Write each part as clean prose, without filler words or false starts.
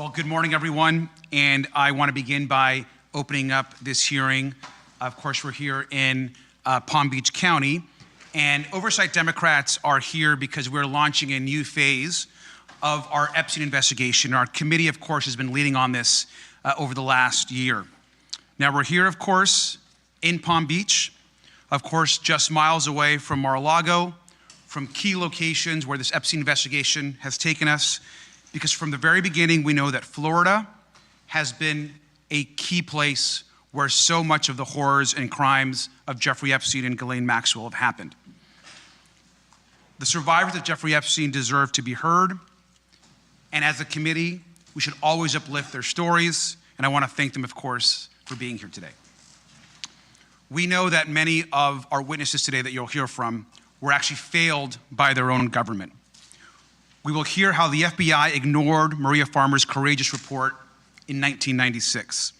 Well, good morning, everyone. And I want to begin by opening up this hearing. Of course, we're here in Palm Beach County, and Oversight Democrats are here because we're launching a new phase of our Epstein investigation. Our committee, of course, has been leading on this over the last year. Now, we're here, of course, in Palm Beach, of course, just miles away from Mar-a-Lago, from key locations where this Epstein investigation has taken us, because from the very beginning, we know that Florida has been a key place where so much of the horrors and crimes of Jeffrey Epstein and Ghislaine Maxwell have happened. The survivors of Jeffrey Epstein deserve to be heard, and as a committee, we should always uplift their stories, and I want to thank them, of course, for being here today. We know that many of our witnesses today that you'll hear from were actually failed by their own government. We will hear how the FBI ignored Maria Farmer's courageous report in 1996.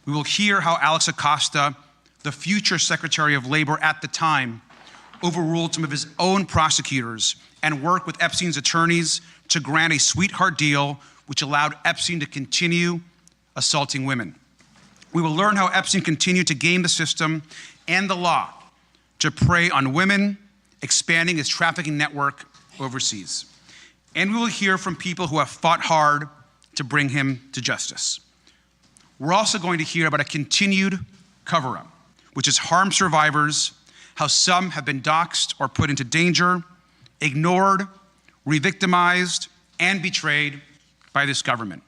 We will hear how Alex Acosta, the future Secretary of Labor at the time, overruled some of his own prosecutors and worked with Epstein's attorneys to grant a sweetheart deal which allowed Epstein to continue assaulting women. We will learn how Epstein continued to game the system and the law to prey on women, expanding his trafficking network overseas. And we will hear from people who have fought hard to bring him to justice. We're also going to hear about a continued cover-up, which has harmed survivors, how some have been doxxed or put into danger, ignored, re-victimized, and betrayed by this government.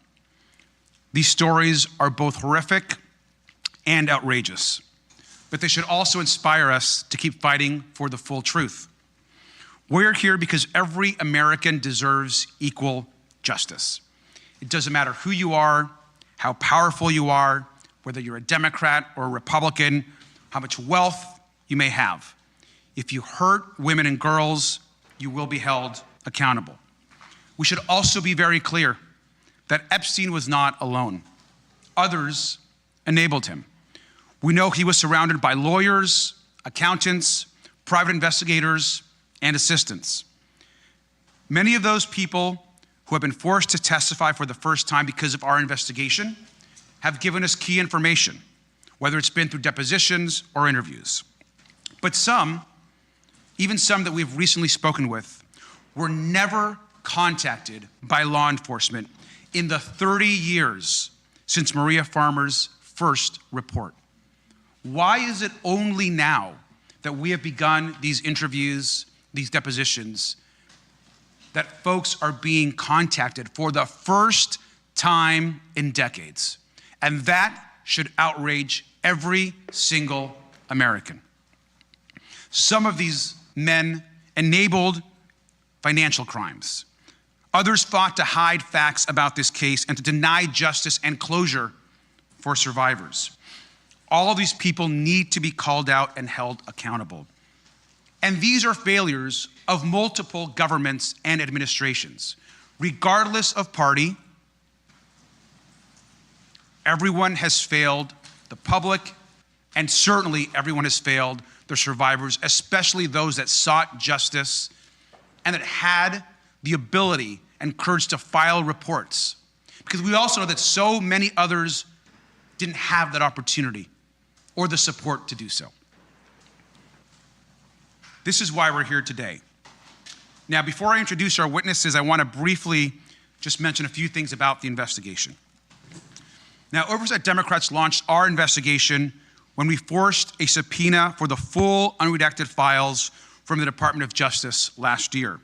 These stories are both horrific and outrageous, but they should also inspire us to keep fighting for the full truth. We're here because every American deserves equal justice. It doesn't matter who you are, how powerful you are, whether you're a Democrat or a Republican, how much wealth you may have. If you hurt women and girls, you will be held accountable. We should also be very clear that Epstein was not alone. Others enabled him. We know he was surrounded by lawyers, accountants, private investigators, and assistants. Many of those people who have been forced to testify for the first time because of our investigation have given us key information, whether it's been through depositions or interviews. But some, even some that we've recently spoken with, were never contacted by law enforcement in the 30 years since Maria Farmer's first report. Why is it only now that we have begun these interviews, these depositions, that folks are being contacted for the first time in decades? And that should outrage every single American. Some of these men enabled financial crimes. Others fought to hide facts about this case and to deny justice and closure for survivors. All of these people need to be called out and held accountable. And these are failures of multiple governments and administrations. Regardless of party, everyone has failed the public, and certainly everyone has failed their survivors, especially those that sought justice and that had the ability and courage to file reports. Because we also know that so many others didn't have that opportunity or the support to do so. This is why we're here today. Now, before I introduce our witnesses, I want to briefly just mention a few things about the investigation. Now, Oversight Democrats launched our investigation when we forced a subpoena for the full unredacted files from the Department of Justice last year.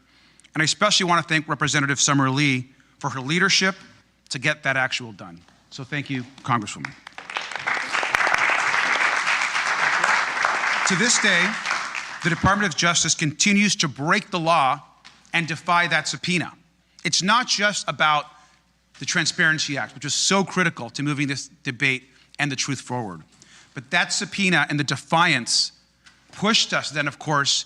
And I especially want to thank Representative Summer Lee for her leadership to get that actual done. So thank you, Congresswoman. To this day, the Department of Justice continues to break the law and defy that subpoena. It's not just about the Transparency Act, which is so critical to moving this debate and the truth forward. But that subpoena and the defiance pushed us then, of course,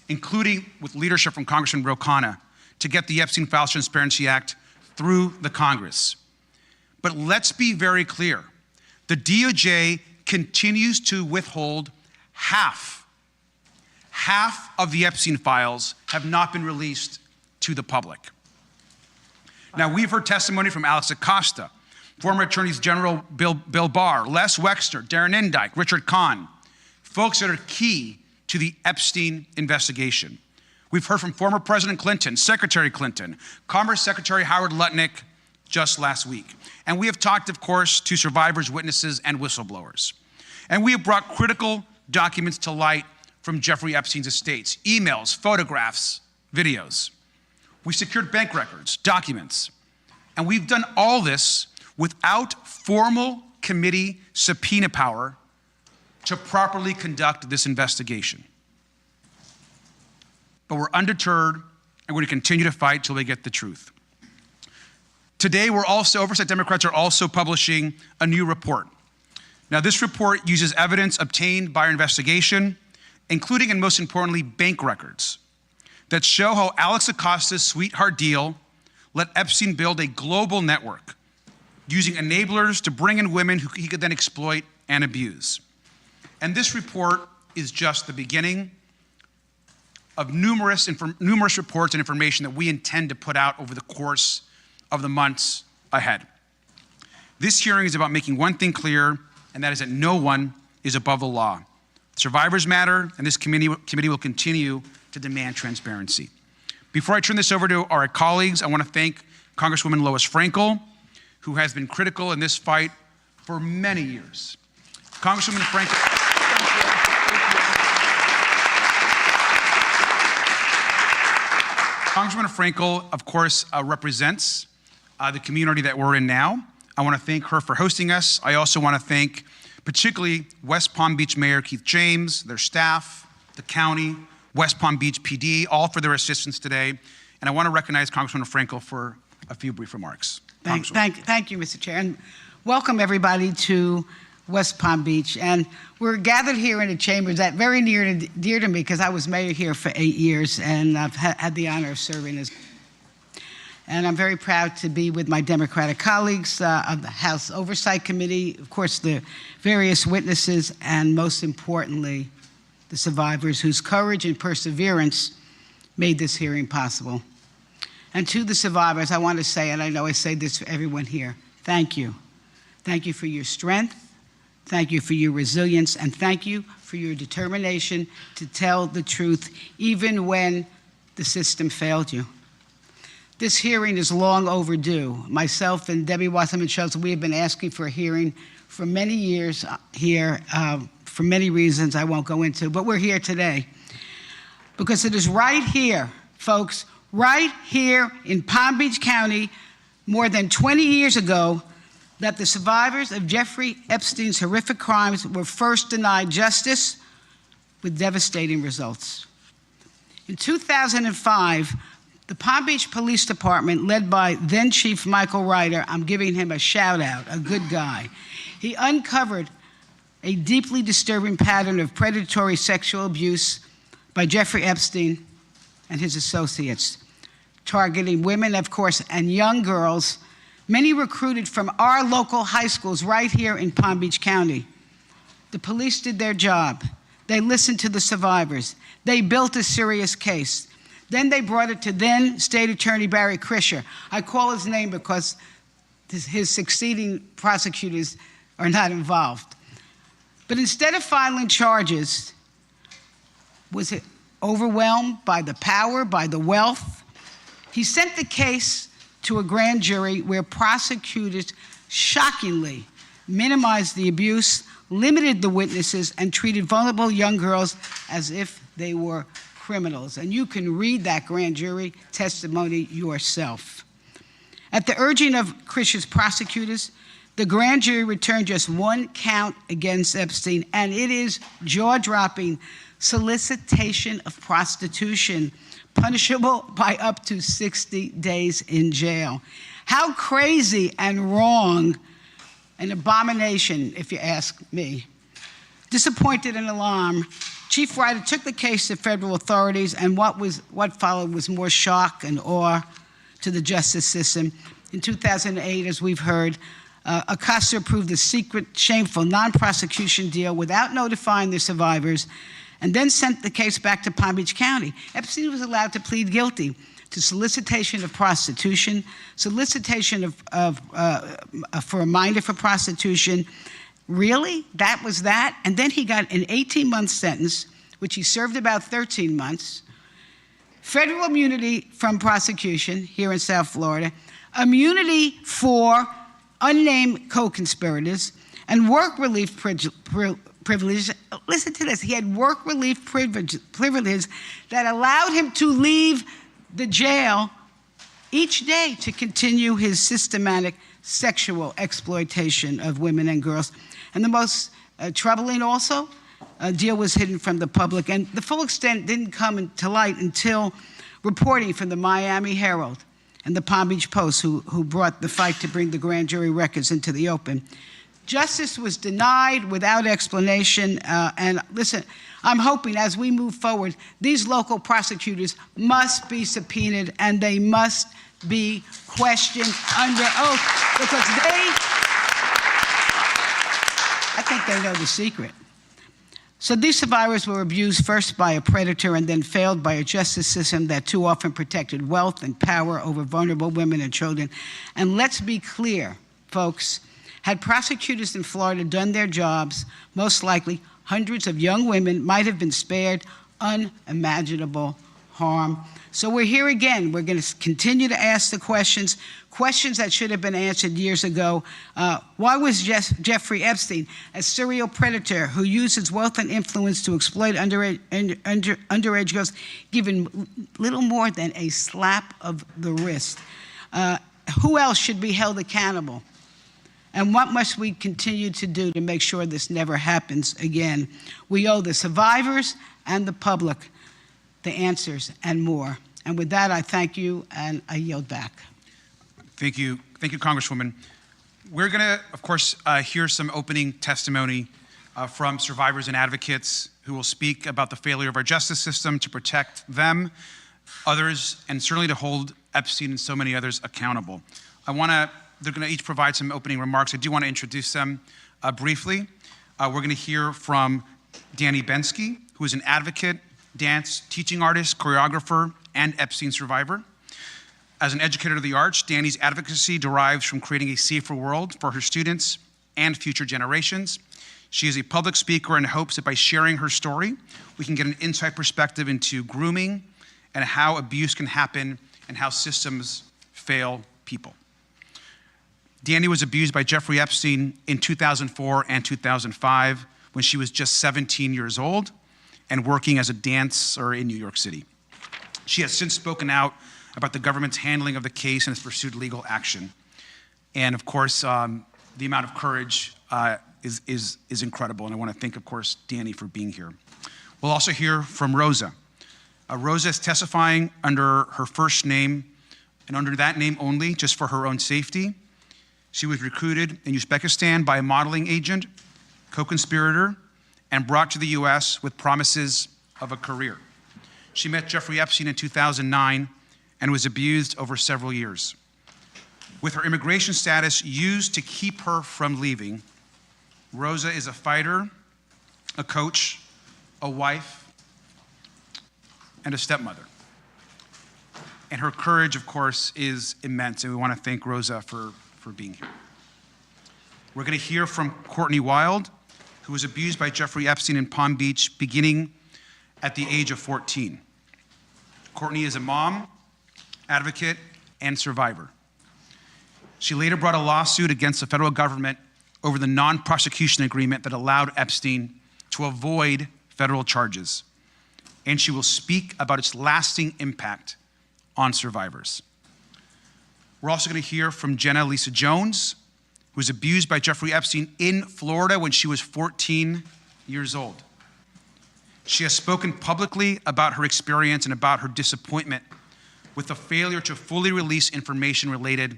including with leadership from Congressman Ro Khanna, to get the Epstein Files Transparency Act through the Congress. But let's be very clear. The DOJ continues to withhold half of the Epstein files have not been released to the public. Now, we've heard testimony from Alex Acosta, former Attorneys General Bill Barr, Les Wexner, Darren Indyke, Richard Kahn, folks that are key to the Epstein investigation. We've heard from former President Clinton, Secretary Clinton, Commerce Secretary Howard Lutnick just last week. And we have talked, of course, to survivors, witnesses, and whistleblowers. And we have brought critical documents to light from Jeffrey Epstein's estates, emails, photographs, videos. We secured bank records, documents. And we've done all this without formal committee subpoena power to properly conduct this investigation. But we're undeterred, and we're going to continue to fight till we get the truth. Today, Oversight Democrats are also publishing a new report. Now, this report uses evidence obtained by our investigation, including and most importantly, bank records that show how Alex Acosta's sweetheart deal let Epstein build a global network using enablers to bring in women who he could then exploit and abuse. And this report is just the beginning of numerous reports and information that we intend to put out over the course of the months ahead. This hearing is about making one thing clear, and that is that no one is above the law. Survivors matter, and this committee will continue to demand transparency. Before I turn this over to our colleagues, I want to thank Congresswoman Lois Frankel, who has been critical in this fight for many years. Congresswoman Frankel. Congresswoman Frankel, of course, represents the community that we're in now. I want to thank her for hosting us. I also want to thank particularly West Palm Beach Mayor Keith James, their staff, the county, West Palm Beach PD, all for their assistance today. And I want to recognize Congresswoman Frankel for a few brief remarks. Thank you, Mr. Chair. And welcome everybody to West Palm Beach. And we're gathered here in a chamber that's very near and dear to me because I was mayor here for 8 years and I've had the honor of serving as. And I'm very proud to be with my Democratic colleagues of the House Oversight Committee, of course, the various witnesses, and most importantly, the survivors whose courage and perseverance made this hearing possible. And to the survivors, I want to say, and I know I say this for everyone here, thank you. Thank you for your strength, thank you for your resilience, and thank you for your determination to tell the truth, even when the system failed you. This hearing is long overdue. Myself and Debbie Wasserman-Schultz, we have been asking for a hearing for many years here, for many reasons I won't go into, but we're here today because it is right here, folks, right here in Palm Beach County, more than 20 years ago, that the survivors of Jeffrey Epstein's horrific crimes were first denied justice with devastating results. In 2005, the Palm Beach Police Department, led by then Chief Michael Ryder, I'm giving him a shout out, a good guy, he uncovered a deeply disturbing pattern of predatory sexual abuse by Jeffrey Epstein and his associates, targeting women, of course, and young girls, many recruited from our local high schools right here in Palm Beach County. The police did their job. They listened to the survivors. They built a serious case. Then they brought it to then State Attorney Barry Krischer. I call his name because his succeeding prosecutors are not involved. But instead of filing charges, was it overwhelmed by the power, by the wealth? He sent the case to a grand jury where prosecutors shockingly minimized the abuse, limited the witnesses, and treated vulnerable young girls as if they were criminals. And you can read that grand jury testimony yourself. At the urging of Krischer's prosecutors, the grand jury returned just one count against Epstein, and it is jaw-dropping: solicitation of prostitution, punishable by up to 60 days in jail. How crazy and wrong, an abomination, if you ask me. Disappointed and alarmed, Chief Ryder took the case to federal authorities, and what followed was more shock and awe to the justice system. In 2008, as we've heard, Acosta approved a secret, shameful, non-prosecution deal without notifying the survivors, and then sent the case back to Palm Beach County. Epstein was allowed to plead guilty. to solicitation of prostitution, solicitation for a minor for prostitution. Really? That was that? And then he got an 18-month sentence, which he served about 13 months, federal immunity from prosecution here in South Florida, immunity for unnamed co-conspirators, and work relief privilege. Listen to this. He had work relief privileges that allowed him to leave the jail each day to continue his systematic sexual exploitation of women and girls. And the most troubling also, a deal was hidden from the public, and the full extent didn't come to light until reporting from the Miami Herald and the Palm Beach Post, who brought the fight to bring the grand jury records into the open. Justice was denied without explanation, and listen, I'm hoping as we move forward, these local prosecutors must be subpoenaed and they must be questioned under oath, because I think they know the secret. So these survivors were abused first by a predator and then failed by a justice system that too often protected wealth and power over vulnerable women and children. And let's be clear, folks, had prosecutors in Florida done their jobs, most likely hundreds of young women might have been spared unimaginable harm. So we're here again. We're going to continue to ask the questions that should have been answered years ago. Why was Jeffrey Epstein, a serial predator who used his wealth and influence to exploit underage girls, given little more than a slap of the wrist? Who else should be held accountable? And what must we continue to do to make sure this never happens again? We owe the survivors and the public the answers and more. And with that, I thank you, and I yield back. Thank you, Congresswoman. We're going to, of course, hear some opening testimony from survivors and advocates who will speak about the failure of our justice system to protect them, others, and certainly to hold Epstein and so many others accountable. They're going to each provide some opening remarks. I do want to introduce them briefly. We're going to hear from Danny Bensky, who is an advocate, dance, teaching artist, choreographer, and Epstein survivor. As an educator of the arts, Danny's advocacy derives from creating a safer world for her students and future generations. She is a public speaker and hopes that by sharing her story, we can get an inside perspective into grooming and how abuse can happen and how systems fail people. Danny was abused by Jeffrey Epstein in 2004 and 2005 when she was just 17 years old and working as a dancer in New York City. She has since spoken out about the government's handling of the case and has pursued legal action. And of course, the amount of courage is incredible. And I want to thank, of course, Danny for being here. We'll also hear from Rosa. Rosa is testifying under her first name and under that name only, just for her own safety. She was recruited in Uzbekistan by a modeling agent, co-conspirator, and brought to the US with promises of a career. She met Jeffrey Epstein in 2009 and was abused over several years. With her immigration status used to keep her from leaving, Rosa is a fighter, a coach, a wife, and a stepmother. And her courage, of course, is immense, and we want to thank Rosa for being here. We're going to hear from Courtney Wild, who was abused by Jeffrey Epstein in Palm Beach beginning at the age of 14. Courtney is a mom, advocate, and survivor. She later brought a lawsuit against the federal government over the non-prosecution agreement that allowed Epstein to avoid federal charges. And she will speak about its lasting impact on survivors. We're also going to hear from Jenna Lisa Jones, who was abused by Jeffrey Epstein in Florida when she was 14 years old. She has spoken publicly about her experience and about her disappointment with the failure to fully release information related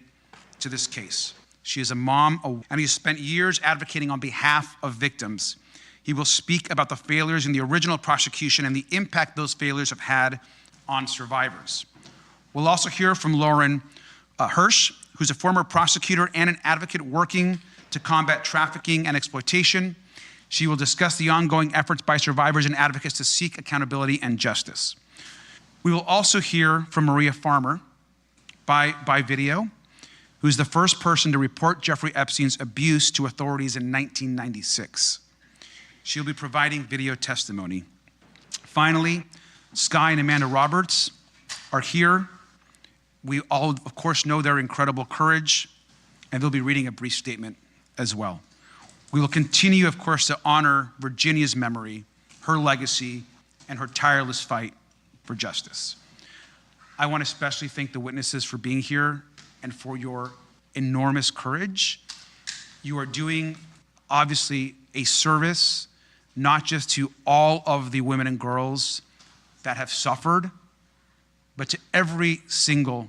to this case. She is a mom, and he has spent years advocating on behalf of victims. He will speak about the failures in the original prosecution and the impact those failures have had on survivors. We'll also hear from Lauren Hirsch, who's a former prosecutor and an advocate working to combat trafficking and exploitation. She will discuss the ongoing efforts by survivors and advocates to seek accountability and justice. We will also hear from Maria Farmer by video, who's the first person to report Jeffrey Epstein's abuse to authorities in 1996. She'll be providing video testimony. Finally, Sky and Amanda Roberts are here. We all, of course, know their incredible courage, and they'll be reading a brief statement as well. We will continue, of course, to honor Virginia's memory, her legacy, and her tireless fight for justice. I want to especially thank the witnesses for being here and for your enormous courage. You are doing, obviously, a service, not just to all of the women and girls that have suffered, but to every single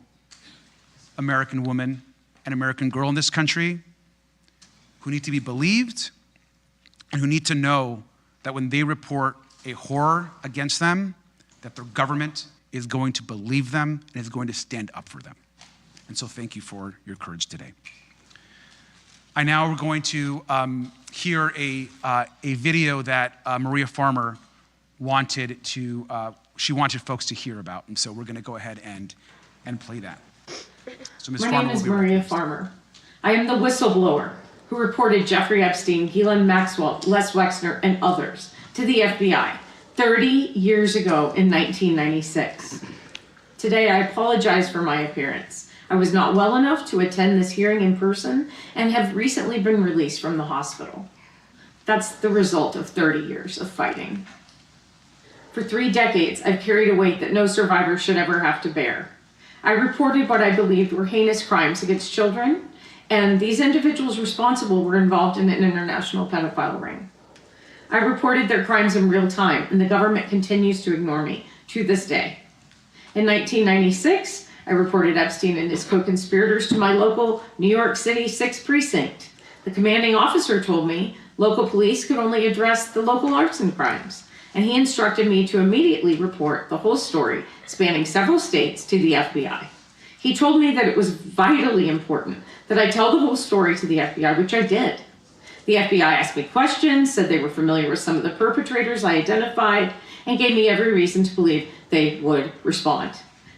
American woman and American girl in this country who need to be believed and who need to know that when they report a horror against them, that their government is going to believe them and is going to stand up for them. And so thank you for your courage today. I now are going to hear a video that Maria Farmer wanted folks to hear about. And so we're going to go ahead and play that. So Ms. My Farmer name is will be Maria recognized. Farmer. I am the whistleblower who reported Jeffrey Epstein, Ghislaine Maxwell, Les Wexner, and others to the FBI 30 years ago in 1996. Today, I apologize for my appearance. I was not well enough to attend this hearing in person and have recently been released from the hospital. That's the result of 30 years of fighting. For 3 decades, I've carried a weight that no survivor should ever have to bear. I reported what I believed were heinous crimes against children, and these individuals responsible were involved in an international pedophile ring. I reported their crimes in real time, and the government continues to ignore me to this day. In 1996, I reported Epstein and his co-conspirators to my local New York City 6th precinct. The commanding officer told me local police could only address the local arson crimes, and he instructed me to immediately report the whole story, spanning several states, to the FBI. He told me that it was vitally important that I tell the whole story to the FBI, which I did. The FBI asked me questions, said they were familiar with some of the perpetrators I identified, and gave me every reason to believe they would respond.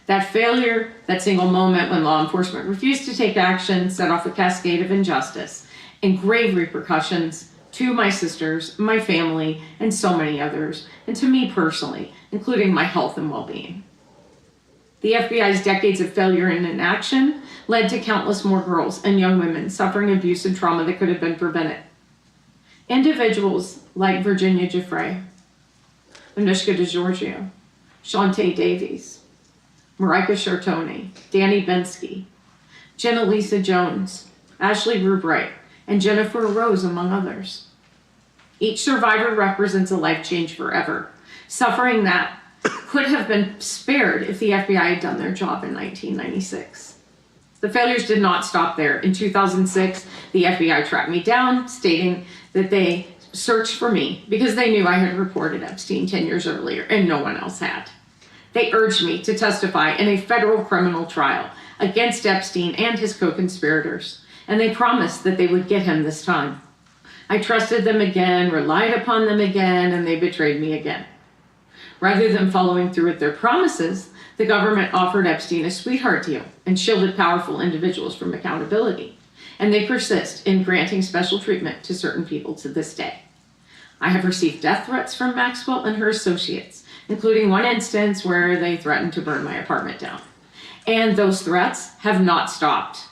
That failure, that single moment when law enforcement refused to take action, set off a cascade of injustice and grave repercussions to my sisters, my family, and so many others, and to me personally, including my health and well-being. The FBI's decades of failure and inaction led to countless more girls and young women suffering abuse and trauma that could have been prevented. Individuals like Virginia Giuffre, Anushka DeGiorgio, Shantae Davies, Marika Chartoni, Danny Bensky, Jenna Lisa Jones, Ashley Rubright, and Jennifer Rose, among others. Each survivor represents a life changed forever, suffering that could have been spared if the FBI had done their job in 1996. The failures did not stop there. In 2006, the FBI tracked me down, stating that they searched for me because they knew I had reported Epstein 10 years earlier and no one else had. They urged me to testify in a federal criminal trial against Epstein and his co-conspirators, and they promised that they would get him this time. I trusted them again, relied upon them again, and they betrayed me again. Rather than following through with their promises, the government offered Epstein a sweetheart deal and shielded powerful individuals from accountability, and they persist in granting special treatment to certain people to this day. I have received death threats from Maxwell and her associates, including one instance where they threatened to burn my apartment down. And those threats have not stopped.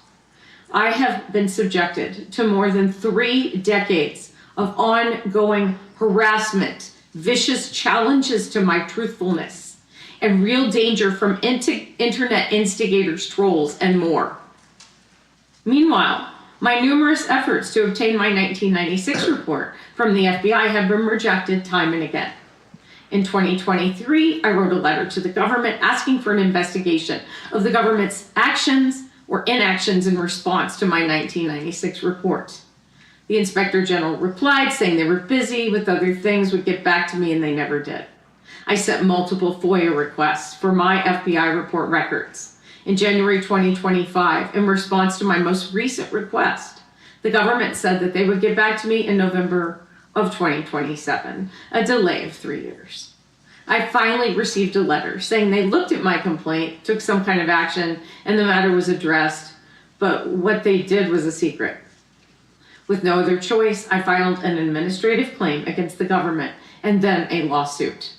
I have been subjected to more than 3 decades of ongoing harassment, vicious challenges to my truthfulness, and real danger from internet instigators, trolls, and more. Meanwhile, my numerous efforts to obtain my 1996 report from the FBI have been rejected time and again. In 2023, I wrote a letter to the government asking for an investigation of the government's actions or inactions in response to my 1996 report. The Inspector General replied saying they were busy with other things, would get back to me, and they never did. I sent multiple FOIA requests for my FBI report records. In January 2025, in response to my most recent request, the government said that they would get back to me in November of 2027, a delay of 3 years. I finally received a letter saying they looked at my complaint, took some kind of action, and the matter was addressed, but what they did was a secret. With no other choice, I filed an administrative claim against the government and then a lawsuit.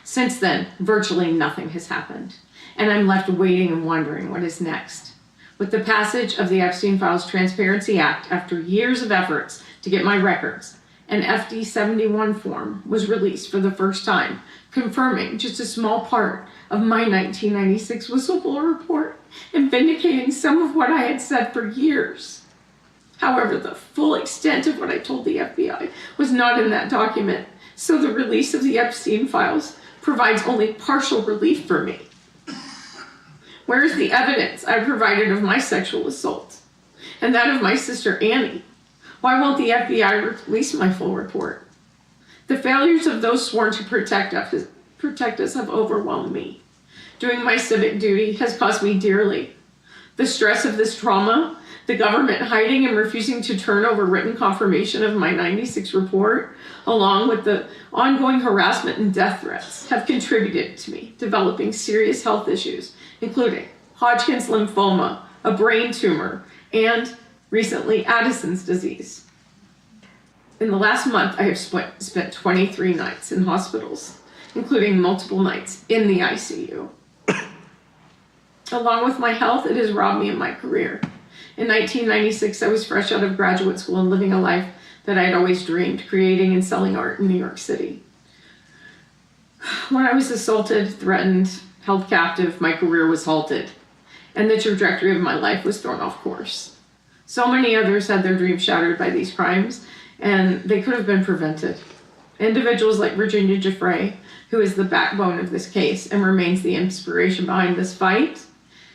Since then, virtually nothing has happened, and I'm left waiting and wondering what is next. With the passage of the Epstein Files Transparency Act, after years of efforts to get my records, an FD 71 form was released for the first time, confirming just a small part of my 1996 whistleblower report and vindicating some of what I had said for years. However, the full extent of what I told the FBI was not in that document, so the release of the Epstein files provides only partial relief for me. Where is the evidence I provided of my sexual assault and that of my sister Annie? Why won't the FBI release my full report? The failures of those sworn to protect us have overwhelmed me. Doing my civic duty has cost me dearly. The stress of this trauma, the government hiding and refusing to turn over written confirmation of my 96 report, along with the ongoing harassment and death threats, have contributed to me developing serious health issues, including Hodgkin's lymphoma, a brain tumor, and recently Addison's disease. In the last month, I have spent 23 nights in hospitals, including multiple nights in the ICU. Along with my health, it has robbed me of my career. In 1996, I was fresh out of graduate school and living a life that I had always dreamed, creating and selling art in New York City. When I was assaulted, threatened, held captive, my career was halted, and the trajectory of my life was thrown off course. So many others had their dreams shattered by these crimes, and they could have been prevented. Individuals like Virginia Jeffrey, who is the backbone of this case and remains the inspiration behind this fight.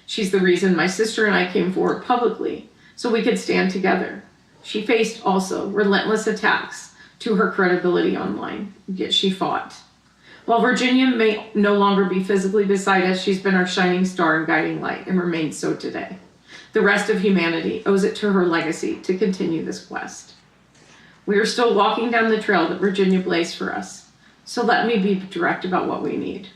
She's the reason my sister and I came forward publicly so we could stand together. She faced also relentless attacks to her credibility online, yet she fought. While Virginia may no longer be physically beside us, she's been our shining star and guiding light and remains so today. The rest of humanity owes it to her legacy to continue this quest. We are still walking down the trail that Virginia blazed for us, so let me be direct about what we need.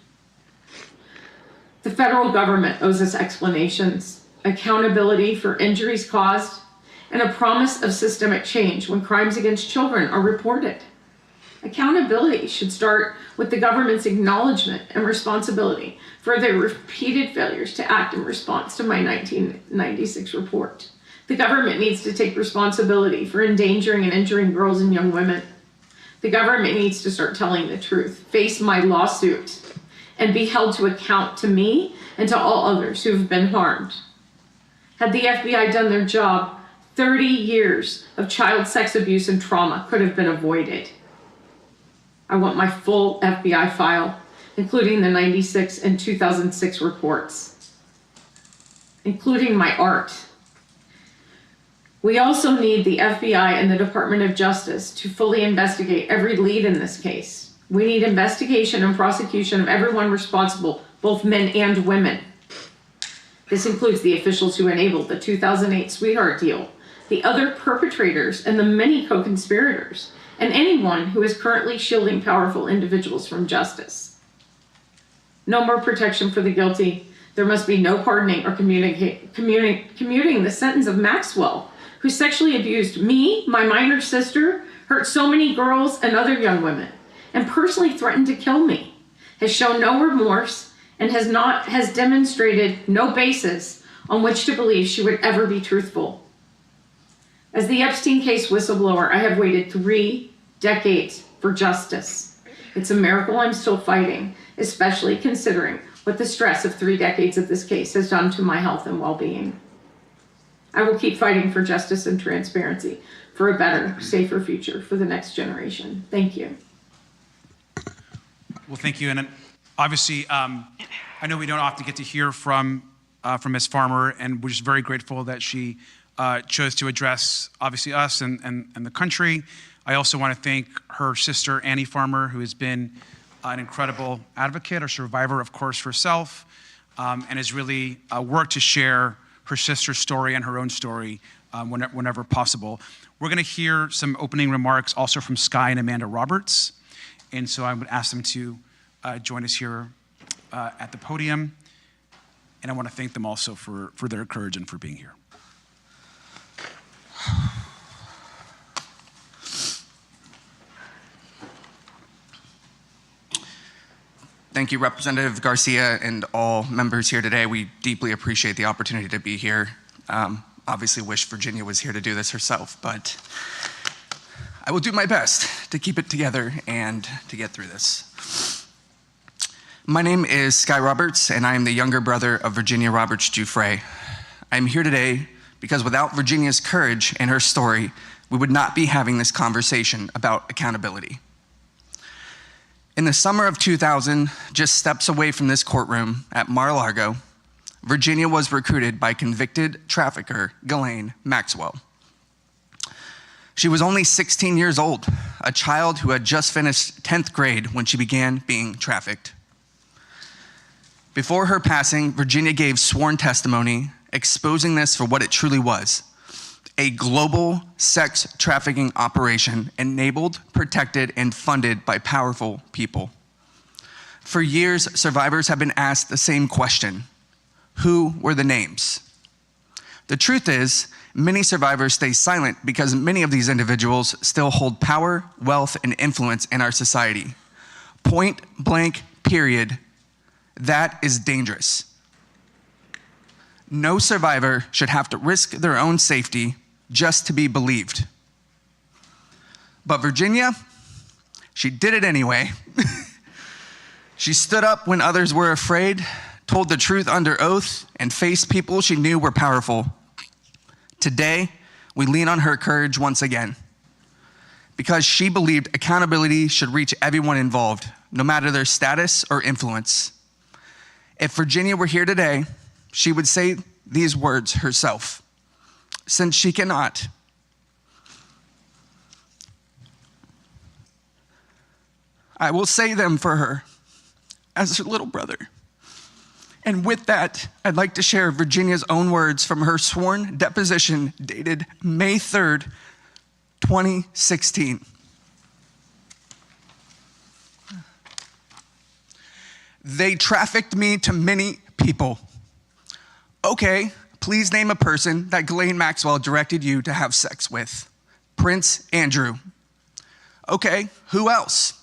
The federal government owes us explanations, accountability for injuries caused, and a promise of systemic change when crimes against children are reported. Accountability should start with the government's acknowledgement and responsibility for their repeated failures to act in response to my 1996 report. The government needs to take responsibility for endangering and injuring girls and young women. The government needs to start telling the truth, face my lawsuit, and be held to account to me and to all others who have been harmed. Had the FBI done their job, 30 years of child sex abuse and trauma could have been avoided. I want my full FBI file, including the 96 and 2006 reports, including my art. We also need the FBI and the Department of Justice to fully investigate every lead in this case. We need investigation and prosecution of everyone responsible, both men and women. This includes the officials who enabled the 2008 sweetheart deal, the other perpetrators and the many co-conspirators, and anyone who is currently shielding powerful individuals from justice. No more protection for the guilty. There must be no pardoning or commuting the sentence of Maxwell, who sexually abused me, my minor sister, hurt so many girls and other young women, and personally threatened to kill me, has shown no remorse, and has demonstrated no basis on which to believe she would ever be truthful. As the Epstein case whistleblower, I have waited 3 decades for justice. It's a miracle I'm still fighting, especially considering what the stress of 3 decades of this case has done to my health and well-being. I will keep fighting for justice and transparency, for a better, safer future for the next generation. Thank you. Well, thank you. And obviously, I know we don't often get to hear from Ms. Farmer, and we're just very grateful that she chose to address, obviously, us and the country. I also want to thank her sister, Annie Farmer, who has been an incredible advocate, a survivor, of course, herself, and has really worked to share her sister's story and her own story whenever possible. We're going to hear some opening remarks also from Sky and Amanda Roberts. And so I would ask them to join us here at the podium. And I want to thank them also for their courage and for being here. Thank you, Representative Garcia and all members here today. We deeply appreciate the opportunity to be here. Obviously wish Virginia was here to do this herself, but I will do my best to keep it together and to get through this. My name is Sky Roberts, and I am the younger brother of Virginia Roberts Giuffre. I'm here today because without Virginia's courage and her story, we would not be having this conversation about accountability. In the summer of 2000, just steps away from this courtroom at Mar-a-Lago, Virginia was recruited by convicted trafficker Ghislaine Maxwell. She was only 16 years old, a child who had just finished 10th grade when she began being trafficked. Before her passing, Virginia gave sworn testimony exposing this for what it truly was: a global sex trafficking operation enabled, protected, and funded by powerful people. For years, survivors have been asked the same question: who were the names? The truth is, many survivors stay silent because many of these individuals still hold power, wealth, and influence in our society. Point blank, period. That is dangerous. No survivor should have to risk their own safety just to be believed. But Virginia, she did it anyway. She stood up when others were afraid, told the truth under oath, and faced people she knew were powerful. Today, we lean on her courage once again, because she believed accountability should reach everyone involved, no matter their status or influence. If Virginia were here today, she would say these words herself. Since she cannot, I will say them for her as her little brother. And with that, I'd like to share Virginia's own words from her sworn deposition dated May 3rd, 2016. They trafficked me to many people. Okay, please name a person that Ghislaine Maxwell directed you to have sex with. Prince Andrew. Okay, who else?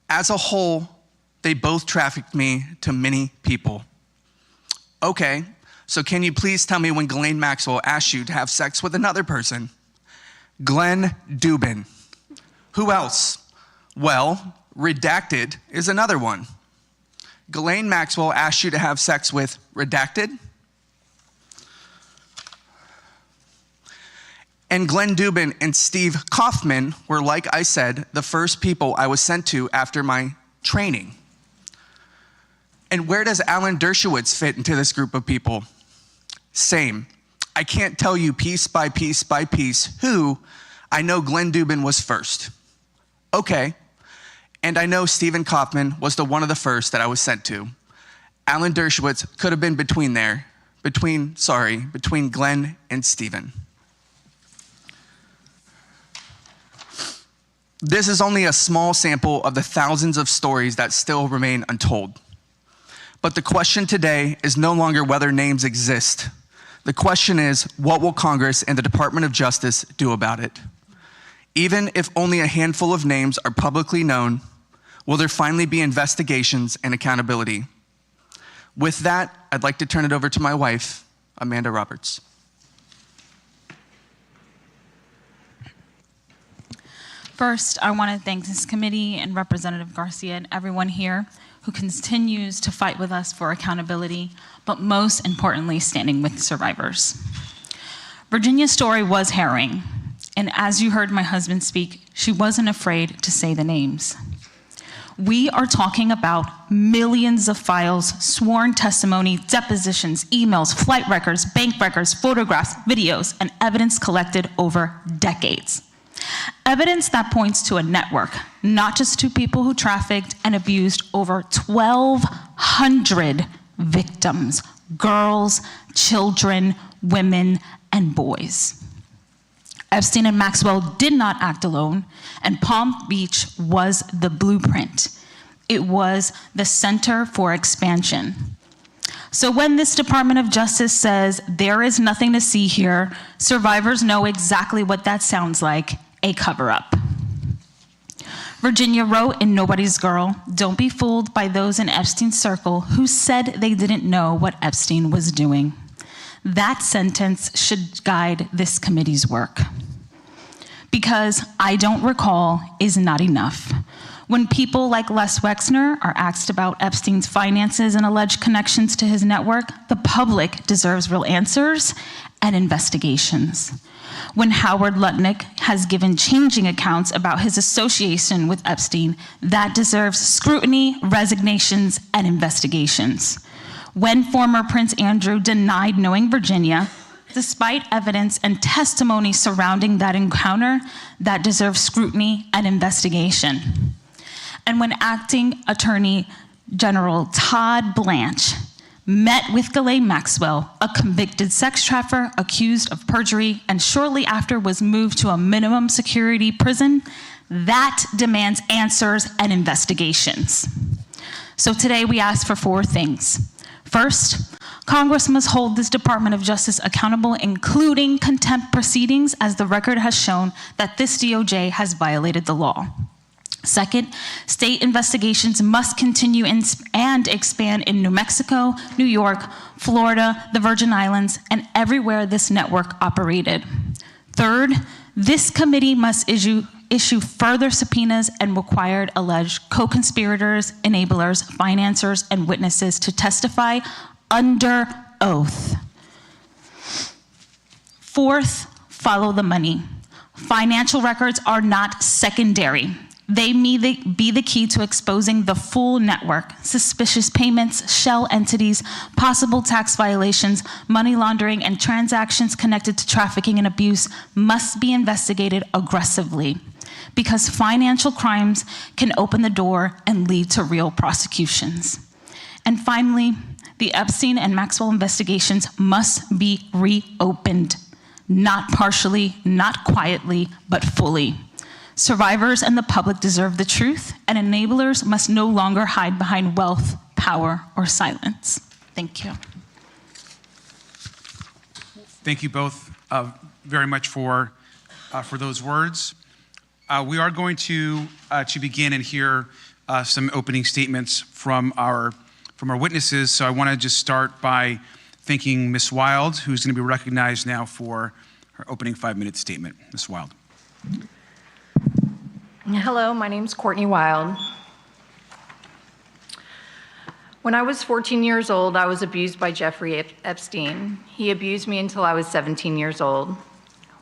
As a whole, they both trafficked me to many people. Okay, so can you please tell me when Ghislaine Maxwell asked you to have sex with another person? Glenn Dubin. Who else? Well, Redacted is another one. Ghislaine Maxwell asked you to have sex with Redacted? And Glenn Dubin and Steve Kaufman were, like I said, the first people I was sent to after my training. And where does Alan Dershowitz fit into this group of people? Same. I can't tell you piece by piece by piece who. I know Glenn Dubin was first. Okay. And I know Stephen Kaufman was one of the first that I was sent to. Alan Dershowitz could have been between Glenn and Stephen. This is only a small sample of the thousands of stories that still remain untold. But the question today is no longer whether names exist. The question is, what will Congress and the Department of Justice do about it? Even if only a handful of names are publicly known, will there finally be investigations and accountability? With that, I'd like to turn it over to my wife, Amanda Roberts. First, I want to thank this committee and Representative Garcia and everyone here who continues to fight with us for accountability, but most importantly, standing with survivors. Virginia's story was harrowing, and as you heard my husband speak, she wasn't afraid to say the names. We are talking about millions of files, sworn testimony, depositions, emails, flight records, bank records, photographs, videos, and evidence collected over decades. Evidence that points to a network, not just to people who trafficked and abused over 1,200 victims, girls, children, women, and boys. Epstein and Maxwell did not act alone, and Palm Beach was the blueprint. It was the center for expansion. So when this Department of Justice says there is nothing to see here, survivors know exactly what that sounds like, a cover-up. Virginia wrote in Nobody's Girl, "Don't be fooled by those in Epstein's circle who said they didn't know what Epstein was doing." That sentence should guide this committee's work. Because I don't recall is not enough. When people like Les Wexner are asked about Epstein's finances and alleged connections to his network, the public deserves real answers and investigations. When Howard Lutnick has given changing accounts about his association with Epstein, that deserves scrutiny, resignations, and investigations. When former Prince Andrew denied knowing Virginia, despite evidence and testimony surrounding that encounter, that deserves scrutiny and investigation. And when Acting Attorney General Todd Blanche met with Ghislaine Maxwell, a convicted sex trafficker accused of perjury, and shortly after was moved to a minimum security prison, that demands answers and investigations. So today we ask for 4 things. First, Congress must hold this Department of Justice accountable, including contempt proceedings, as the record has shown that this DOJ has violated the law. Second, state investigations must continue and expand in New Mexico, New York, Florida, the Virgin Islands, and everywhere this network operated. Third, this committee must issue further subpoenas and required alleged co-conspirators, enablers, financiers, and witnesses to testify under oath. Fourth, follow the money. Financial records are not secondary. They may be the key to exposing the full network. Suspicious payments, shell entities, possible tax violations, money laundering, and transactions connected to trafficking and abuse must be investigated aggressively, because financial crimes can open the door and lead to real prosecutions. And finally, the Epstein and Maxwell investigations must be reopened, not partially, not quietly, but fully. Survivors and the public deserve the truth, and enablers must no longer hide behind wealth, power, or silence. Thank you. Thank you both very much for those words. We are going to begin and hear some opening statements from our witnesses. So I want to just start by thanking Ms. Wild, who's going to be recognized now for her opening 5-minute statement. Ms. Wild. Hello, my name's Courtney Wild. When I was 14 years old, I was abused by Jeffrey Epstein. He abused me until I was 17 years old.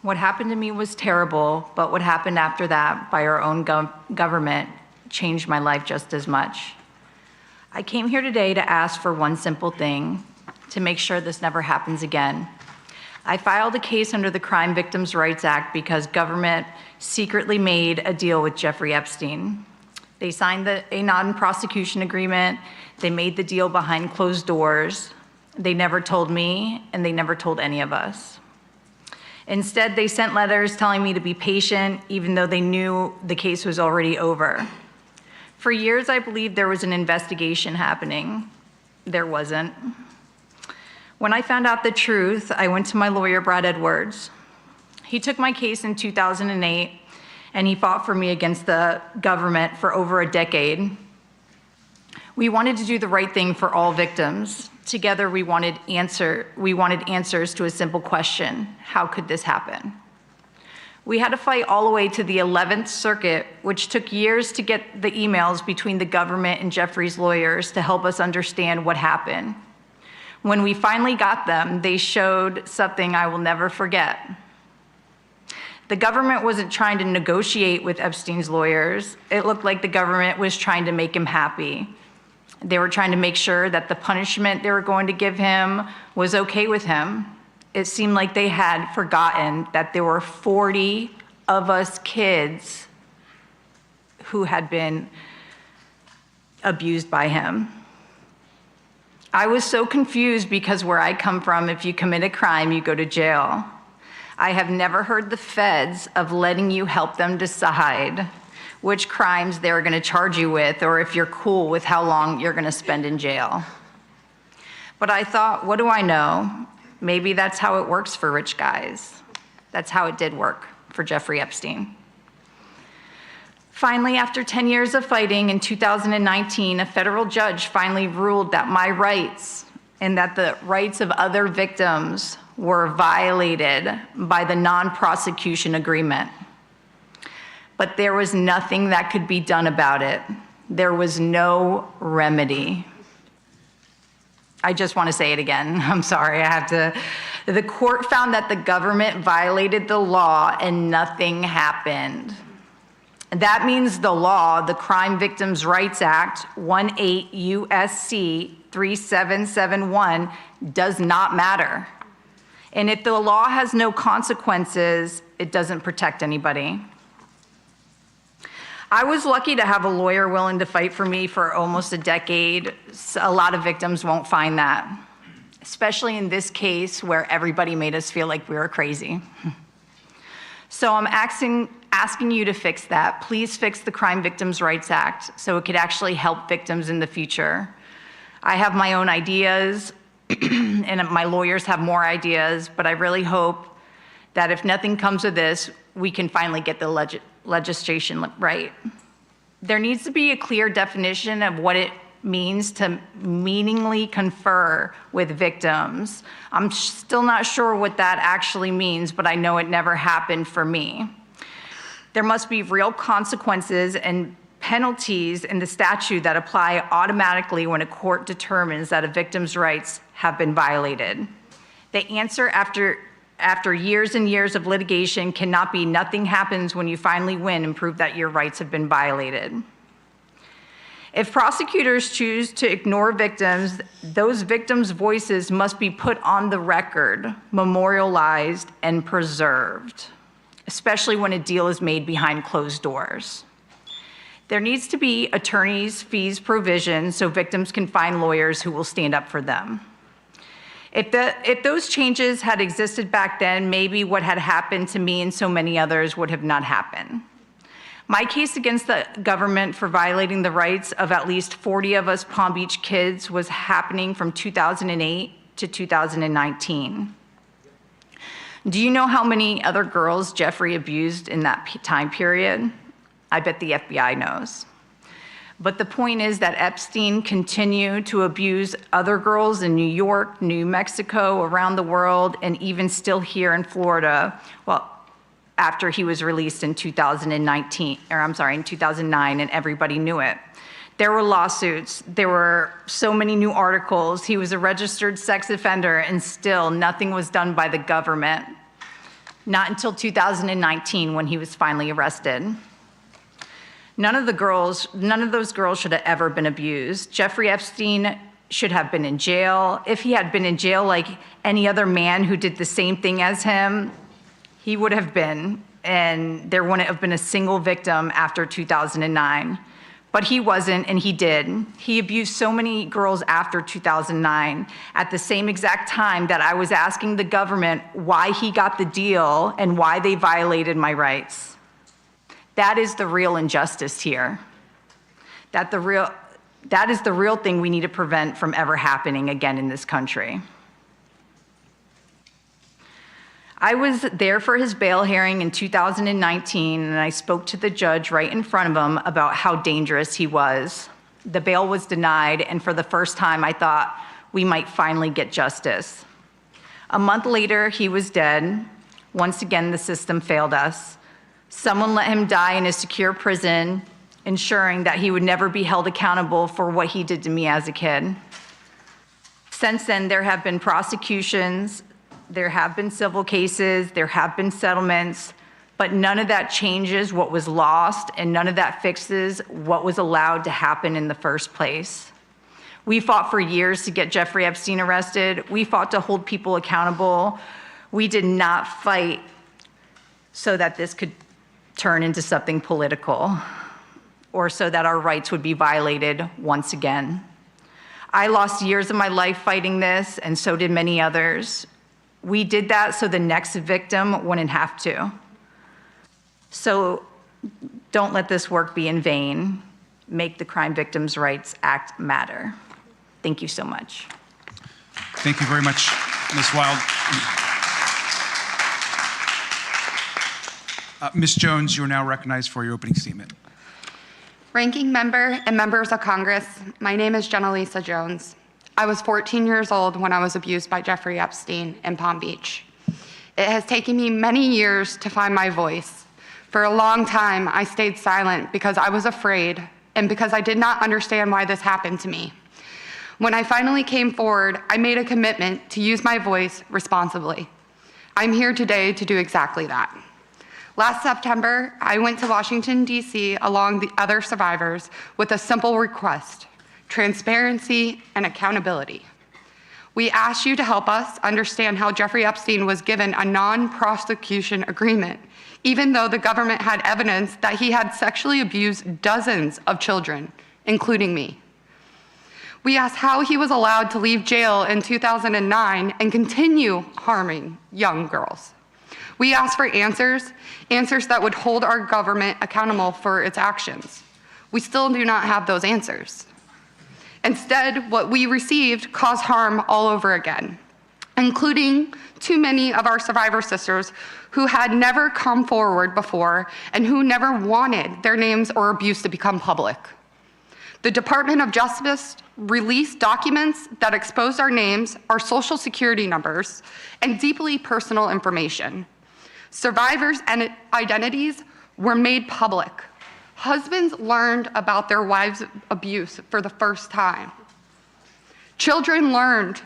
What happened to me was terrible, but what happened after that by our own government changed my life just as much. I came here today to ask for one simple thing, to make sure this never happens again. I filed a case under the Crime Victims' Rights Act because government secretly made a deal with Jeffrey Epstein. They signed a non-prosecution agreement. They made the deal behind closed doors. They never told me, and they never told any of us. Instead, they sent letters telling me to be patient, even though they knew the case was already over. For years, I believed there was an investigation happening. There wasn't. When I found out the truth, I went to my lawyer, Brad Edwards. He took my case in 2008, and he fought for me against the government for over a decade. We wanted to do the right thing for all victims. Together, we wanted answers to a simple question: how could this happen? We had to fight all the way to the 11th Circuit, which took years to get the emails between the government and Jeffrey's lawyers to help us understand what happened. When we finally got them, they showed something I will never forget. The government wasn't trying to negotiate with Epstein's lawyers. It looked like the government was trying to make him happy. They were trying to make sure that the punishment they were going to give him was okay with him. It seemed like they had forgotten that there were 40 of us kids who had been abused by him. I was so confused because where I come from, if you commit a crime, you go to jail. I have never heard the feds of letting you help them decide which crimes they're going to charge you with, or if you're cool with how long you're going to spend in jail. But I thought, what do I know? Maybe that's how it works for rich guys. That's how it did work for Jeffrey Epstein. Finally, after 10 years of fighting, in 2019, a federal judge finally ruled that my rights and that the rights of other victims were violated by the non-prosecution agreement. But there was nothing that could be done about it. There was no remedy. I just want to say it again. I'm sorry, I have to. The court found that the government violated the law and nothing happened. That means the law, the Crime Victims' Rights Act, 18 U.S.C. 3771, does not matter. And if the law has no consequences, it doesn't protect anybody. I was lucky to have a lawyer willing to fight for me for almost a decade. A lot of victims won't find that, especially in this case where everybody made us feel like we were crazy. So I'm asking you to fix that. Please fix the Crime Victims' Rights Act so it could actually help victims in the future. I have my own ideas, and my lawyers have more ideas, but I really hope that if nothing comes of this, we can finally get the legislation right. There needs to be a clear definition of what it means to meaningfully confer with victims. I'm still not sure what that actually means, but I know it never happened for me. There must be real consequences and penalties in the statute that apply automatically when a court determines that a victim's rights have been violated. The answer after years and years of litigation cannot be nothing happens when you finally win and prove that your rights have been violated. If prosecutors choose to ignore victims, those victims' voices must be put on the record, memorialized, and preserved, especially when a deal is made behind closed doors. There needs to be attorneys' fees provision so victims can find lawyers who will stand up for them. If those changes had existed back then, maybe what had happened to me and so many others would have not happened. My case against the government for violating the rights of at least 40 of us Palm Beach kids was happening from 2008 to 2019. Do you know how many other girls Jeffrey abused in that time period? I bet the FBI knows. But the point is that Epstein continued to abuse other girls in New York, New Mexico, around the world, and even still here in Florida, well, after he was released in 2009, and everybody knew it. There were lawsuits, there were so many new articles, he was a registered sex offender, and still nothing was done by the government. Not until 2019 when he was finally arrested. None of those girls should have ever been abused. Jeffrey Epstein should have been in jail. If he had been in jail like any other man who did the same thing as him, he would have been, and there wouldn't have been a single victim after 2009. But he wasn't, and he did. He abused so many girls after 2009 at the same exact time that I was asking the government why he got the deal and why they violated my rights. That is the real injustice here. That is the real thing we need to prevent from ever happening again in this country. I was there for his bail hearing in 2019, and I spoke to the judge right in front of him about how dangerous he was. The bail was denied, and for the first time, I thought we might finally get justice. A month later, he was dead. Once again, the system failed us. Someone let him die in a secure prison, ensuring that he would never be held accountable for what he did to me as a kid. Since then, there have been prosecutions, there have been civil cases, there have been settlements, but none of that changes what was lost, and none of that fixes what was allowed to happen in the first place. We fought for years to get Jeffrey Epstein arrested. We fought to hold people accountable. We did not fight so that this could turn into something political, or so that our rights would be violated once again. I lost years of my life fighting this, and so did many others. We did that so the next victim wouldn't have to. So don't let this work be in vain. Make the Crime Victims' Rights Act matter. Thank you so much. Thank you very much, Ms. Wild. Ms. Jones, you are now recognized for your opening statement. Ranking member and members of Congress, my name is Jenna-Lisa Jones. I was 14 years old when I was abused by Jeffrey Epstein in Palm Beach. It has taken me many years to find my voice. For a long time, I stayed silent because I was afraid and because I did not understand why this happened to me. When I finally came forward, I made a commitment to use my voice responsibly. I'm here today to do exactly that. Last September, I went to Washington, D.C. along the other survivors with a simple request: transparency and accountability. We asked you to help us understand how Jeffrey Epstein was given a non-prosecution agreement, even though the government had evidence that he had sexually abused dozens of children, including me. We asked how he was allowed to leave jail in 2009 and continue harming young girls. We asked for answers that would hold our government accountable for its actions. We still do not have those answers. Instead, what we received caused harm all over again, including too many of our survivor sisters who had never come forward before and who never wanted their names or abuse to become public. The Department of Justice released documents that exposed our names, our social security numbers, and deeply personal information. Survivors' identities were made public. Husbands learned about their wives' abuse for the first time. Children learned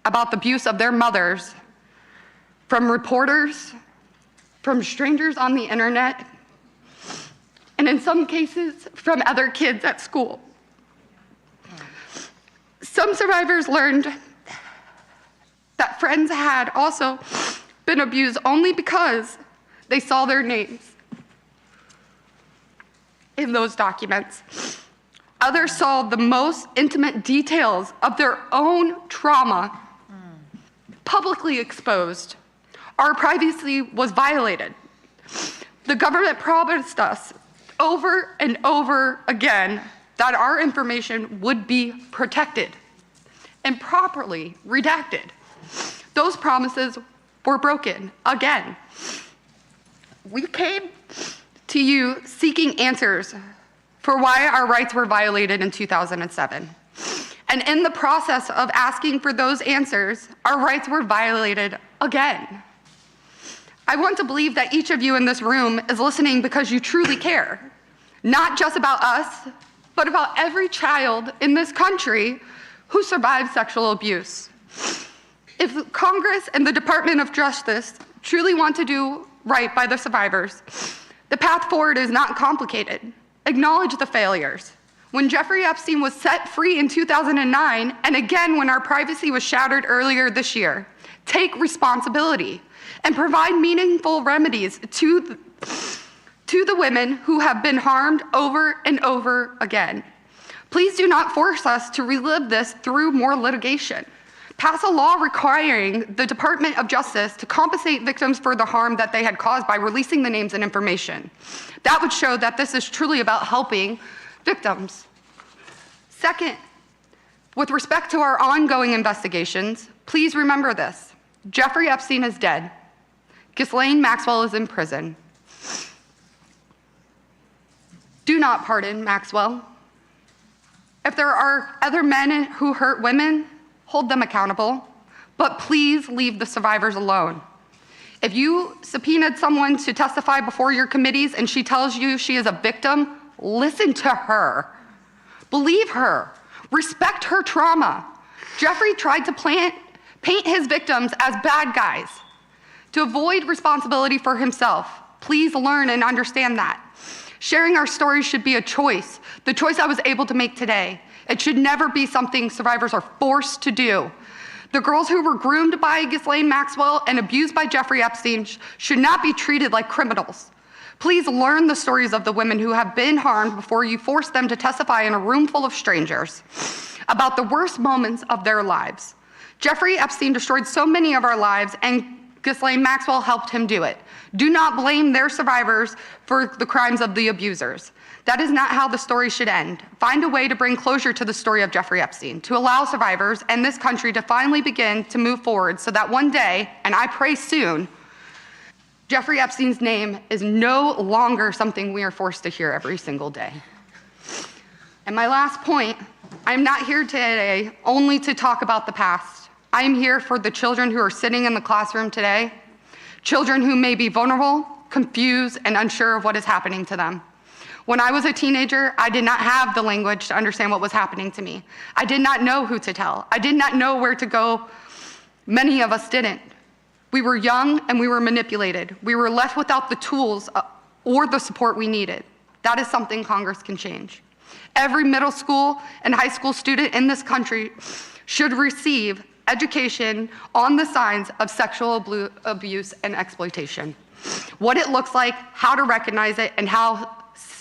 about the abuse of their mothers from reporters, from strangers on the internet, and in some cases, from other kids at school. Some survivors learned that friends had also been abused only because they saw their names in those documents. Others saw the most intimate details of their own trauma publicly exposed. Our privacy was violated. The government promised us over and over again that our information would be protected and properly redacted. Those promises were broken again. We came to you seeking answers for why our rights were violated in 2007. And in the process of asking for those answers, our rights were violated again. I want to believe that each of you in this room is listening because you truly care, not just about us, but about every child in this country who survived sexual abuse. If Congress and the Department of Justice truly want to do right by the survivors, the path forward is not complicated. Acknowledge the failures. When Jeffrey Epstein was set free in 2009, and again when our privacy was shattered earlier this year, take responsibility and provide meaningful remedies to the women who have been harmed over and over again. Please do not force us to relive this through more litigation. Pass a law requiring the Department of Justice to compensate victims for the harm that they had caused by releasing the names and information. That would show that this is truly about helping victims. Second, with respect to our ongoing investigations, please remember this: Jeffrey Epstein is dead. Ghislaine Maxwell is in prison. Do not pardon Maxwell. If there are other men who hurt women, hold them accountable, but please leave the survivors alone. If you subpoenaed someone to testify before your committees and she tells you she is a victim, listen to her. Believe her. Respect her trauma. Jeffrey tried to paint his victims as bad guys to avoid responsibility for himself. Please learn and understand that. Sharing our stories should be a choice, the choice I was able to make today. It should never be something survivors are forced to do. The girls who were groomed by Ghislaine Maxwell and abused by Jeffrey Epstein should not be treated like criminals. Please learn the stories of the women who have been harmed before you force them to testify in a room full of strangers about the worst moments of their lives. Jeffrey Epstein destroyed so many of our lives, and Ghislaine Maxwell helped him do it. Do not blame their survivors for the crimes of the abusers. That is not how the story should end. Find a way to bring closure to the story of Jeffrey Epstein, to allow survivors and this country to finally begin to move forward so that one day, and I pray soon, Jeffrey Epstein's name is no longer something we are forced to hear every single day. And my last point, I'm not here today only to talk about the past. I am here for the children who are sitting in the classroom today, children who may be vulnerable, confused, and unsure of what is happening to them. When I was a teenager, I did not have the language to understand what was happening to me. I did not know who to tell. I did not know where to go. Many of us didn't. We were young and we were manipulated. We were left without the tools or the support we needed. That is something Congress can change. Every middle school and high school student in this country should receive education on the signs of sexual abuse and exploitation. What it looks like, how to recognize it, and how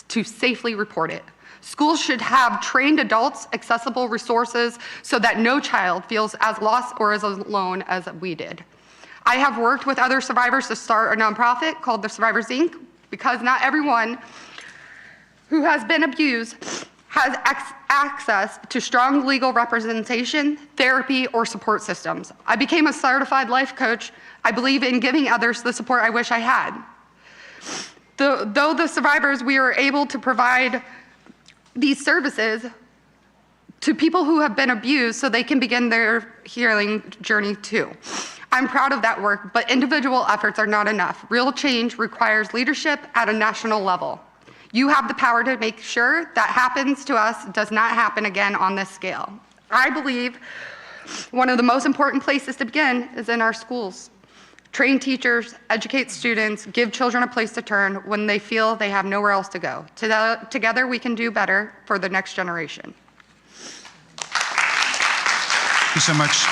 to safely report it. Schools should have trained adults, accessible resources, so that no child feels as lost or as alone as we did. I have worked with other survivors to start a nonprofit called the Survivors Inc. because not everyone who has been abused has access to strong legal representation, therapy, or support systems. I became a certified life coach. I believe in giving others the support I wish I had. Though the survivors, we are able to provide these services to people who have been abused so they can begin their healing journey too. I'm proud of that work, but individual efforts are not enough. Real change requires leadership at a national level. You have the power to make sure that happens to us does not happen again on this scale. I believe one of the most important places to begin is in our schools. Train teachers, educate students, give children a place to turn when they feel they have nowhere else to go. Together we can do better for the next generation. Thank you so much,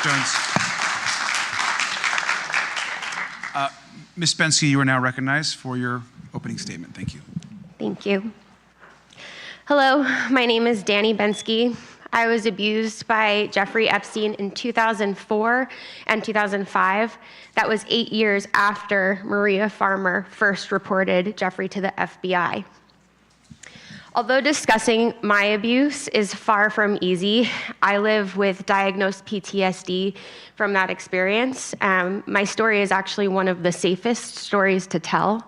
Jones. Ms. Spensky, you are now recognized for your opening statement. Thank you. Thank you. Hello, my name is Danny Bensky. I was abused by Jeffrey Epstein in 2004 and 2005. That was 8 years after Maria Farmer first reported Jeffrey to the FBI. Although discussing my abuse is far from easy, I live with diagnosed PTSD from that experience. My story is actually one of the safest stories to tell.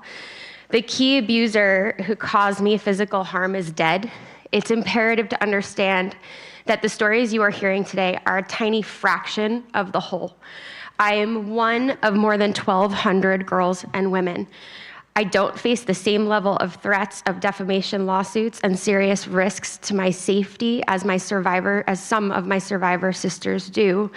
The key abuser who caused me physical harm is dead. It's imperative to understand that the stories you are hearing today are a tiny fraction of the whole. I am one of more than 1,200 girls and women. I don't face the same level of threats of defamation lawsuits and serious risks to my safety as some of my survivor sisters do.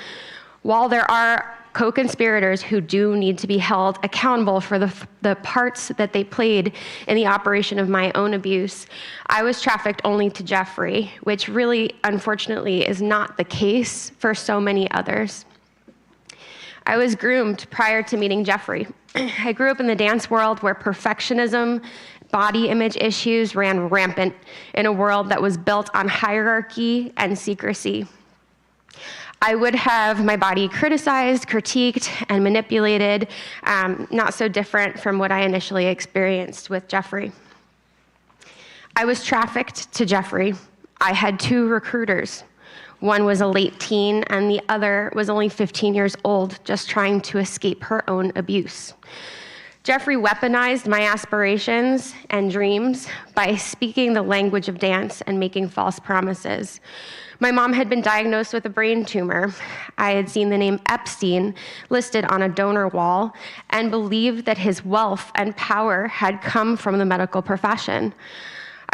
While there are co-conspirators who do need to be held accountable for the parts that they played in the operation of my own abuse, I was trafficked only to Jeffrey, which really, unfortunately, is not the case for so many others. I was groomed prior to meeting Jeffrey. I grew up in the dance world where perfectionism, body image issues ran rampant in a world that was built on hierarchy and secrecy. I would have my body criticized, critiqued, and manipulated, not so different from what I initially experienced with Jeffrey. I was trafficked to Jeffrey. I had 2 recruiters. One was a late teen, and the other was only 15 years old, just trying to escape her own abuse. Jeffrey weaponized my aspirations and dreams by speaking the language of dance and making false promises. My mom had been diagnosed with a brain tumor. I had seen the name Epstein listed on a donor wall and believed that his wealth and power had come from the medical profession.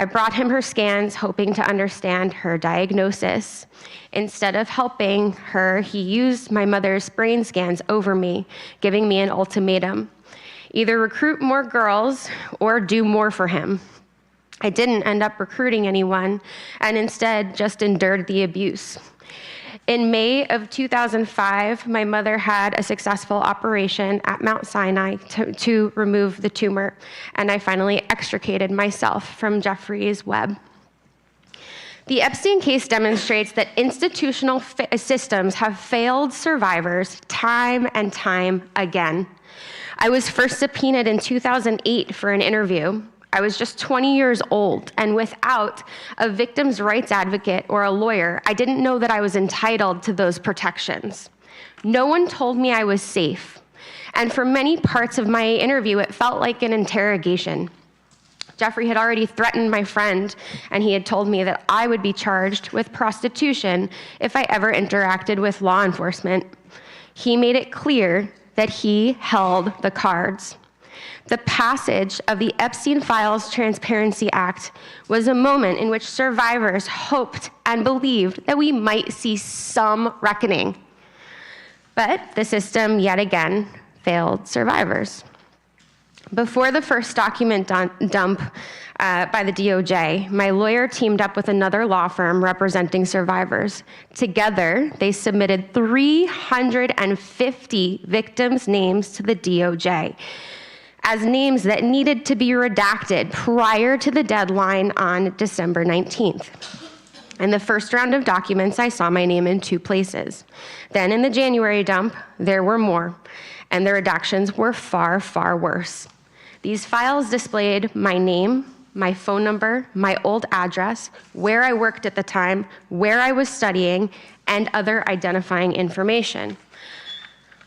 I brought him her scans, hoping to understand her diagnosis. Instead of helping her, he used my mother's brain scans over me, giving me an ultimatum: either recruit more girls or do more for him. I didn't end up recruiting anyone, and instead just endured the abuse. In May of 2005, my mother had a successful operation at Mount Sinai to remove the tumor, and I finally extricated myself from Jeffrey's web. The Epstein case demonstrates that institutional systems have failed survivors time and time again. I was first subpoenaed in 2008 for an interview. I was just 20 years old, and without a victim's rights advocate or a lawyer, I didn't know that I was entitled to those protections. No one told me I was safe, and for many parts of my interview, it felt like an interrogation. Jeffrey had already threatened my friend, and he had told me that I would be charged with prostitution if I ever interacted with law enforcement. He made it clear that he held the cards. The passage of the Epstein Files Transparency Act was a moment in which survivors hoped and believed that we might see some reckoning. But the system yet again failed survivors. Before the first document dump by the DOJ, my lawyer teamed up with another law firm representing survivors. Together, they submitted 350 victims' names to the DOJ as names that needed to be redacted prior to the deadline on December 19th. In the first round of documents, I saw my name in 2 places. Then in the January dump, there were more, and the redactions were far, far worse. These files displayed my name, my phone number, my old address, where I worked at the time, where I was studying, and other identifying information.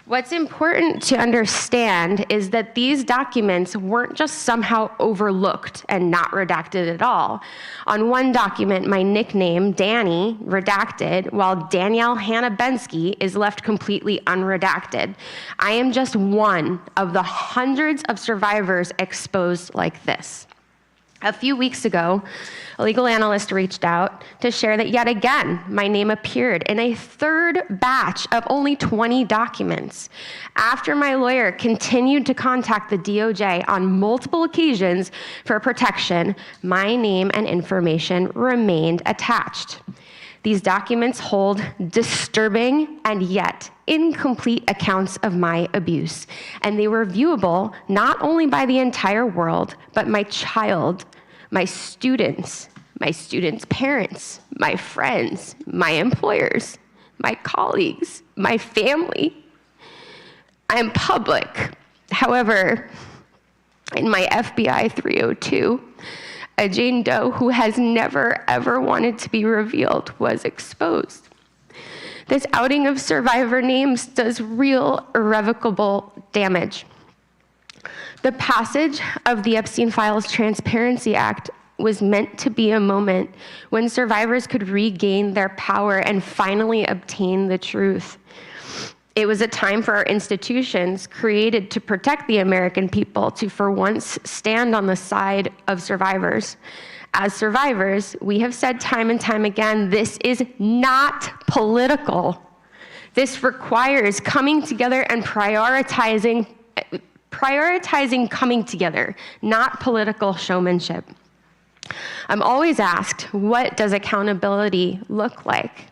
What's important to understand is that these documents weren't just somehow overlooked and not redacted at all. On one document, my nickname, Danny, redacted, while Danielle Hannah Bensky is left completely unredacted. I am just one of the hundreds of survivors exposed like this. A few weeks ago, a legal analyst reached out to share that yet again, my name appeared in a third batch of only 20 documents. After my lawyer continued to contact the DOJ on multiple occasions for protection, my name and information remained attached. These documents hold disturbing and yet incomplete accounts of my abuse, and they were viewable not only by the entire world, but my child, my students' parents, my friends, my employers, my colleagues, my family. I am public. However, in my FBI 302, a Jane Doe who has never, ever wanted to be revealed was exposed. This outing of survivor names does real, irrevocable damage. The passage of the Epstein Files Transparency Act was meant to be a moment when survivors could regain their power and finally obtain the truth. It was a time for our institutions created to protect the American people to, for once, stand on the side of survivors. As survivors, we have said time and time again, this is not political. This requires coming together and prioritizing coming together, not political showmanship. I'm always asked, what does accountability look like?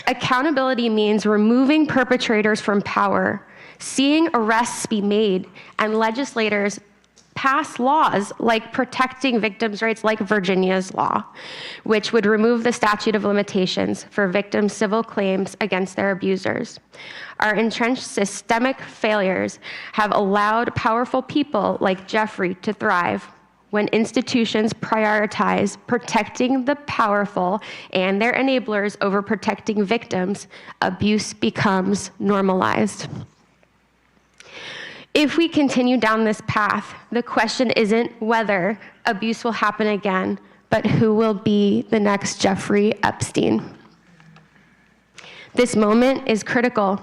Accountability means removing perpetrators from power, seeing arrests be made, and legislators pass laws like protecting victims' rights, like Virginia's law, which would remove the statute of limitations for victims' civil claims against their abusers. Our entrenched systemic failures have allowed powerful people like Jeffrey to thrive. When institutions prioritize protecting the powerful and their enablers over protecting victims, abuse becomes normalized. If we continue down this path, the question isn't whether abuse will happen again, but who will be the next Jeffrey Epstein. This moment is critical.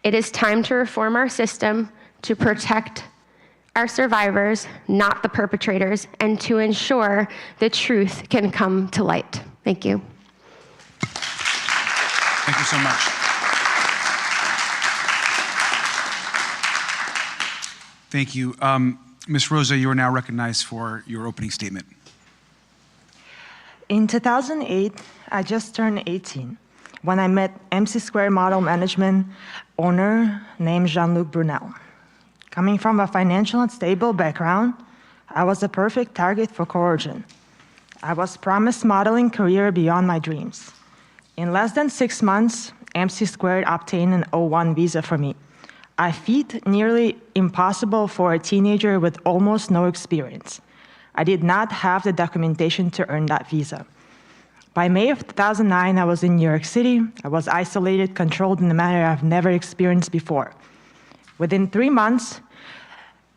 It is time to reform our system to protect our survivors, not the perpetrators, and to ensure the truth can come to light. Thank you. Thank you so much. Thank you. Ms. Rosa, you are now recognized for your opening statement. In 2008, I just turned 18 when I met MC Square Model Management owner named Jean-Luc Brunel. Coming from a financially unstable background, I was a perfect target for coercion. I was promised modeling career beyond my dreams. In less than 6 months, MC² obtained an O1 visa for me, a feat nearly impossible for a teenager with almost no experience. I did not have the documentation to earn that visa. By May of 2009, I was in New York City. I was isolated, controlled in a manner I've never experienced before. Within 3 months,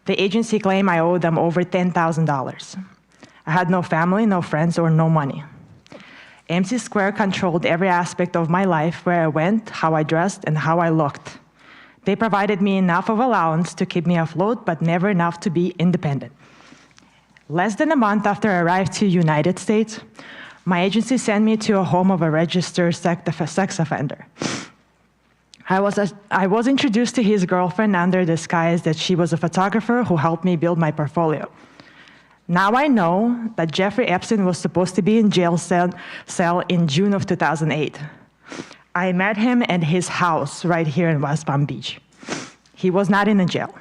the agency claimed I owed them over $10,000. I had no family, no friends, or no money. MC² controlled every aspect of my life, where I went, how I dressed, and how I looked. They provided me enough of allowance to keep me afloat, but never enough to be independent. Less than a month after I arrived to the United States, my agency sent me to a home of a registered sex offender. I was introduced to his girlfriend under the disguise that she was a photographer who helped me build my portfolio. Now I know that Jeffrey Epstein was supposed to be in jail cell in June of 2008. I met him at his house right here in West Palm Beach. He was not in a jail.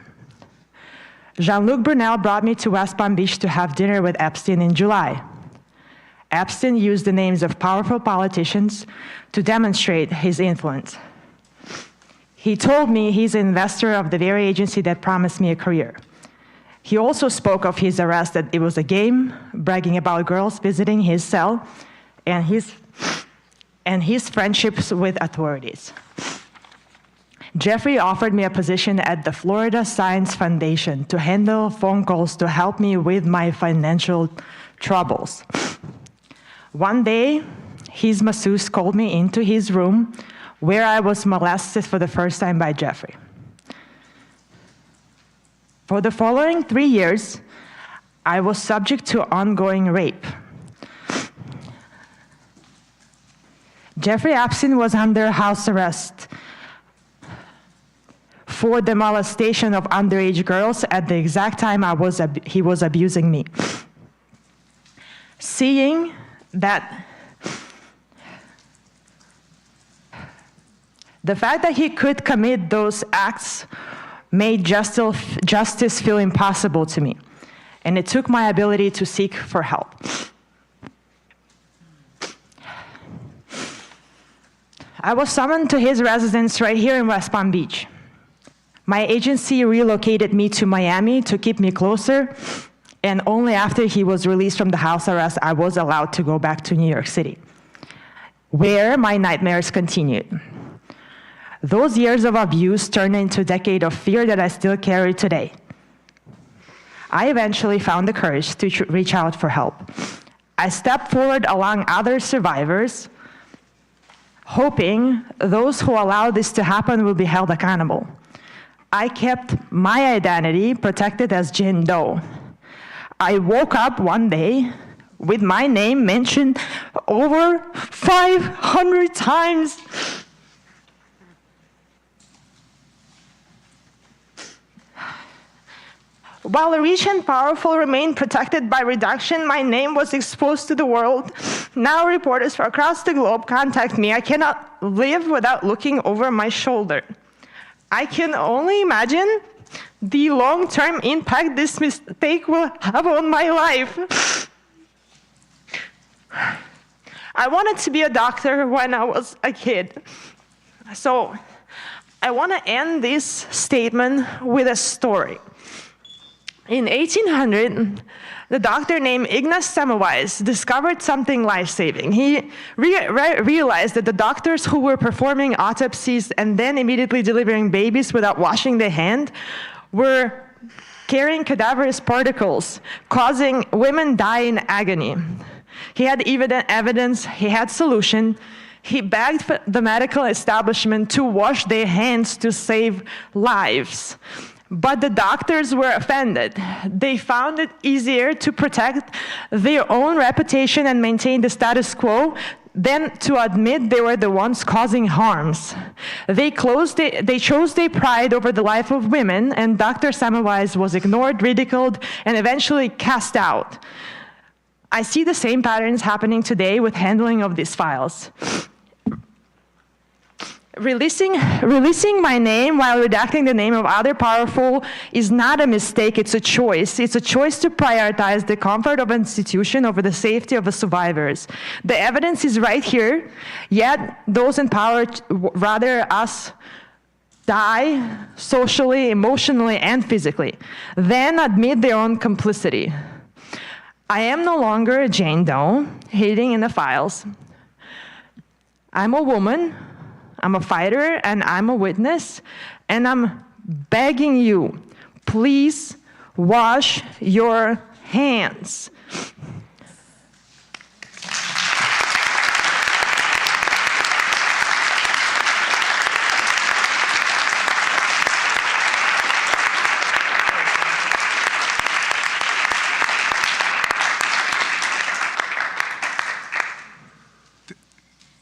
Jean-Luc Brunel brought me to West Palm Beach to have dinner with Epstein in July. Epstein used the names of powerful politicians to demonstrate his influence. He told me he's an investor of the very agency that promised me a career. He also spoke of his arrest that it was a game, bragging about girls visiting his cell, and his friendships with authorities. Jeffrey offered me a position at the Florida Science Foundation to handle phone calls to help me with my financial troubles. One day, his masseuse called me into his room where I was molested for the first time by Jeffrey. For the following 3 years, I was subject to ongoing rape. Jeffrey Epstein was under house arrest for the molestation of underage girls at the exact time he was abusing me. Seeing that the fact that he could commit those acts made justice feel impossible to me, and it took my ability to seek for help. I was summoned to his residence right here in West Palm Beach. My agency relocated me to Miami to keep me closer, and only after he was released from the house arrest, I was allowed to go back to New York City, where my nightmares continued. Those years of abuse turned into a decade of fear that I still carry today. I eventually found the courage to reach out for help. I stepped forward along other survivors, hoping those who allowed this to happen will be held accountable. I kept my identity protected as Jane Doe. I woke up one day with my name mentioned over 500 times. While the rich and powerful remained protected by reduction, my name was exposed to the world. Now reporters from across the globe contact me. I cannot live without looking over my shoulder. I can only imagine the long-term impact this mistake will have on my life. I wanted to be a doctor when I was a kid. So I want to end this statement with a story. In 1800, the doctor named Ignaz Semmelweis discovered something life-saving. He realized that the doctors who were performing autopsies and then immediately delivering babies without washing their hand were carrying cadaverous particles, causing women die in agony. He had evidence, he had solution. He begged the medical establishment to wash their hands to save lives. But the doctors were offended. They found it easier to protect their own reputation and maintain the status quo than to admit they were the ones causing harms. They chose their pride over the life of women, and Dr. Semmelweis was ignored, ridiculed, and eventually cast out. I see the same patterns happening today with handling of these files. Releasing my name while redacting the name of other powerful is not a mistake, it's a choice. It's a choice to prioritize the comfort of an institution over the safety of the survivors. The evidence is right here, yet those in power rather us die socially, emotionally, and physically, then admit their own complicity. I am no longer a Jane Doe hiding in the files. I'm a woman, I'm a fighter, and I'm a witness, and I'm begging you, please wash your hands.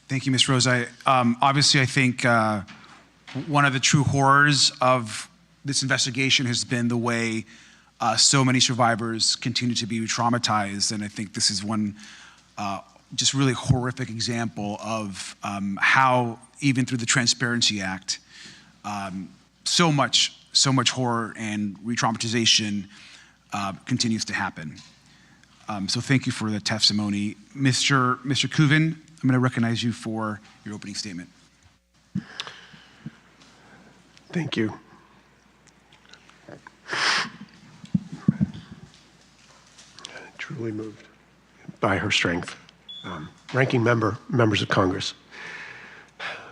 Thank you, Ms. Rose. Obviously, I think one of the true horrors of this investigation has been the way so many survivors continue to be traumatized, and I think this is one just really horrific example of how, even through the Transparency Act, so much horror and re-traumatization continues to happen. So thank you for the testimony. Mr. Kuvan, I'm going to recognize you for your opening statement. Thank you. Truly moved by her strength. Ranking member, members of Congress.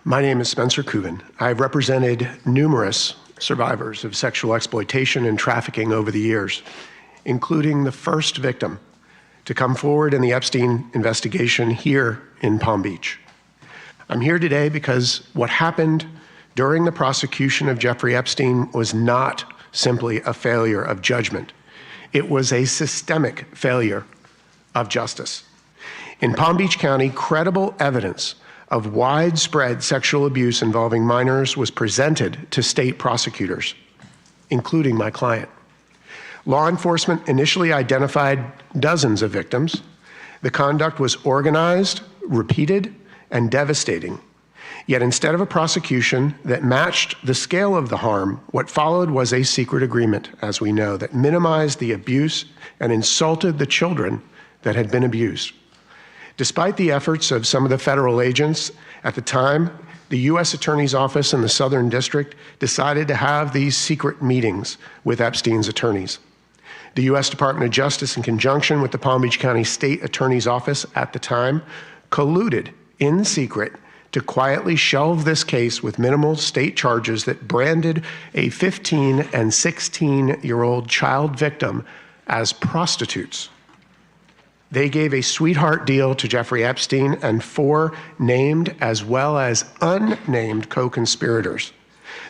My name is Spencer Kuvan. I've represented numerous survivors of sexual exploitation and trafficking over the years, including the first victim to come forward in the Epstein investigation here in Palm Beach. I'm here today because what happened during the prosecution of Jeffrey Epstein was not simply a failure of judgment. It was a systemic failure of justice. In Palm Beach County, credible evidence of widespread sexual abuse involving minors was presented to state prosecutors, including my client. Law enforcement initially identified dozens of victims. The conduct was organized, repeated, and devastating. Yet instead of a prosecution that matched the scale of the harm, what followed was a secret agreement, as we know, that minimized the abuse and insulted the children that had been abused. Despite the efforts of some of the federal agents at the time, the U.S. Attorney's Office in the Southern District decided to have these secret meetings with Epstein's attorneys. The U.S. Department of Justice, in conjunction with the Palm Beach County State Attorney's Office at the time, colluded in secret to quietly shelve this case with minimal state charges that branded a 15 and 16-year-old child victim as prostitutes. They gave a sweetheart deal to Jeffrey Epstein and 4 named as well as unnamed co-conspirators.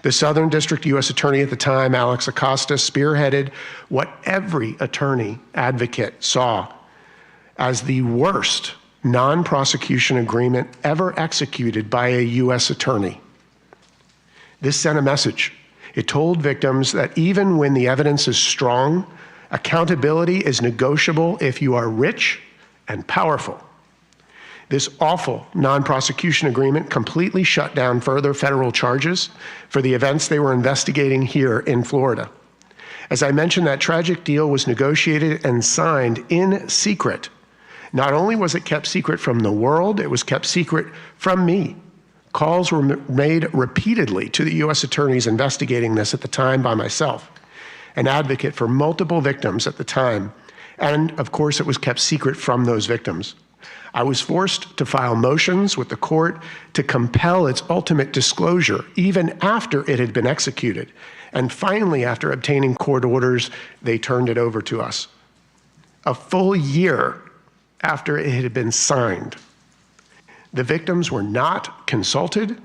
The Southern District U.S. Attorney at the time, Alex Acosta, spearheaded what every attorney advocate saw as the worst non-prosecution agreement ever executed by a U.S. attorney. This sent a message. It told victims that even when the evidence is strong, accountability is negotiable if you are rich and powerful. This awful non-prosecution agreement completely shut down further federal charges for the events they were investigating here in Florida. As I mentioned, that tragic deal was negotiated and signed in secret. Not only was it kept secret from the world, it was kept secret from me. Calls were made repeatedly to the U.S. attorneys investigating this at the time by myself, an advocate for multiple victims at the time, and of course it was kept secret from those victims. I was forced to file motions with the court to compel its ultimate disclosure, even after it had been executed. And finally, after obtaining court orders, they turned it over to us. A full year after it had been signed. The victims were not consulted.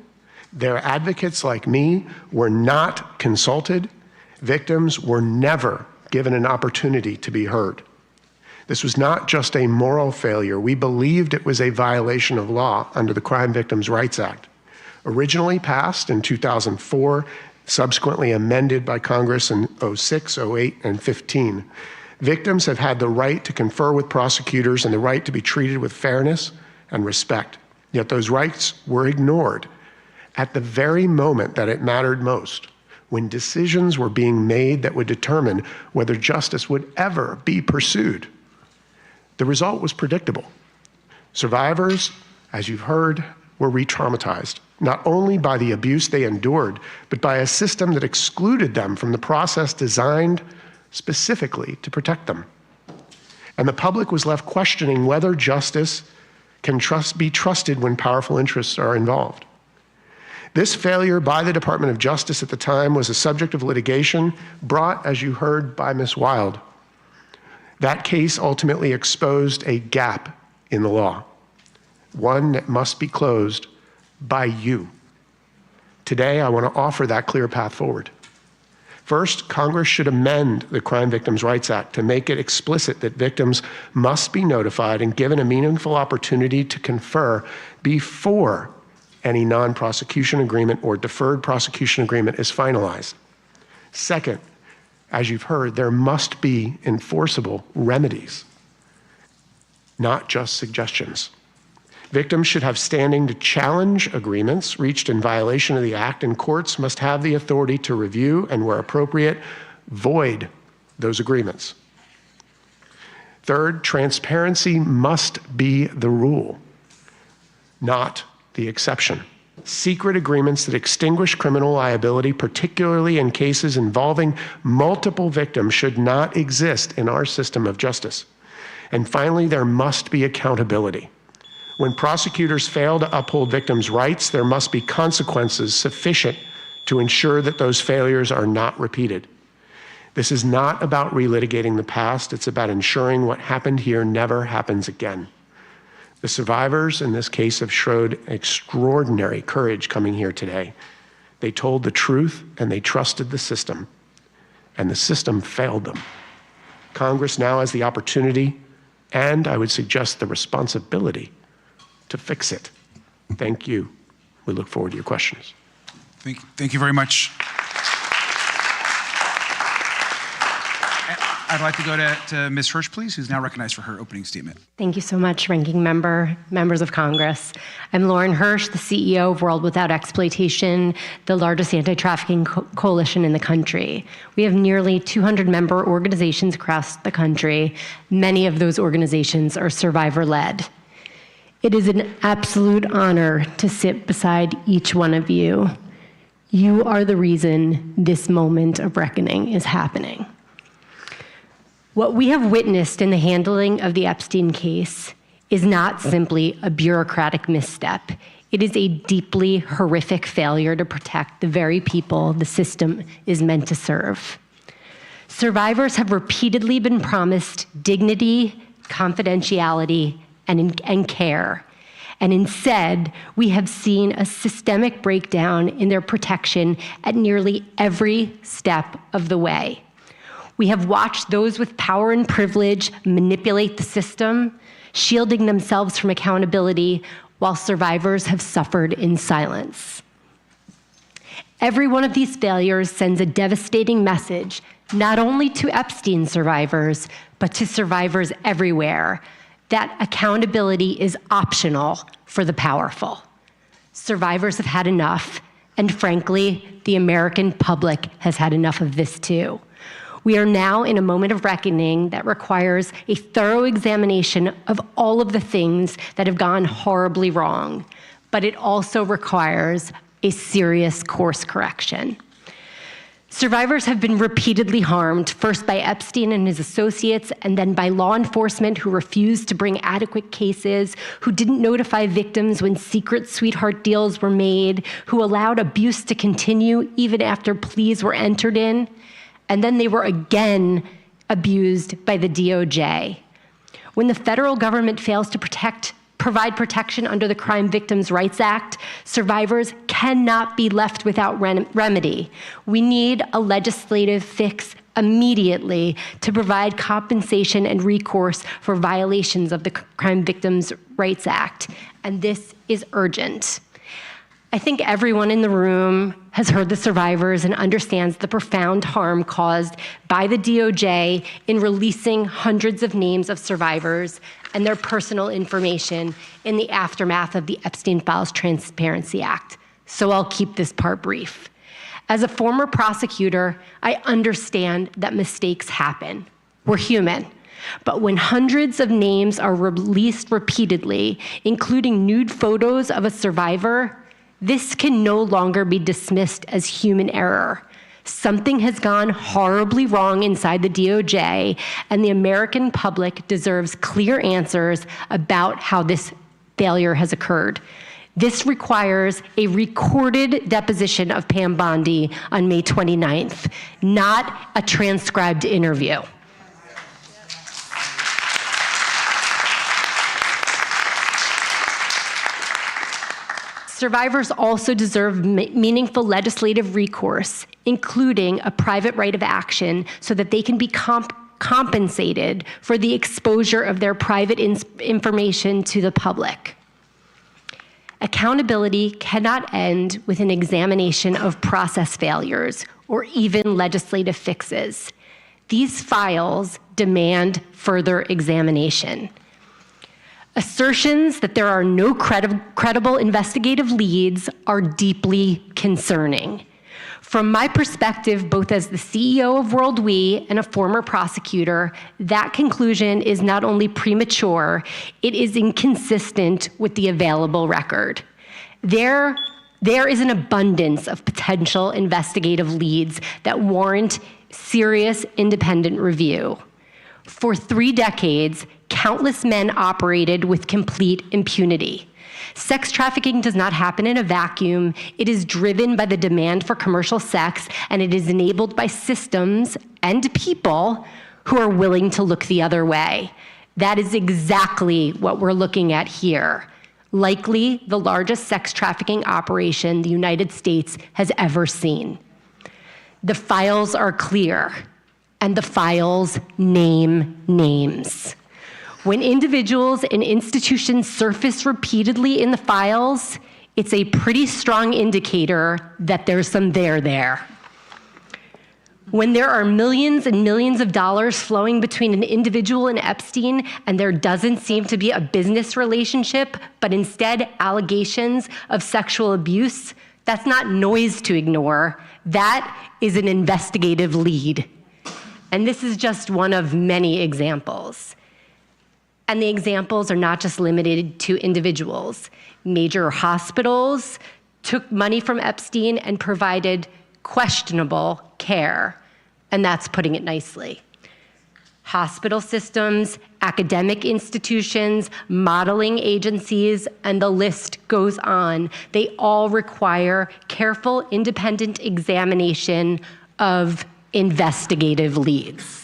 Their advocates, like me, were not consulted. Victims were never given an opportunity to be heard. This was not just a moral failure. We believed it was a violation of law under the Crime Victims' Rights Act. Originally passed in 2004, subsequently amended by Congress in 06, 08, and 15. Victims have had the right to confer with prosecutors and the right to be treated with fairness and respect. Yet those rights were ignored at the very moment that it mattered most, when decisions were being made that would determine whether justice would ever be pursued. The result was predictable. Survivors, as you've heard, were re-traumatized, not only by the abuse they endured, but by a system that excluded them from the process designed specifically to protect them. And the public was left questioning whether justice can be trusted when powerful interests are involved. This failure by the Department of Justice at the time was a subject of litigation brought, as you heard, by Ms. Wild. That case ultimately exposed a gap in the law, one that must be closed by you. Today, I want to offer that clear path forward. First, Congress should amend the Crime Victims' Rights Act to make it explicit that victims must be notified and given a meaningful opportunity to confer before any non-prosecution agreement or deferred prosecution agreement is finalized. Second, as you've heard, there must be enforceable remedies, not just suggestions. Victims should have standing to challenge agreements reached in violation of the Act, and courts must have the authority to review and, where appropriate, void those agreements. Third, transparency must be the rule, not the exception. Secret agreements that extinguish criminal liability, particularly in cases involving multiple victims, should not exist in our system of justice. And finally, there must be accountability. When prosecutors fail to uphold victims' rights, there must be consequences sufficient to ensure that those failures are not repeated. This is not about relitigating the past, it's about ensuring what happened here never happens again. The survivors in this case have showed extraordinary courage coming here today. They told the truth and they trusted the system, and the system failed them. Congress now has the opportunity, and I would suggest the responsibility, to fix it. Thank you. We look forward to your questions. Thank you very much. I'd like to go to Ms. Hirsch, please, who's now recognized for her opening statement. Thank you so much, Ranking Member, members of Congress. I'm Lauren Hirsch, the CEO of World Without Exploitation, the largest anti-trafficking coalition in the country. We have nearly 200 member organizations across the country. Many of those organizations are survivor-led. It is an absolute honor to sit beside each one of you. You are the reason this moment of reckoning is happening. What we have witnessed in the handling of the Epstein case is not simply a bureaucratic misstep. It is a deeply horrific failure to protect the very people the system is meant to serve. Survivors have repeatedly been promised dignity, confidentiality, and care. And instead, we have seen a systemic breakdown in their protection at nearly every step of the way. We have watched those with power and privilege manipulate the system, shielding themselves from accountability, while survivors have suffered in silence. Every one of these failures sends a devastating message, not only to Epstein survivors, but to survivors everywhere, that accountability is optional for the powerful. Survivors have had enough, and frankly, the American public has had enough of this too. We are now in a moment of reckoning that requires a thorough examination of all of the things that have gone horribly wrong, but it also requires a serious course correction. Survivors have been repeatedly harmed, first by Epstein and his associates, and then by law enforcement who refused to bring adequate cases, who didn't notify victims when secret sweetheart deals were made, who allowed abuse to continue even after pleas were entered in, and then they were again abused by the DOJ. When the federal government fails to provide protection under the Crime Victims' Rights Act, survivors cannot be left without remedy. We need a legislative fix immediately to provide compensation and recourse for violations of the Crime Victims' Rights Act, and this is urgent. I think everyone in the room has heard the survivors and understands the profound harm caused by the DOJ in releasing hundreds of names of survivors and their personal information in the aftermath of the Epstein Files Transparency Act. so I'll keep this part brief. As a former prosecutor, I understand that mistakes happen. We're human. But when hundreds of names are released repeatedly, including nude photos of a survivor, this can no longer be dismissed as human error. Something has gone horribly wrong inside the DOJ, and the American public deserves clear answers about how this failure has occurred. This requires a recorded deposition of Pam Bondi on May 29th, not a transcribed interview. Survivors also deserve meaningful legislative recourse, including a private right of action, so that they can be compensated for the exposure of their private information to the public. Accountability cannot end with an examination of process failures or even legislative fixes. These files demand further examination. Assertions that there are no credible investigative leads are deeply concerning. From my perspective, both as the CEO of World We and a former prosecutor, that conclusion is not only premature, it is inconsistent with the available record. There is an abundance of potential investigative leads that warrant serious independent review. For 3 decades, countless men operated with complete impunity. Sex trafficking does not happen in a vacuum. It is driven by the demand for commercial sex, and it is enabled by systems and people who are willing to look the other way. That is exactly what we're looking at here. Likely the largest sex trafficking operation the United States has ever seen. The files are clear, and the files name names. When individuals and institutions surface repeatedly in the files, it's a pretty strong indicator that there's some there. When there are millions and millions of dollars flowing between an individual and Epstein, and there doesn't seem to be a business relationship, but instead allegations of sexual abuse, that's not noise to ignore. That is an investigative lead. And this is just one of many examples. And the examples are not just limited to individuals. Major hospitals took money from Epstein and provided questionable care, and that's putting it nicely. Hospital systems, academic institutions, modeling agencies, and the list goes on. They all require careful, independent examination of investigative leads.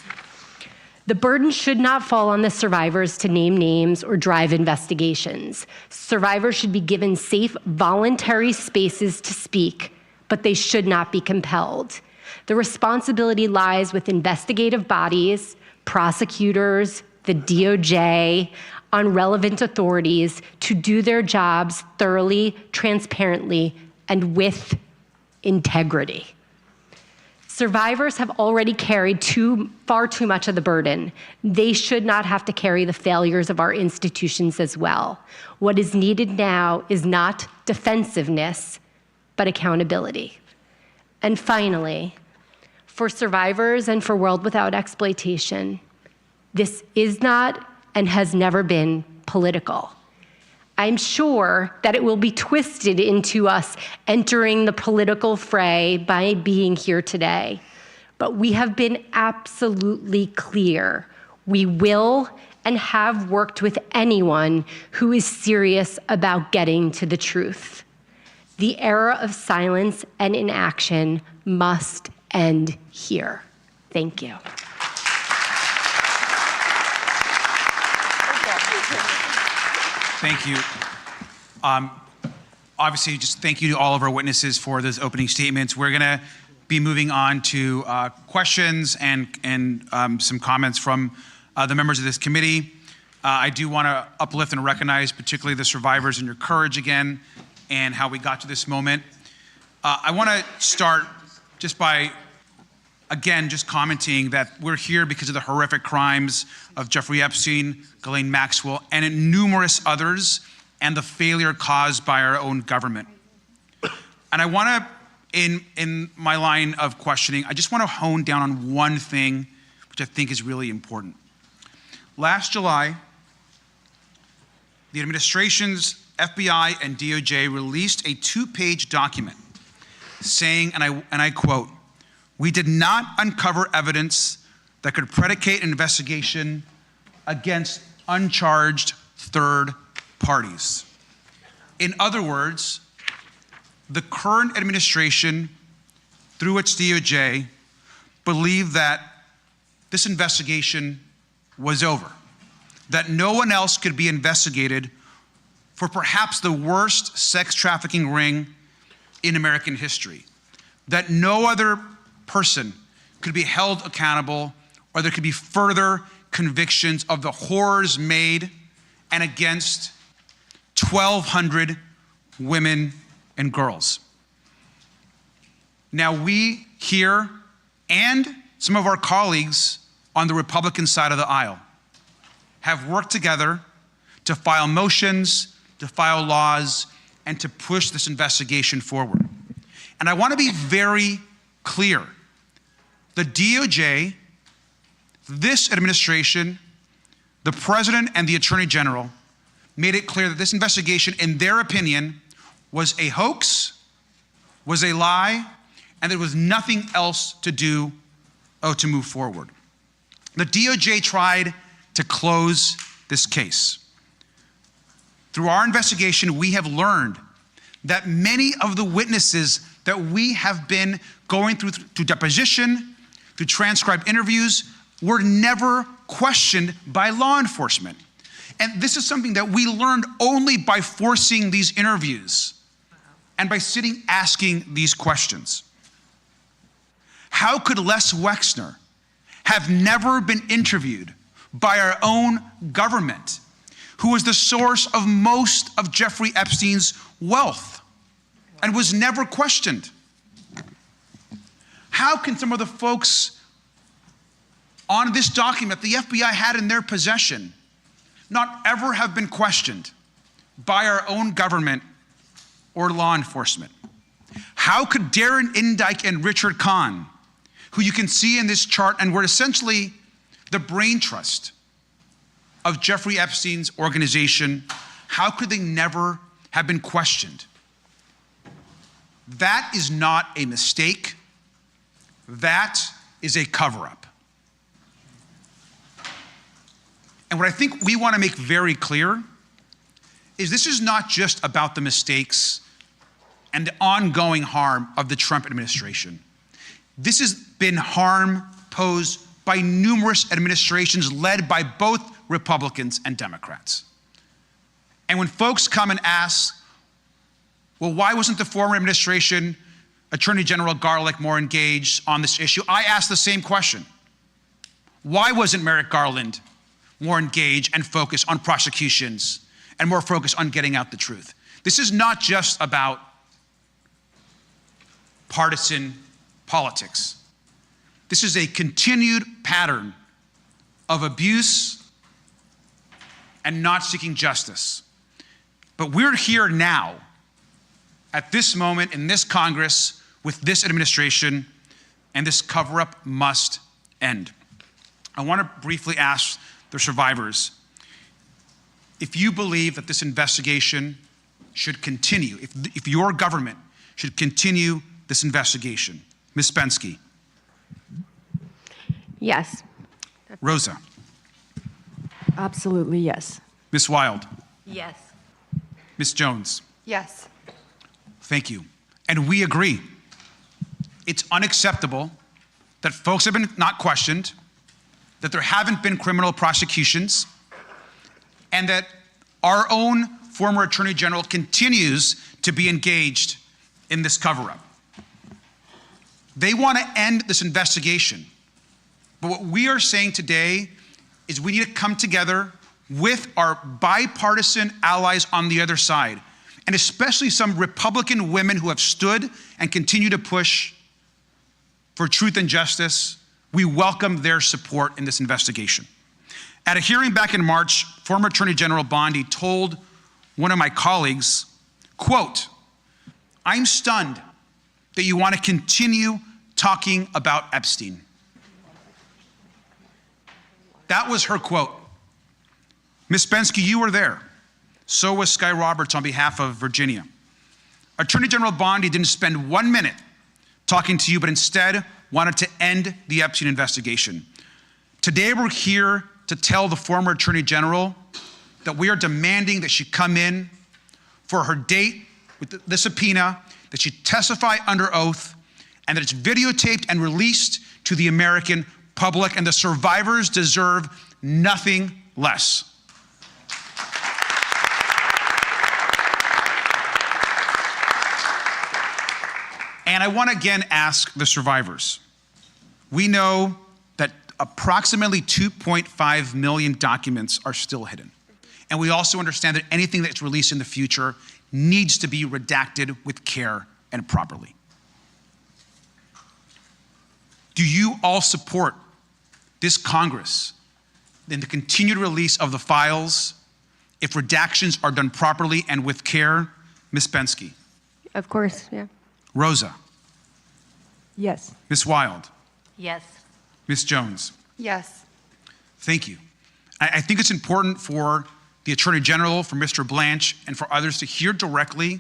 The burden should not fall on the survivors to name names or drive investigations. Survivors should be given safe, voluntary spaces to speak, but they should not be compelled. The responsibility lies with investigative bodies, prosecutors, the DOJ, on relevant authorities to do their jobs thoroughly, transparently, and with integrity. Survivors have already carried far too much of the burden. They should not have to carry the failures of our institutions as well. What is needed now is not defensiveness, but accountability. And finally, for survivors and for World Without Exploitation, this is not and has never been political. I'm sure that it will be twisted into us entering the political fray by being here today. But we have been absolutely clear. We will and have worked with anyone who is serious about getting to the truth. The era of silence and inaction must end here. Thank you. Thank you. Obviously, just thank you to all of our witnesses for those opening statements. We're going to be moving on to questions and some comments from the members of this committee. I do want to uplift and recognize particularly the survivors and your courage again and how we got to this moment. I want to start just by, again, just commenting that we're here because of the horrific crimes of Jeffrey Epstein, Ghislaine Maxwell, and numerous others, and the failure caused by our own government. And I want to, in my line of questioning, I just want to hone down on one thing, which I think is really important. Last July, the administration's FBI and DOJ released a 2-page document saying, and I quote, "We did not uncover evidence that could predicate an investigation against uncharged third parties." In other words, the current administration, through its DOJ, believed that this investigation was over, that no one else could be investigated for perhaps the worst sex trafficking ring in American history, that no other person could be held accountable, or there could be further convictions of the horrors made and against 1,200 women and girls. Now we here, and some of our colleagues on the Republican side of the aisle, have worked together to file motions, to file laws, and to push this investigation forward. And I want to be very clear. The DOJ, this administration, the President and the Attorney General made it clear that this investigation, in their opinion, was a hoax, was a lie, and there was nothing else to do to move forward. The DOJ tried to close this case. Through our investigation, we have learned that many of the witnesses that we have been going through deposition, through transcribed interviews, were never questioned by law enforcement. And this is something that we learned only by forcing these interviews and by sitting asking these questions. How could Les Wexner have never been interviewed by our own government, who was the source of most of Jeffrey Epstein's wealth and was never questioned? How can some of the folks on this document the FBI had in their possession not ever have been questioned by our own government or law enforcement? How could Darren Indyke and Richard Kahn, who you can see in this chart and were essentially the brain trust of Jeffrey Epstein's organization, how could they never have been questioned? That is not a mistake. That is a cover-up. And what I think we want to make very clear is this is not just about the mistakes and the ongoing harm of the Trump administration. This has been harm posed by numerous administrations led by both Republicans and Democrats. And when folks come and ask, well, why wasn't the former administration Attorney General Garlick more engaged on this issue? I ask the same question. Why wasn't Merrick Garland more engaged and focused on prosecutions and more focused on getting out the truth? This is not just about partisan politics. This is a continued pattern of abuse and not seeking justice. But we're here now, at this moment in this Congress, with this administration, and this cover-up must end. I want to briefly ask the survivors, if you believe that this investigation should continue, if your government should continue this investigation. Ms. Spensky. Yes. Rosa. Absolutely, yes. Ms. Wild. Yes. Ms. Jones. Yes. Thank you. And we agree. It's unacceptable that folks have been not questioned, that there haven't been criminal prosecutions, and that our own former Attorney General continues to be engaged in this cover-up. They want to end this investigation. But what we are saying today is we need to come together with our bipartisan allies on the other side, and especially some Republican women who have stood and continue to push for truth and justice. We welcome their support in this investigation. At a hearing back in March, former Attorney General Bondi told one of my colleagues, quote, I'm stunned that you want to continue talking about Epstein. That was her quote. Ms. Bensky, you were there. So was Sky Roberts on behalf of Virginia. Attorney General Bondi didn't spend 1 minute talking to you, but instead wanted to end the Epstein investigation. Today we're here to tell the former Attorney General that we are demanding that she come in for her date with the subpoena, that she testify under oath, and that it's videotaped and released to the American public, and the survivors deserve nothing less. And I want to again ask the survivors. We know that approximately 2.5 million documents are still hidden. And we also understand that anything that's released in the future needs to be redacted with care and properly. Do you all support this Congress in the continued release of the files if redactions are done properly and with care? Ms. Bensky. Of course, yeah. Rosa. Yes. Ms. Wild. Yes. Ms. Jones. Yes. Thank you. I think it's important for the Attorney General, for Mr. Blanche, and for others to hear directly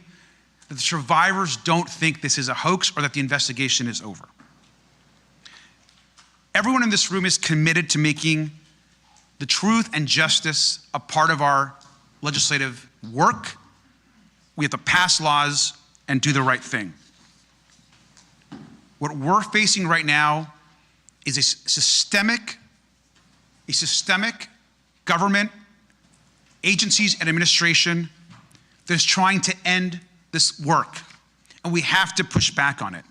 that the survivors don't think this is a hoax or that the investigation is over. Everyone in this room is committed to making the truth and justice a part of our legislative work. We have to pass laws and do the right thing. What we're facing right now is a systemic government, agencies, and administration that is trying to end this work, and we have to push back on it.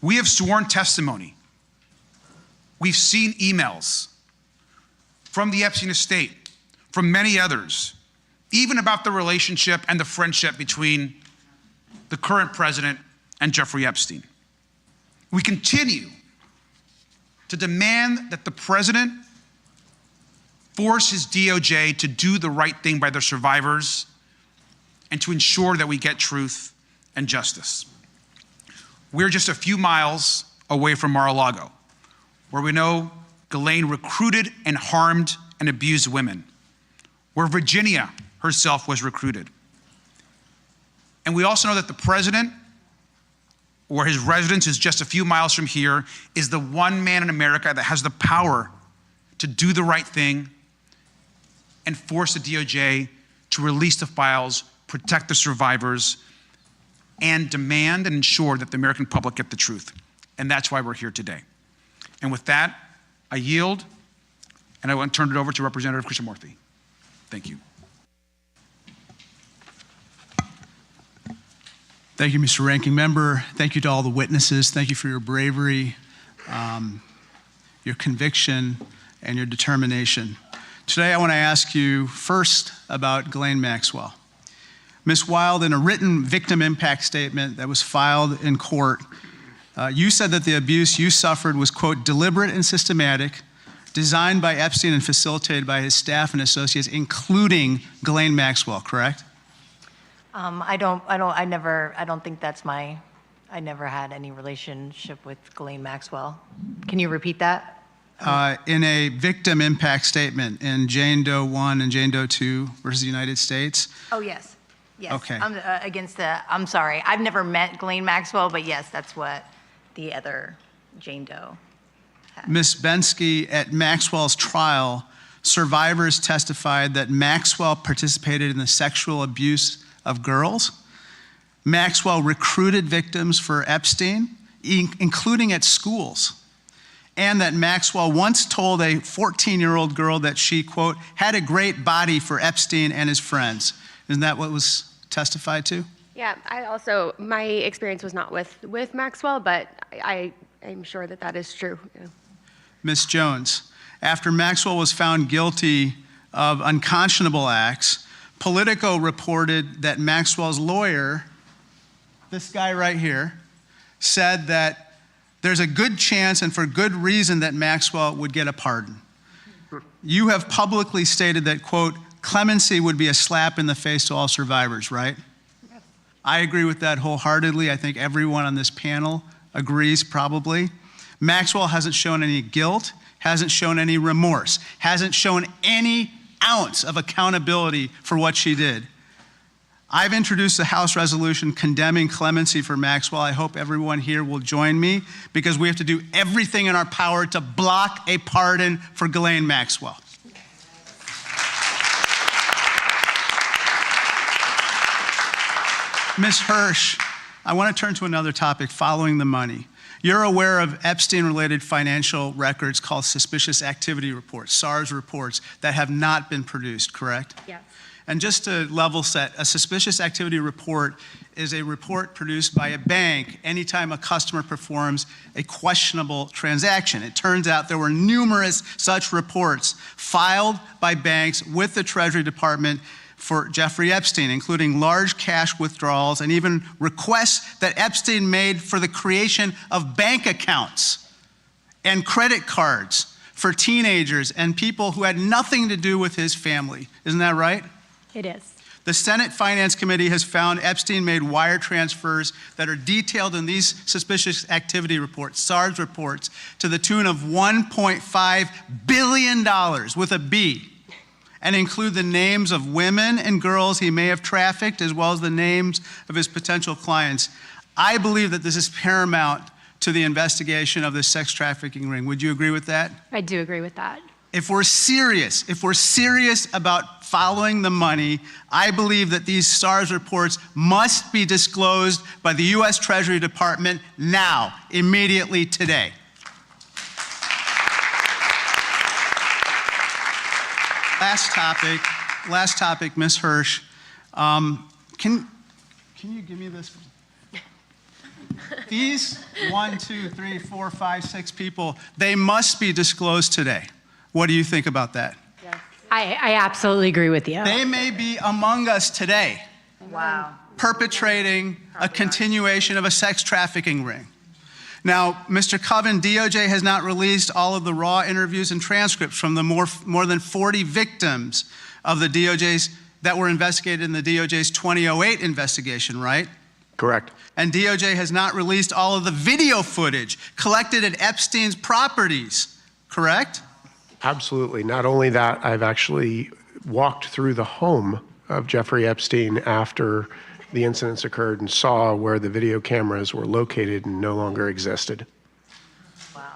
We have sworn testimony. We've seen emails from the Epstein estate, from many others, even about the relationship and the friendship between the current president and Jeffrey Epstein. We continue to demand that the president force his DOJ to do the right thing by their survivors and to ensure that we get truth and justice. We're just a few miles away from Mar-a-Lago, where we know Ghislaine recruited and harmed and abused women, where Virginia herself was recruited. And we also know that the president, or his residence is just a few miles from here, is the one man in America that has the power to do the right thing and force the DOJ to release the files, protect the survivors, and demand and ensure that the American public get the truth. And that's why we're here today. And with that, I yield, and I want to turn it over to Representative Krishnamurthy. Thank you. Thank you, Mr. Ranking Member. Thank you to all the witnesses. Thank you for your bravery, your conviction, and your determination. Today, I want to ask you first about Ghislaine Maxwell. Ms. Wild, in a written victim impact statement that was filed in court, you said that the abuse you suffered was, quote, deliberate and systematic, designed by Epstein and facilitated by his staff and associates, including Ghislaine Maxwell, correct? I don't think that's I never had any relationship with Ghislaine Maxwell. Can you repeat that? In a victim impact statement in Jane Doe 1 and Jane Doe 2 versus the United States. Oh, yes. Yes. Okay. I'm sorry. I've never met Ghislaine Maxwell, but yes, that's what the other Jane Doe had. Ms. Bensky, at Maxwell's trial, survivors testified that Maxwell participated in the sexual abuse of girls. Maxwell recruited victims for Epstein, including at schools. And that Maxwell once told a 14-year-old girl that she, quote, had a great body for Epstein and his friends. Isn't that what was testified to? Yeah, my experience was not with Maxwell, but I'm sure that that is true. Yeah. Ms. Jones, after Maxwell was found guilty of unconscionable acts, Politico reported that Maxwell's lawyer, this guy right here, said that there's a good chance and for good reason that Maxwell would get a pardon. You have publicly stated that, quote, clemency would be a slap in the face to all survivors, right? I agree with that wholeheartedly. I think everyone on this panel agrees probably. Maxwell hasn't shown any guilt, hasn't shown any remorse, hasn't shown any ounce of accountability for what she did. I've introduced a House resolution condemning clemency for Maxwell. I hope everyone here will join me because we have to do everything in our power to block a pardon for Ghislaine Maxwell. Ms. Hirsch, I want to turn to another topic, following the money. You're aware of Epstein-related financial records called suspicious activity reports, SARS reports, that have not been produced, correct? Yes. And just to level set, a suspicious activity report is a report produced by a bank anytime a customer performs a questionable transaction. It turns out there were numerous such reports filed by banks with the Treasury Department for Jeffrey Epstein, including large cash withdrawals and even requests that Epstein made for the creation of bank accounts and credit cards for teenagers and people who had nothing to do with his family. Isn't that right? It is. The Senate Finance Committee has found Epstein made wire transfers that are detailed in these suspicious activity reports, SARS reports, to the tune of $1.5 billion with a B, and include the names of women and girls he may have trafficked, as well as the names of his potential clients. I believe that this is paramount to the investigation of this sex trafficking ring. Would you agree with that? I do agree with that. If we're serious about following the money, I believe that these SARS reports must be disclosed by the U.S. Treasury Department now, immediately today. Last topic, Ms. Hirsch. Can you give me this? These 1, 2, 3, 4, 5, 6 people, they must be disclosed today. What do you think about that? Yes. I absolutely agree with you. They may be among us today. Wow. Perpetrating a continuation of a sex trafficking ring. Now, Mr. Coven, DOJ has not released all of the raw interviews and transcripts from the more than 40 victims of the DOJ's that were investigated in the DOJ's 2008 investigation, right? Correct. And DOJ has not released all of the video footage collected at Epstein's properties, correct? Absolutely. Not only that, I've actually walked through the home of Jeffrey Epstein after the incidents occurred and saw where the video cameras were located and no longer existed. Wow.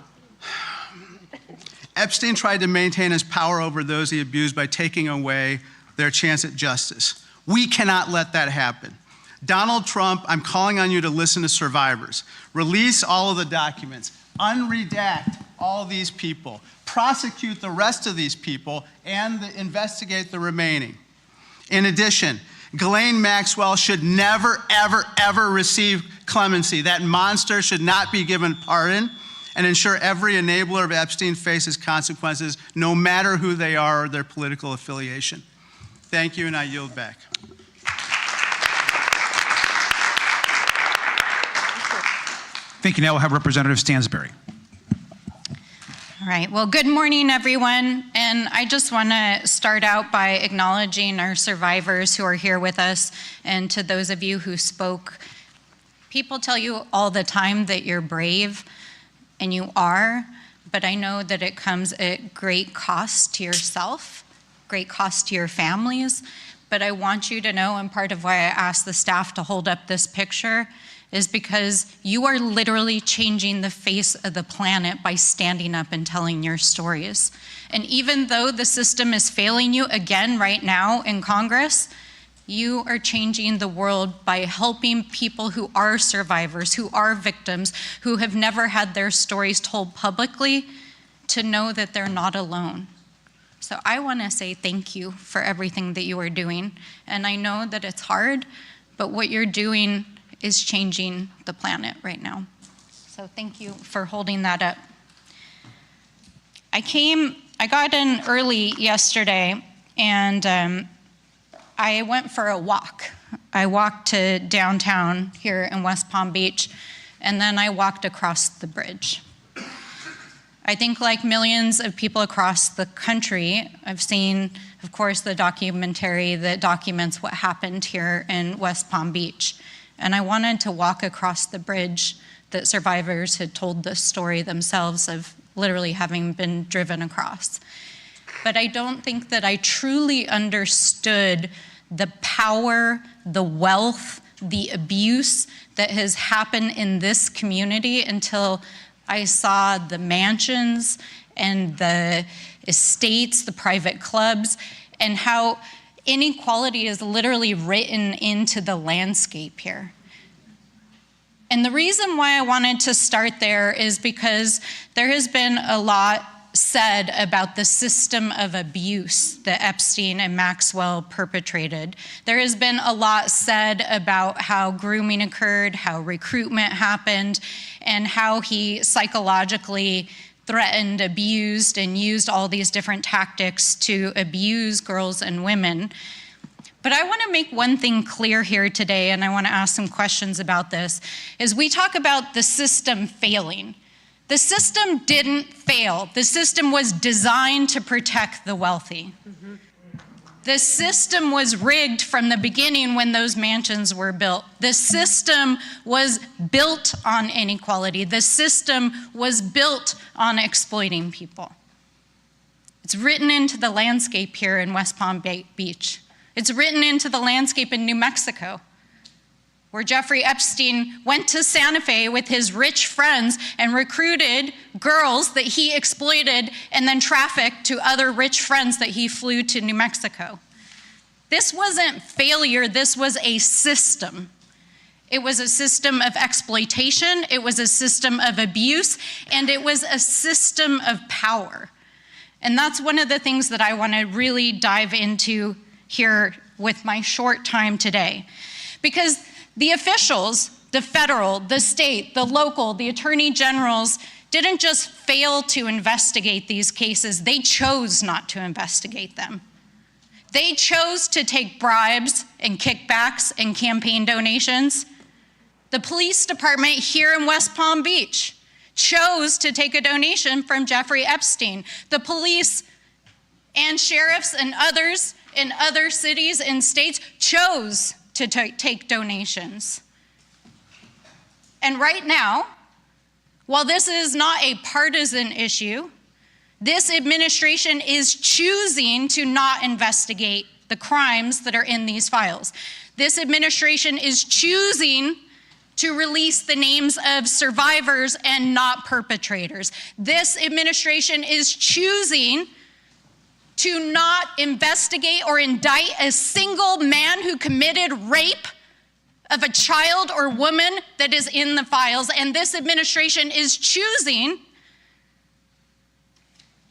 Epstein tried to maintain his power over those he abused by taking away their chance at justice. We cannot let that happen. Donald Trump, I'm calling on you to listen to survivors. Release all of the documents. Unredact all these people. Prosecute the rest of these people and investigate the remaining. In addition, Ghislaine Maxwell should never, ever, ever receive clemency. That monster should not be given pardon, and ensure every enabler of Epstein faces consequences, no matter who they are or their political affiliation. Thank you, and I yield back. Thank you. Now we'll have Representative Stansbury. All right, well, good morning, everyone. And I just want to start out by acknowledging our survivors who are here with us, and to those of you who spoke. People tell you all the time that you're brave, and you are, but I know that it comes at great cost to yourself, great cost to your families. But I want you to know, and part of why I asked the staff to hold up this picture is because you are literally changing the face of the planet by standing up and telling your stories. And even though the system is failing you again right now in Congress, you are changing the world by helping people who are survivors, who are victims, who have never had their stories told publicly, to know that they're not alone. So I want to say thank you for everything that you are doing. And I know that it's hard, but what you're doing is changing the planet right now. So thank you for holding that up. I got in early yesterday, and I went for a walk. I walked to downtown here in West Palm Beach, and then I walked across the bridge. I think like millions of people across the country, I've seen, of course, the documentary that documents what happened here in West Palm Beach. And I wanted to walk across the bridge that survivors had told this story themselves of literally having been driven across. But I don't think that I truly understood the power, the wealth, the abuse that has happened in this community until I saw the mansions and the estates, the private clubs, and how inequality is literally written into the landscape here. And the reason why I wanted to start there is because there has been a lot said about the system of abuse that Epstein and Maxwell perpetrated. There has been a lot said about how grooming occurred, how recruitment happened, and how he psychologically threatened, abused, and used all these different tactics to abuse girls and women. But I want to make one thing clear here today, and I want to ask some questions about this, is we talk about the system failing. The system didn't fail. The system was designed to protect the wealthy. The system was rigged from the beginning when those mansions were built. The system was built on inequality. The system was built on exploiting people. It's written into the landscape here in West Palm Beach. It's written into the landscape in New Mexico, where Jeffrey Epstein went to Santa Fe with his rich friends and recruited girls that he exploited and then trafficked to other rich friends that he flew to New Mexico. This wasn't failure, this was a system. It was a system of exploitation, it was a system of abuse, and it was a system of power. And that's one of the things that I want to really dive into here with my short time today. Because the officials, the federal, the state, the local, the attorney generals didn't just fail to investigate these cases, they chose not to investigate them. They chose to take bribes and kickbacks and campaign donations. The police department here in West Palm Beach chose to take a donation from Jeffrey Epstein. The police and sheriffs and others in other cities and states chose to take donations. And right now, while this is not a partisan issue, this administration is choosing to not investigate the crimes that are in these files. This administration is choosing to release the names of survivors and not perpetrators. This administration is choosing to not investigate or indict a single man who committed rape of a child or woman that is in the files. And this administration is choosing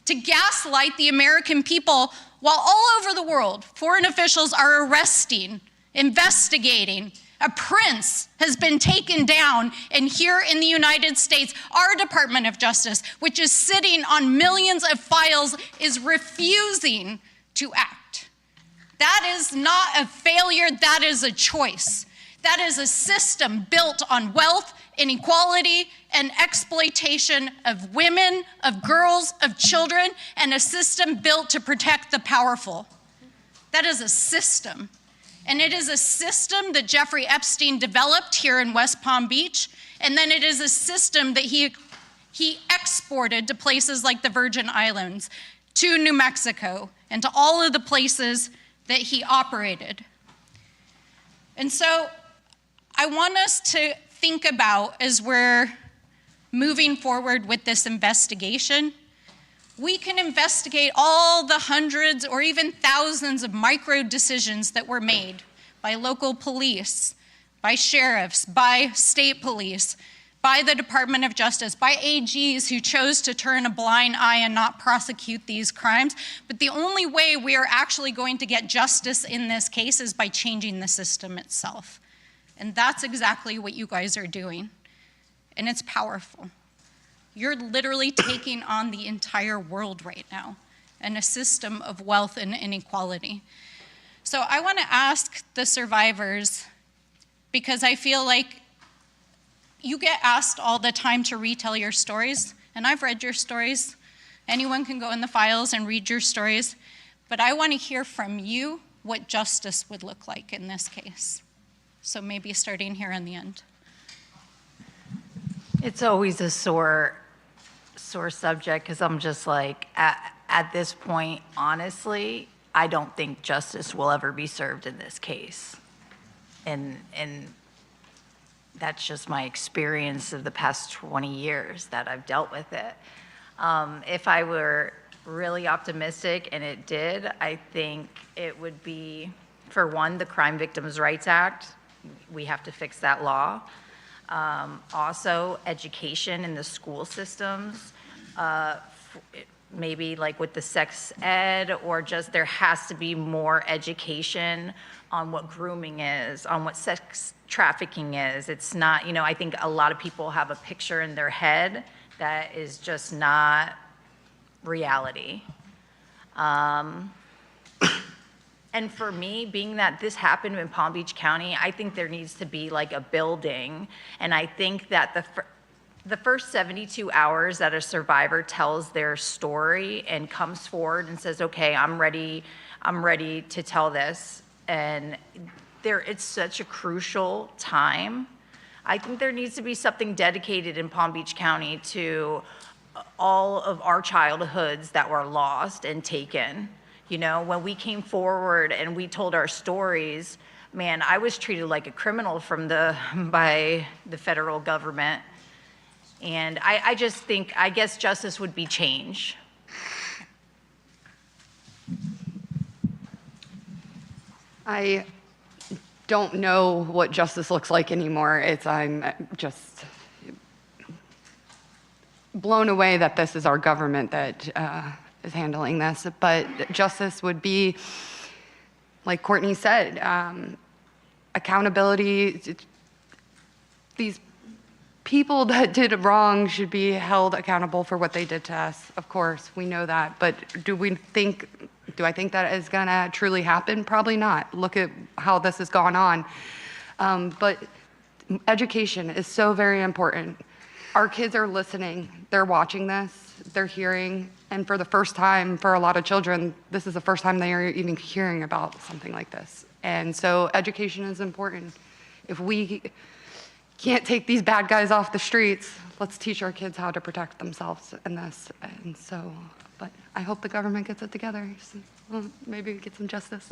to gaslight the American people while all over the world, foreign officials are arresting, investigating. A prince has been taken down, and here in the United States, our Department of Justice, which is sitting on millions of files, is refusing to act. That is not a failure, that is a choice. That is a system built on wealth, inequality, and exploitation of women, of girls, of children, and a system built to protect the powerful. That is a system. And it is a system that Jeffrey Epstein developed here in West Palm Beach, and then it is a system that he exported to places like the Virgin Islands, to New Mexico, and to all of the places that he operated. And so I want us to think about, as we're moving forward with this investigation, we can investigate all the hundreds or even thousands of micro decisions that were made by local police, by sheriffs, by state police, by the Department of Justice, by AGs who chose to turn a blind eye and not prosecute these crimes. But the only way we are actually going to get justice in this case is by changing the system itself. And that's exactly what you guys are doing. And it's powerful. You're literally taking on the entire world right now and a system of wealth and inequality. So I want to ask the survivors, because I feel like you get asked all the time to retell your stories, And I've read your stories. Anyone can go in the files and read your stories. But I want to hear from you what justice would look like in this case. So maybe starting here on the end. It's always a sore subject because I'm just like, at this point, honestly, I don't think justice will ever be served in this case. And that's just my experience of the past 20 years that I've dealt with it. If I were really optimistic, and it did, I think it would be, for one, the Crime Victims' Rights Act. We have to fix that law. Also, education in the school systems, maybe like with the sex ed, or just there has to be more education on what grooming is, on what sex trafficking is. It's not, I think a lot of people have a picture in their head that is just not reality. And for me, being that this happened in Palm Beach County, I think there needs to be like a building. And I think that the first 72 hours that a survivor tells their story and comes forward and says, okay, I'm ready to tell this. And it's such a crucial time. I think there needs to be something dedicated in Palm Beach County to all of our childhoods that were lost and taken. When we came forward and we told our stories, man, I was treated like a criminal by the federal government. And I just think, I guess justice would be change. I don't know what justice looks like anymore. I'm just blown away that this is our government that is handling this. But justice would be, like Courtney said, accountability. These people that did wrong should be held accountable for what they did to us. Of course, we know that. But do I think that is going to truly happen? Probably not. Look at how this has gone on. But education is so very important. Our kids are listening. They're watching this. They're hearing. And for the first time, for a lot of children, this is the first time they are even hearing about something like this. And so education is important. If we can't take these bad guys off the streets, let's teach our kids how to protect themselves in this. And so, but I hope the government gets it together. Maybe we get some justice.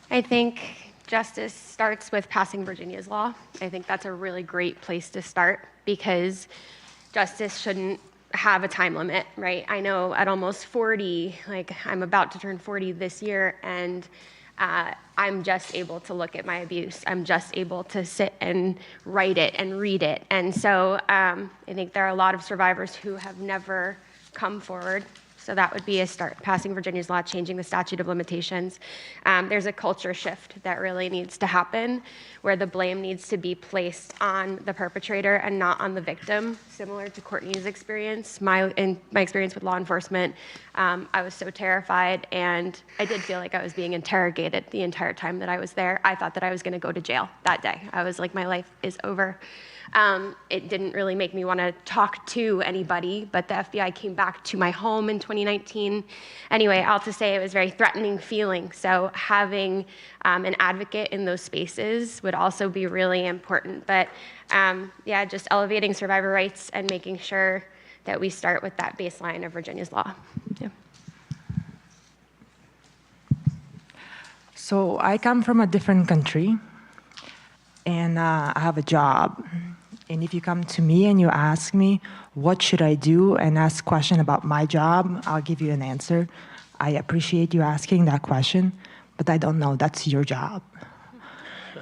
I think justice starts with passing Virginia's law. I think that's a really great place to start because justice shouldn't have a time limit, right? I know at almost 40, I'm about to turn 40 this year, and I'm just able to look at my abuse. I'm just able to sit and write it and read it. And so I think there are a lot of survivors who have never come forward. So that would be a start, passing Virginia's law, changing the statute of limitations. There's a culture shift that really needs to happen where the blame needs to be placed on the perpetrator and not on the victim, similar to Courtney's experience. In my experience with law enforcement, I was so terrified, and I did feel like I was being interrogated the entire time that I was there. I thought that I was going to go to jail that day. I was like, my life is over. It didn't really make me want to talk to anybody, but the FBI came back to my home in 2019. Anyway, I'll just say it was a very threatening feeling. So having an advocate in those spaces would also be really important. But yeah, just elevating survivor rights and making sure that we start with that baseline of Virginia's law. Yeah. So I come from a different country, and I have a job. And if you come to me and you ask me, what should I do, and ask a question about my job, I'll give you an answer. I appreciate you asking that question, but I don't know. That's your job.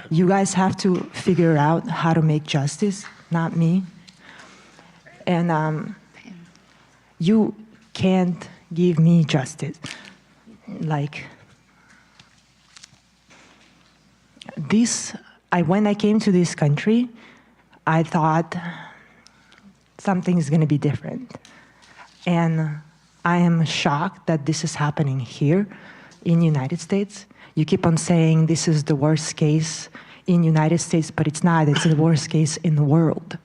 You guys have to figure out how to make justice, not me. And you can't give me justice. When I came to this country, I thought something is going to be different. And I am shocked that this is happening here in the United States. You keep on saying this is the worst case in the United States, but it's not. It's the worst case in the world.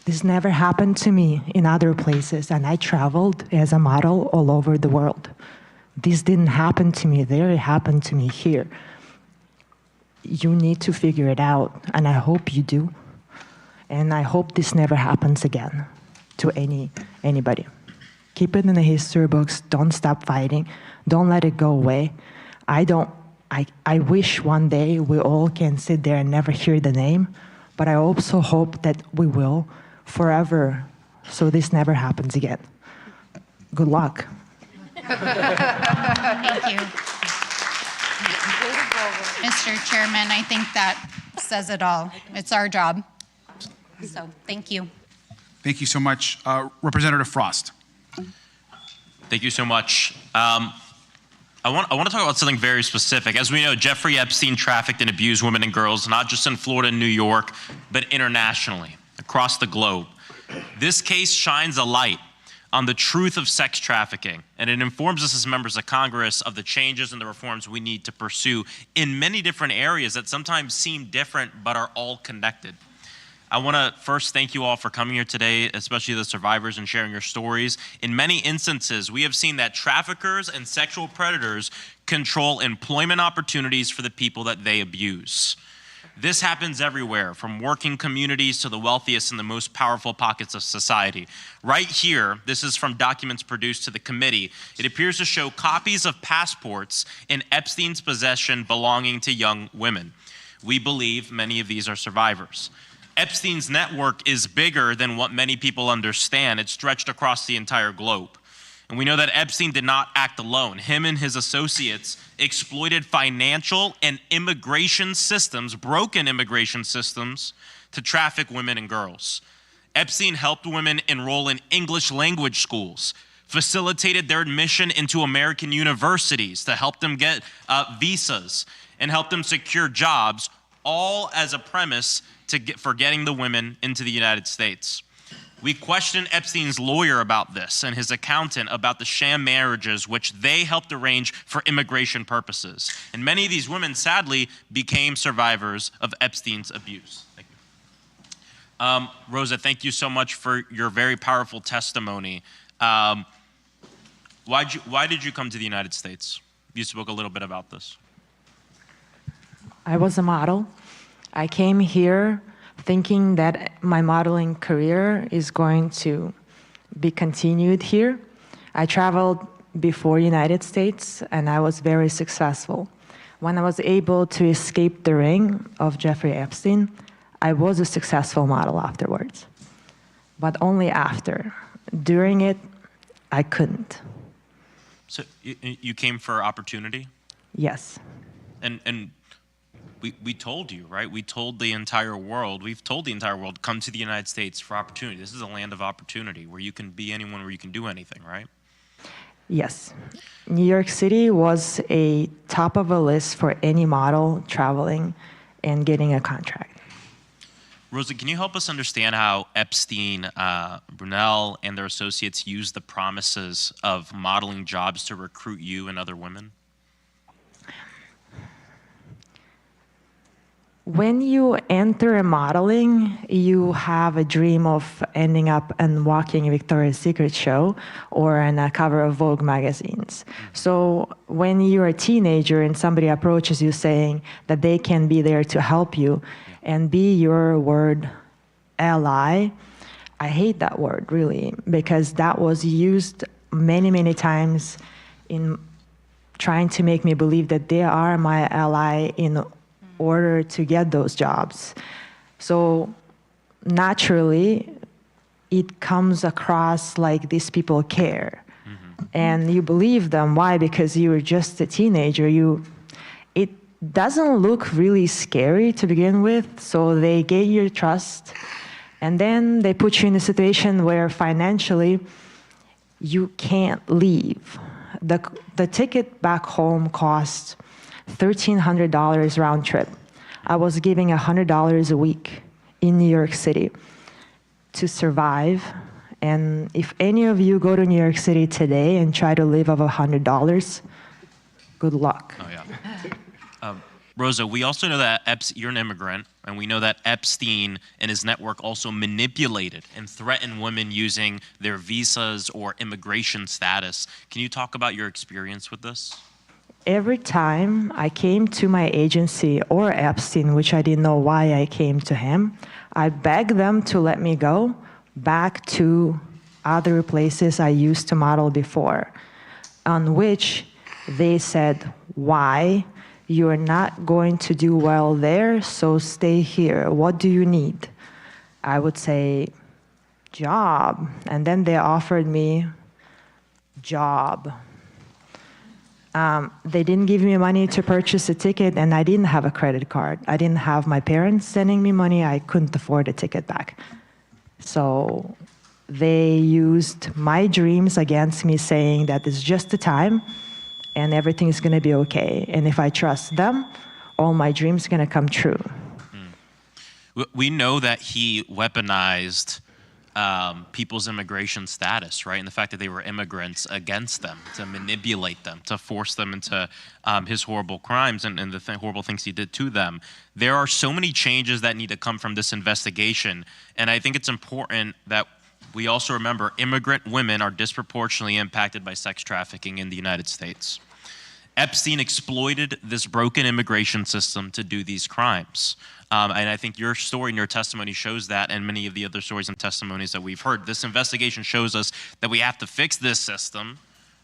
This never happened to me in other places, and I traveled as a model all over the world. This didn't happen to me there, it happened to me here. You need to figure it out, and I hope you do. And I hope this never happens again to anybody. Keep it in the history books, don't stop fighting, don't let it go away. I wish one day we all can sit there and never hear the name, but I also hope that we will forever, so this never happens again. Good luck. Thank you. Mr. Chairman, I think that says it all. It's our job. So, thank you. Thank you so much. Representative Frost. Thank you so much. I want to talk about something very specific. As we know, Jeffrey Epstein trafficked and abused women and girls, not just in Florida and New York, but internationally, across the globe. This case shines a light on the truth of sex trafficking, and it informs us as members of Congress of the changes and the reforms we need to pursue in many different areas that sometimes seem different but are all connected. I want to first thank you all for coming here today, especially the survivors, and sharing your stories. In many instances, we have seen that traffickers and sexual predators control employment opportunities for the people that they abuse. This happens everywhere, from working communities to the wealthiest and the most powerful pockets of society. Right here, this is from documents produced to the committee. It appears to show copies of passports in Epstein's possession belonging to young women. We believe many of these are survivors. Epstein's network is bigger than what many people understand. It stretched across the entire globe. And we know that Epstein did not act alone. Him and his associates exploited financial and immigration systems, broken immigration systems, to traffic women and girls. Epstein helped women enroll in English language schools, facilitated their admission into American universities to help them get visas, and helped them secure jobs, all as a premise for getting the women into the United States. We questioned Epstein's lawyer about this and his accountant about the sham marriages which they helped arrange for immigration purposes. And many of these women, sadly, became survivors of Epstein's abuse. Thank you. Rosa, thank you so much for your very powerful testimony. Why did you come to the United States? You spoke a little bit about this. I was a model. I came here thinking that my modeling career is going to be continued here. I traveled before United States, and I was very successful. When I was able to escape the ring of Jeffrey Epstein, I was a successful model afterwards. But only after. During it, I couldn't. So you came for opportunity? Yes. And we told you, right? We told the entire world, we've told the entire world, come to the United States for opportunity. This is a land of opportunity where you can be anyone, where you can do anything, right? Yes. New York City was a top of a list for any model traveling and getting a contract. Rosa, can you help us understand how Epstein, Brunel, and their associates used the promises of modeling jobs to recruit you and other women? When you enter modeling, you have a dream of ending up and walking a Victoria's Secret show or on a cover of Vogue magazines. So when you're a teenager and somebody approaches you saying that they can be there to help you and be your word ally, I hate that word really, because that was used many, many times in trying to make me believe that they are my ally in order to get those jobs. So naturally, it comes across like these people care. Mm-hmm. And you believe them. Why? Because you were just a teenager. It doesn't look really scary to begin with, so they gain your trust. And then they put you in a situation where financially you can't leave. The ticket back home costs $1,300 round trip. I was giving $100 a week in New York City to survive. And if any of you go to New York City today and try to live off $100, good luck. Oh, yeah. Rosa, we also know that you're an immigrant, and we know that Epstein and his network also manipulated and threatened women using their visas or immigration status. Can you talk about your experience with this? Every time I came to my agency or Epstein, which I didn't know why I came to him, I begged them to let me go back to other places I used to model before, on which they said, why? You're not going to do well there, so stay here. What do you need? I would say, job. And then they offered me job. They didn't give me money to purchase a ticket, and I didn't have a credit card. I didn't have my parents sending me money. I couldn't afford a ticket back. So they used my dreams against me, saying that it's just a time and everything is going to be okay. And if I trust them, all my dreams are going to come true. We know that he weaponized people's immigration status, right? And the fact that they were immigrants against them, to manipulate them, to force them into his horrible crimes and the horrible things he did to them. There are so many changes that need to come from this investigation. And I think it's important that we also remember immigrant women are disproportionately impacted by sex trafficking in the United States. Epstein exploited this broken immigration system to do these crimes. And I think your story and your testimony shows that, and many of the other stories and testimonies that we've heard. This investigation shows us that we have to fix this system,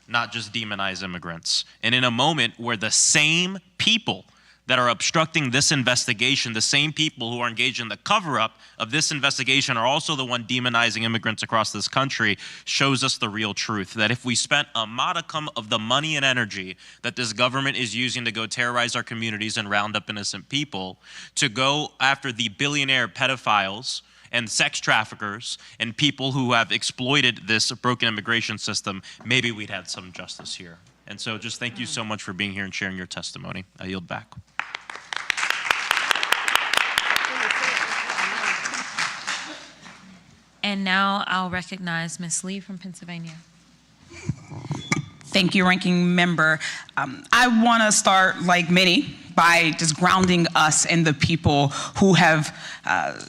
not just demonize immigrants. And in a moment where the same people that are obstructing this investigation, the same people who are engaged in the cover-up of this investigation are also the one demonizing immigrants across this country, shows us the real truth, that if we spent a modicum of the money and energy that this government is using to go terrorize our communities and round up innocent people, to go after the billionaire pedophiles and sex traffickers and people who have exploited this broken immigration system, maybe we'd had some justice here. And so just thank you so much for being here and sharing your testimony. I yield back. And now I'll recognize Ms. Lee from Pennsylvania. Thank you, Ranking Member. I want to start, like many, by just grounding us in the people who have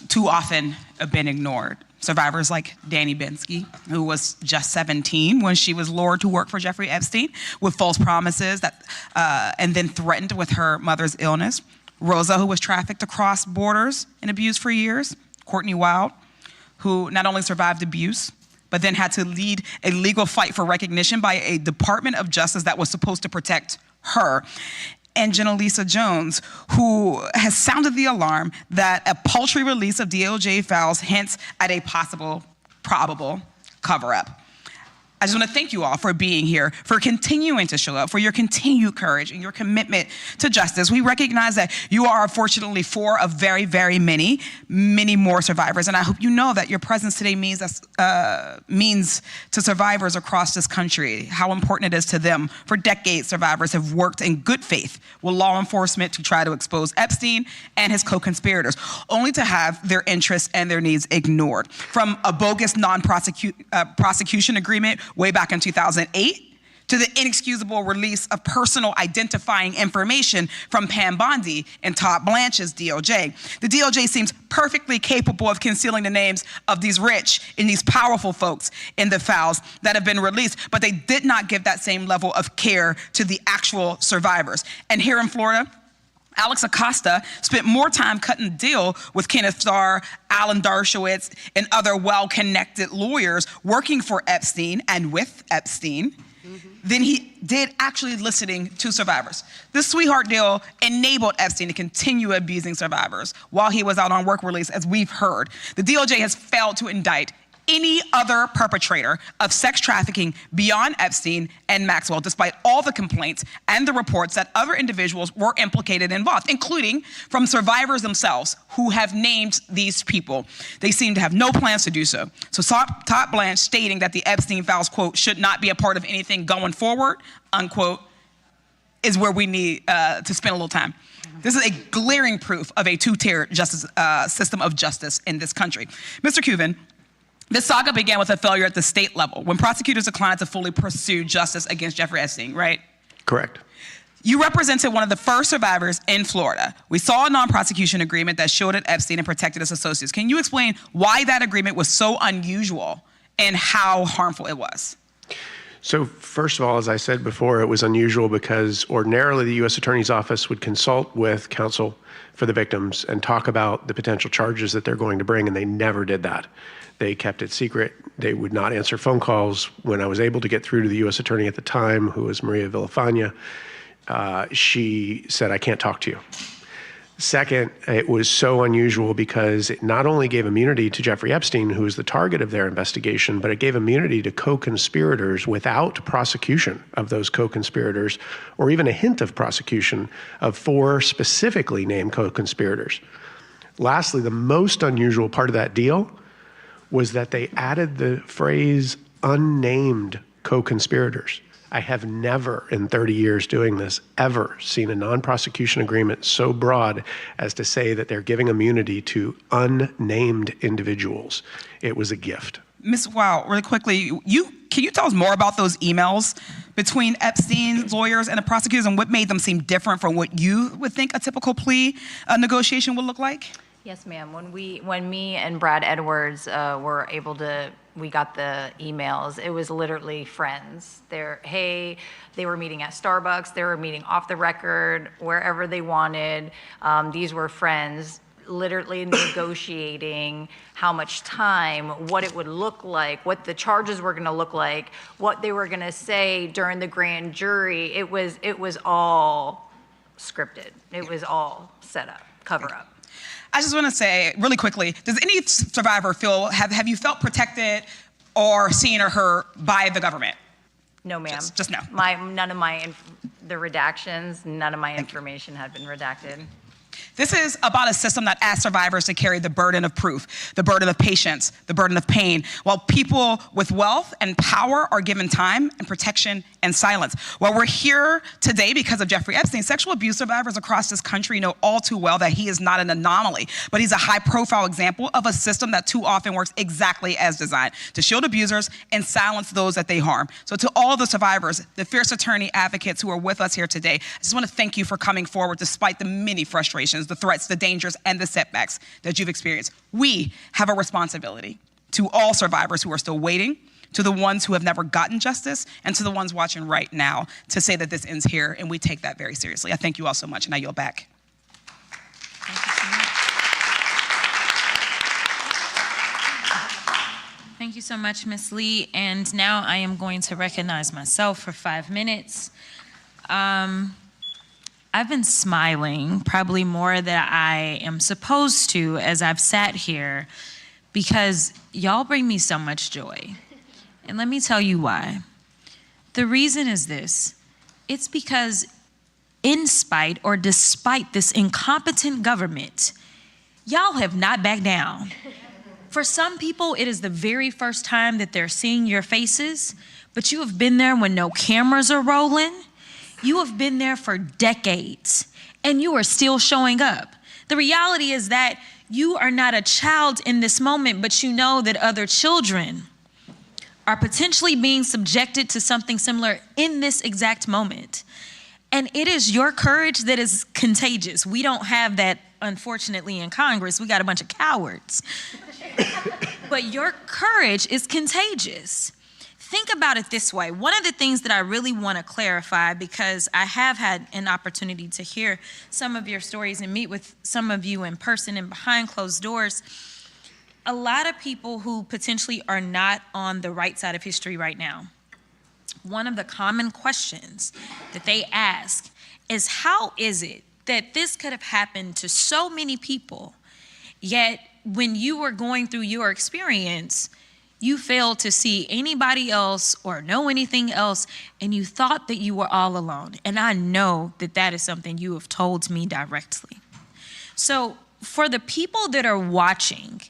too often been ignored. Survivors like Danny Bensky, who was just 17 when she was lured to work for Jeffrey Epstein with false promises and then threatened with her mother's illness. Rosa, who was trafficked across borders and abused for years. Courtney Wild, who not only survived abuse, but then had to lead a legal fight for recognition by a Department of Justice that was supposed to protect her. And Lisa Jones, who has sounded the alarm that a paltry release of DOJ files hints at a possible, probable cover-up. I just want to thank you all for being here, for continuing to show up, for your continued courage and your commitment to justice. We recognize that you are unfortunately four of very, very many more survivors. And I hope you know that your presence today means to survivors across this country, how important it is to them. For decades, survivors have worked in good faith with law enforcement to try to expose Epstein and his co-conspirators, only to have their interests and their needs ignored. From a bogus non-prosecution agreement way back in 2008, to the inexcusable release of personal identifying information from Pam Bondi and Todd Blanche's DOJ. The DOJ seems perfectly capable of concealing the names of these rich and these powerful folks in the files that have been released, but they did not give that same level of care to the actual survivors. And here in Florida, Alex Acosta spent more time cutting a deal with Kenneth Starr, Alan Dershowitz, and other well-connected lawyers working for Epstein and with Epstein than he did actually listening to survivors. This sweetheart deal enabled Epstein to continue abusing survivors while he was out on work release, as we've heard. The DOJ has failed to indict any other perpetrator of sex trafficking beyond Epstein and Maxwell, despite all the complaints and the reports that other individuals were implicated and involved, including from survivors themselves who have named these people. They seem to have no plans to do so. So Todd Blanche stating that the Epstein files, quote, should not be a part of anything going forward, unquote, is where we need to spend a little time. This is a glaring proof of a two-tier justice system of justice in this country. Mr. Kuvan, this saga began with a failure at the state level when prosecutors declined to fully pursue justice against Jeffrey Epstein, right? Correct. You represented one of the first survivors in Florida. We saw a non-prosecution agreement that shielded Epstein and protected his associates. Can you explain why that agreement was so unusual and how harmful it was? So first of all, as I said before, it was unusual because ordinarily the U.S. Attorney's Office would consult with counsel for the victims and talk about the potential charges that they're going to bring, and they never did that. They kept it secret. They would not answer phone calls. When I was able to get through to the U.S. Attorney at the time, who was Maria Villafana, she said, I can't talk to you. Second, it was so unusual because it not only gave immunity to Jeffrey Epstein, who was the target of their investigation, but it gave immunity to co-conspirators without prosecution of those co-conspirators, or even a hint of prosecution of 4 specifically named co-conspirators. Lastly, the most unusual part of that deal was that they added the phrase unnamed co-conspirators. I have never, in 30 years doing this, ever seen a non-prosecution agreement so broad as to say that they're giving immunity to unnamed individuals. It was a gift. Ms. Wow, really quickly, can you tell us more about those emails between Epstein's lawyers and the prosecutors and what made them seem different from what you would think a typical plea negotiation would look like? Yes, ma'am. When me and Brad Edwards we got the emails, it was literally friends. They were meeting at Starbucks, they were meeting off the record, wherever they wanted. These were friends literally negotiating how much time, what it would look like, what the charges were gonna look like, what they were gonna say during the grand jury. It was all scripted. It was all set up, cover up. I just want to say really quickly, does any survivor have you felt protected or seen or heard by the government? No, ma'am. Just no. The redactions, none of my information had been redacted. This is about a system that asks survivors to carry the burden of proof, the burden of patience, the burden of pain, while people with wealth and power are given time and protection and silence. While we're here today because of Jeffrey Epstein, sexual abuse survivors across this country know all too well that he is not an anomaly, but he's a high-profile example of a system that too often works exactly as designed, to shield abusers and silence those that they harm. So to all the survivors, the fierce attorney advocates who are with us here today, I just want to thank you for coming forward despite the many frustrations, the threats, the dangers, and the setbacks that you've experienced. We have a responsibility to all survivors who are still waiting, to the ones who have never gotten justice, and to the ones watching right now to say that this ends here, and we take that very seriously. I thank you all so much, and I yield back. Thank you so much, Ms. Lee. And now I am going to recognize myself for 5 minutes. I've been smiling probably more than I am supposed to as I've sat here because y'all bring me so much joy. And let me tell you why. The reason is this. It's because in spite or despite this incompetent government, y'all have not backed down. For some people, it is the very first time that they're seeing your faces, but you have been there when no cameras are rolling. You have been there for decades, and you are still showing up. The reality is that you are not a child in this moment, but you know that other children are potentially being subjected to something similar in this exact moment. And it is your courage that is contagious. We don't have that, unfortunately, in Congress. We got a bunch of cowards. But your courage is contagious. Think about it this way. One of the things that I really want to clarify, because I have had an opportunity to hear some of your stories and meet with some of you in person and behind closed doors, a lot of people who potentially are not on the right side of history right now, one of the common questions that they ask is, how is it that this could have happened to so many people, yet when you were going through your experience, you failed to see anybody else or know anything else, and you thought that you were all alone. And I know that that is something you have told me directly. So for the people that are watching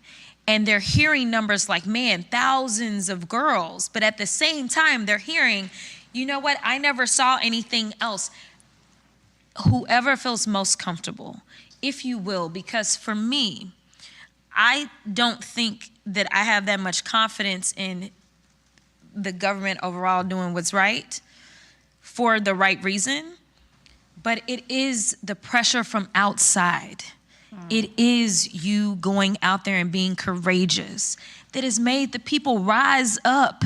and they're hearing numbers like, man, thousands of girls, but at the same time they're hearing, you know what, I never saw anything else. Whoever feels most comfortable, if you will, because for me, I don't think that I have that much confidence in the government overall doing what's right for the right reason. but it is the pressure from outside. It is you going out there and being courageous that has made the people rise up.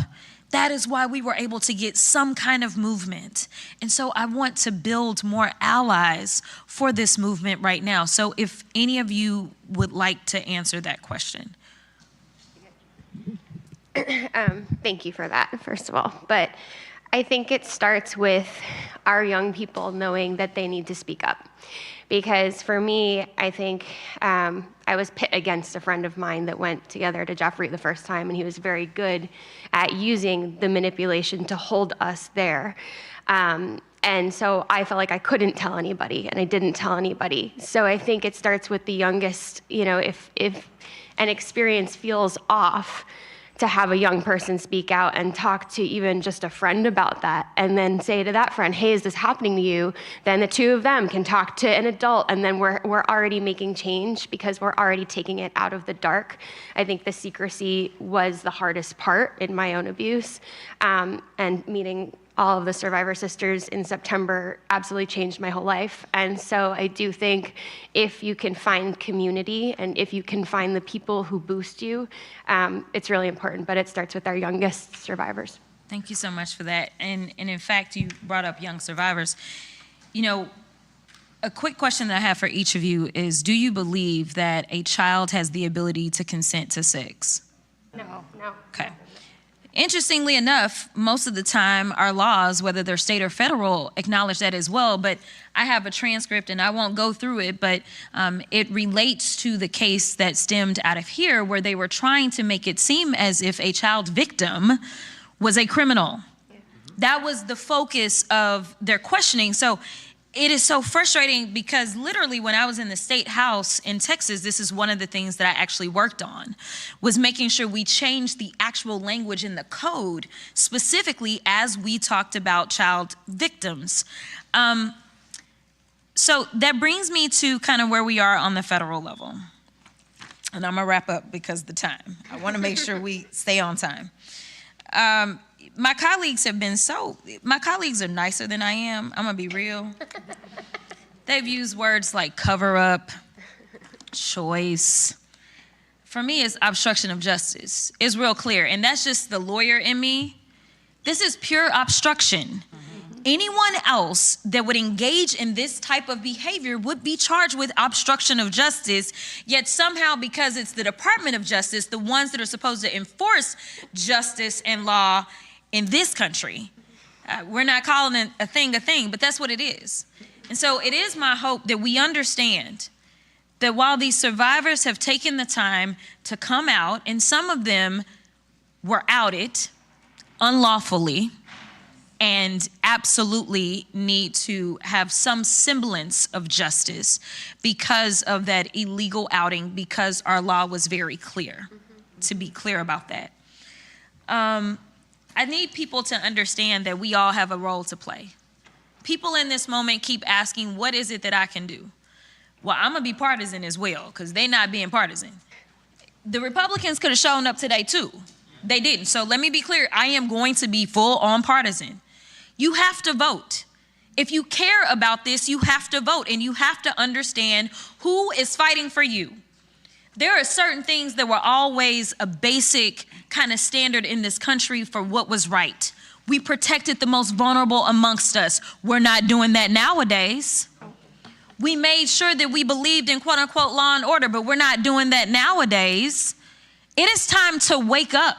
That is why we were able to get some kind of movement. And so I want to build more allies for this movement right now. So if any of you would like to answer that question. Thank you for that, first of all. But I think it starts with our young people knowing that they need to speak up. Because for me, I think I was pit against a friend of mine that went together to Jeffrey the first time, and he was very good at using the manipulation to hold us there. And so I felt like I couldn't tell anybody, and I didn't tell anybody. So I think it starts with the youngest, you know, if an experience feels off, to have a young person speak out and talk to even just a friend about that, and then say to that friend, hey, is this happening to you? Then the two of them can talk to an adult, and then we're already making change because we're already taking it out of the dark. I think the secrecy was the hardest part in my own abuse, and meeting all of the survivor sisters in September absolutely changed my whole life. And so I do think if you can find community and if you can find the people who boost you, it's really important, but it starts with our youngest survivors. Thank you so much for that. And in fact, you brought up young survivors. You know, a quick question that I have for each of you is, do you believe that a child has the ability to consent to sex? No. Okay. Interestingly enough, most of the time our laws, whether they're state or federal, acknowledge that as well. But I have a transcript and I won't go through it, but it relates to the case that stemmed out of here where they were trying to make it seem as if a child victim was a criminal. That was the focus of their questioning. So it is so frustrating because literally when I was in the state house in Texas, this is one of the things that I actually worked on, was making sure we changed the actual language in the code, specifically as we talked about child victims. So that brings me to kind of where we are on the federal level. And I'm gonna wrap up because of the time. I wanna make sure we stay on time. My colleagues are nicer than I am. I'm gonna be real. They've used words like cover up, choice. For me, it's obstruction of justice. It's real clear, and that's just the lawyer in me. This is pure obstruction. Anyone else that would engage in this type of behavior would be charged with obstruction of justice, yet somehow because it's the Department of Justice, the ones that are supposed to enforce justice and law in this country, we're not calling a thing, but that's what it is. And so it is my hope that we understand that while these survivors have taken the time to come out, and some of them were outed unlawfully and absolutely need to have some semblance of justice because of that illegal outing, because our law was very clear, to be clear about that. I need people to understand that we all have a role to play. People in this moment keep asking, what is it that I can do? Well, I'm gonna be partisan as well, because they're not being partisan. The Republicans could have shown up today too. They didn't. So let me be clear, I am going to be full on partisan. You have to vote. If you care about this, you have to vote, and you have to understand who is fighting for you. There are certain things that were always a basic kind of standard in this country for what was right. We protected the most vulnerable amongst us. We're not doing that nowadays. We made sure that we believed in quote unquote law and order, but we're not doing that nowadays. It is time to wake up.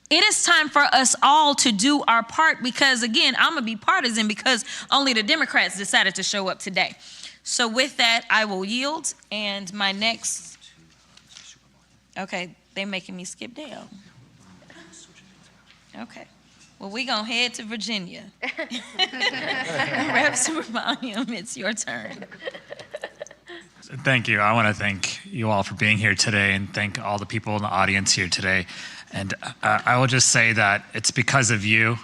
It is time for us all to do our part because, again, I'm gonna be partisan because only the Democrats decided to show up today. So with that, I will yield, and my next, okay, they're making me skip down. Okay, well, we gonna head to Virginia. Rep. Super Volume, it's your turn. Thank you. I want to thank you all for being here today and thank all the people in the audience here today. And I will just say that it's because of you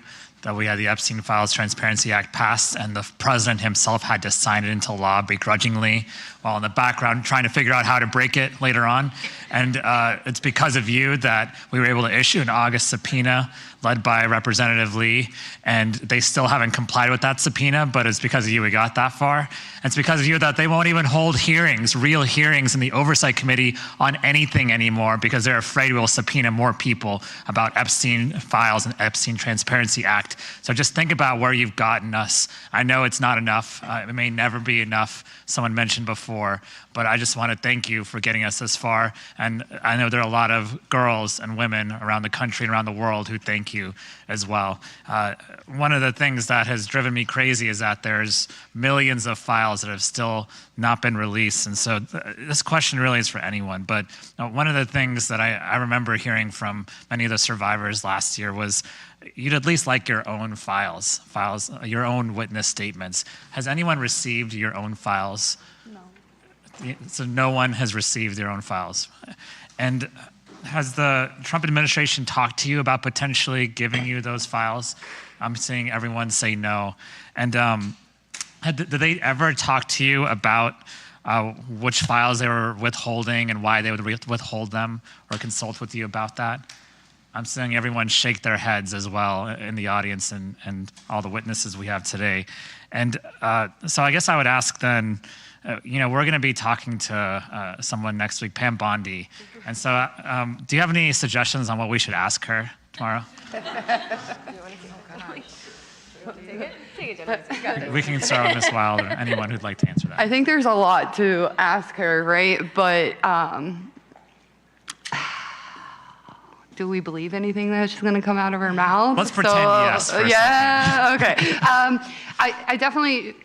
that we had the Epstein Files Transparency Act passed, and the president himself had to sign it into law begrudgingly while in the background trying to figure out how to break it later on. And it's because of you that we were able to issue an August subpoena led by Representative Lee, and they still haven't complied with that subpoena, but it's because of you we got that far. And it's because of you that they won't even hold hearings, real hearings in the Oversight Committee on anything anymore, because they're afraid we'll subpoena more people about Epstein files and Epstein Transparency Act. So just think about where you've gotten us. I know it's not enough. It may never be enough, someone mentioned before, but I just want to thank you for getting us this far. And I know there are a lot of girls and women around the country and around the world who thank you as well. One of the things that has driven me crazy is that there's millions of files that have still not been released. And so this question really is for anyone. But one of the things that I remember hearing from many of the survivors last year was you'd at least like your own files, your own witness statements. Has anyone received your own files? No. So no one has received their own files. And has the Trump administration talked to you about potentially giving you those files? I'm seeing everyone say no. And did they ever talk to you about which files they were withholding and why they would withhold them, or consult with you about that? I'm seeing everyone shake their heads as well in the audience and all the witnesses we have today. And so I guess I would ask then, we're going to be talking to someone next week, Pam Bondi. And so do you have any suggestions on what we should ask her tomorrow? We can start with Ms. Wild or anyone who'd like to answer that. I think there's a lot to ask her, right? But do we believe anything that's going to come out of her mouth? Let's pretend yes. Yeah, okay. I definitely.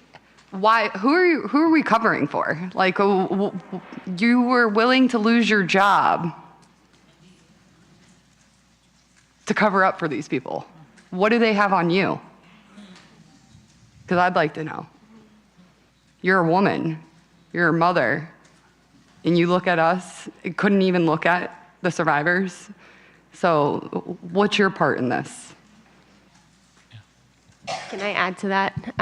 Why? Who are we covering for? Like, you were willing to lose your job to cover up for these people. What do they have on you? Because I'd like to know. You're a woman, you're a mother, and you look at us, couldn't even look at the survivors. So what's your part in this? Can I add to that?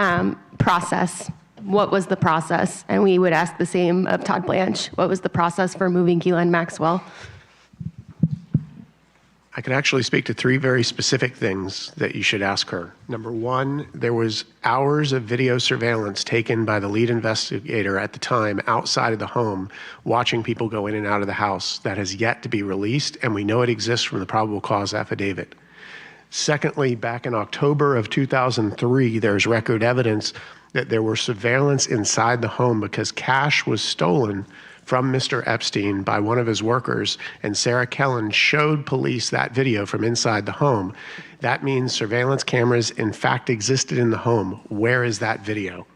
Process. What was the process? And we would ask the same of Todd Blanche. What was the process for moving Ghislaine Maxwell? I can actually speak to three very specific things that you should ask her. Number one, there was hours of video surveillance taken by the lead investigator at the time outside of the home, watching people go in and out of the house. That has yet to be released, and we know it exists from the probable cause affidavit. Secondly, back in October of 2003, there's record evidence that there were surveillance inside the home because cash was stolen from Mr. Epstein by one of his workers, and Sarah Kellen showed police that video from inside the home. That means surveillance cameras in fact existed in the home. Where is that video?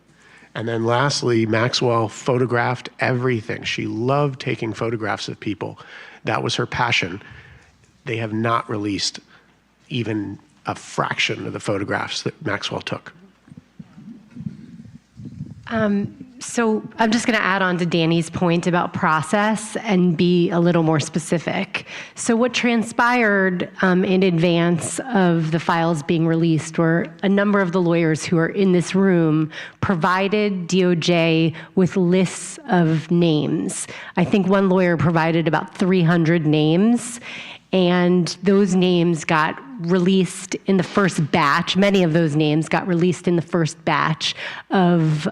And then lastly, Maxwell photographed everything. She loved taking photographs of people. That was her passion. They have not released even a fraction of the photographs that Maxwell took. So I'm just going to add on to Danny's point about process and be a little more specific. So what transpired in advance of the files being released were a number of the lawyers who are in this room provided DOJ with lists of names. I think one lawyer provided about 300 names. And those names got released in the first batch. Many of those names got released in the first batch of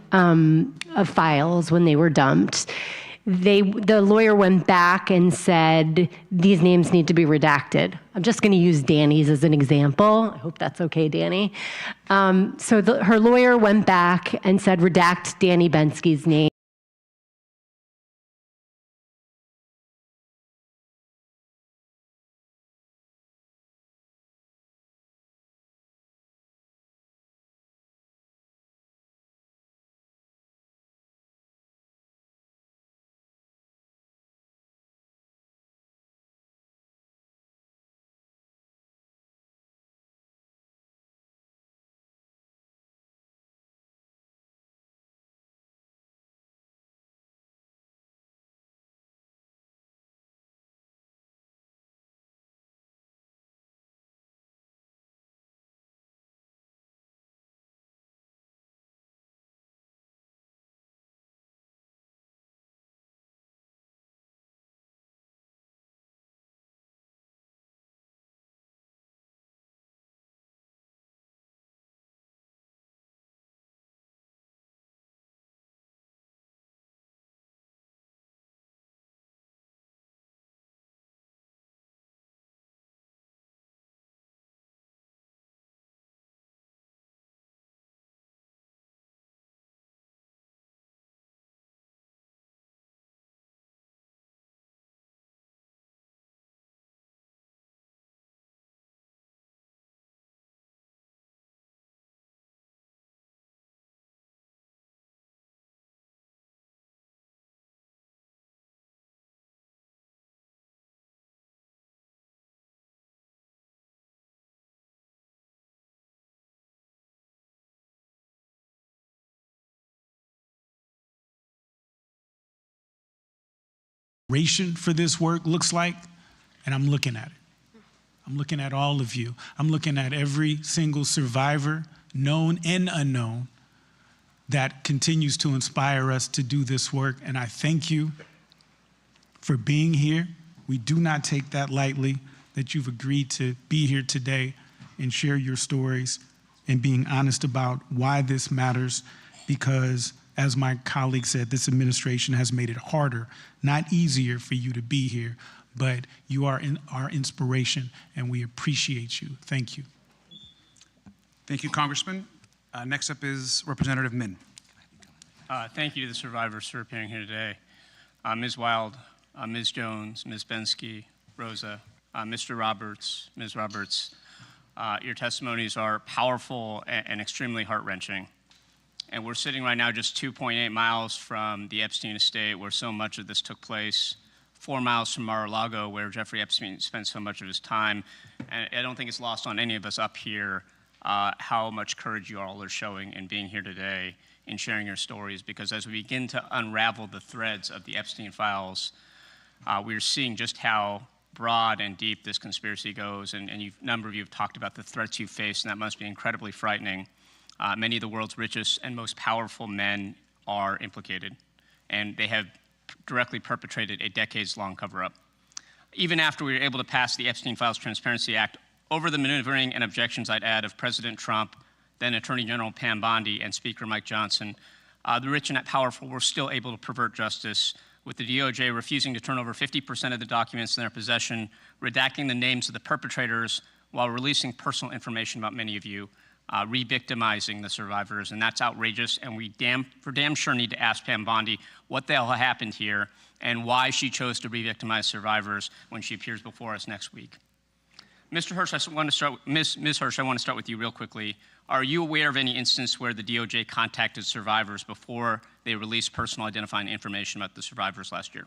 files when they were dumped. The lawyer went back and said, these names need to be redacted. I'm just going to use Danny's as an example. I hope that's okay, Danny. So her lawyer went back and said, redact Danny Bensky's name. preparation for this work looks like, and I'm looking at it. I'm looking at all of you. I'm looking at every single survivor, known and unknown, that continues to inspire us to do this work. And I thank you for being here. We do not take that lightly, that you've agreed to be here today and share your stories and being honest about why this matters, because as my colleague said, this administration has made it harder, not easier for you to be here, but you are our inspiration and we appreciate you. Thank you. Thank you, Congressman. Next up is Representative Min. Thank you to the survivors for appearing here today. Ms. Wild, Ms. Jones, Ms. Bensky, Rosa, Mr. Roberts, Ms. Roberts, your testimonies are powerful and extremely heart-wrenching. And we're sitting right now just 2.8 miles from the Epstein estate where so much of this took place, 4 miles from Mar-a-Lago where Jeffrey Epstein spent so much of his time. And I don't think it's lost on any of us up here how much courage you all are showing in being here today and sharing your stories, because as we begin to unravel the threads of the Epstein files, we're seeing just how broad and deep this conspiracy goes, and a number of you have talked about the threats you face, and that must be incredibly frightening. Many of the world's richest and most powerful men are implicated, and they have directly perpetrated a decades-long cover-up. Even after we were able to pass the Epstein Files Transparency Act, over the maneuvering and objections, I'd add, of President Trump, then Attorney General Pam Bondi, and Speaker Mike Johnson, the rich and powerful were still able to pervert justice, with the DOJ refusing to turn over 50% of the documents in their possession, redacting the names of the perpetrators while releasing personal information about many of you, re-victimizing the survivors, and that's outrageous, and we for damn sure need to ask Pam Bondi what the hell happened here and why she chose to re-victimize survivors when she appears before us next week. Mr. Hirsch, I want to start, Ms. Hirsch, I want to start with you real quickly. Are you aware of any instance where the DOJ contacted survivors before they released personal identifying information about the survivors last year?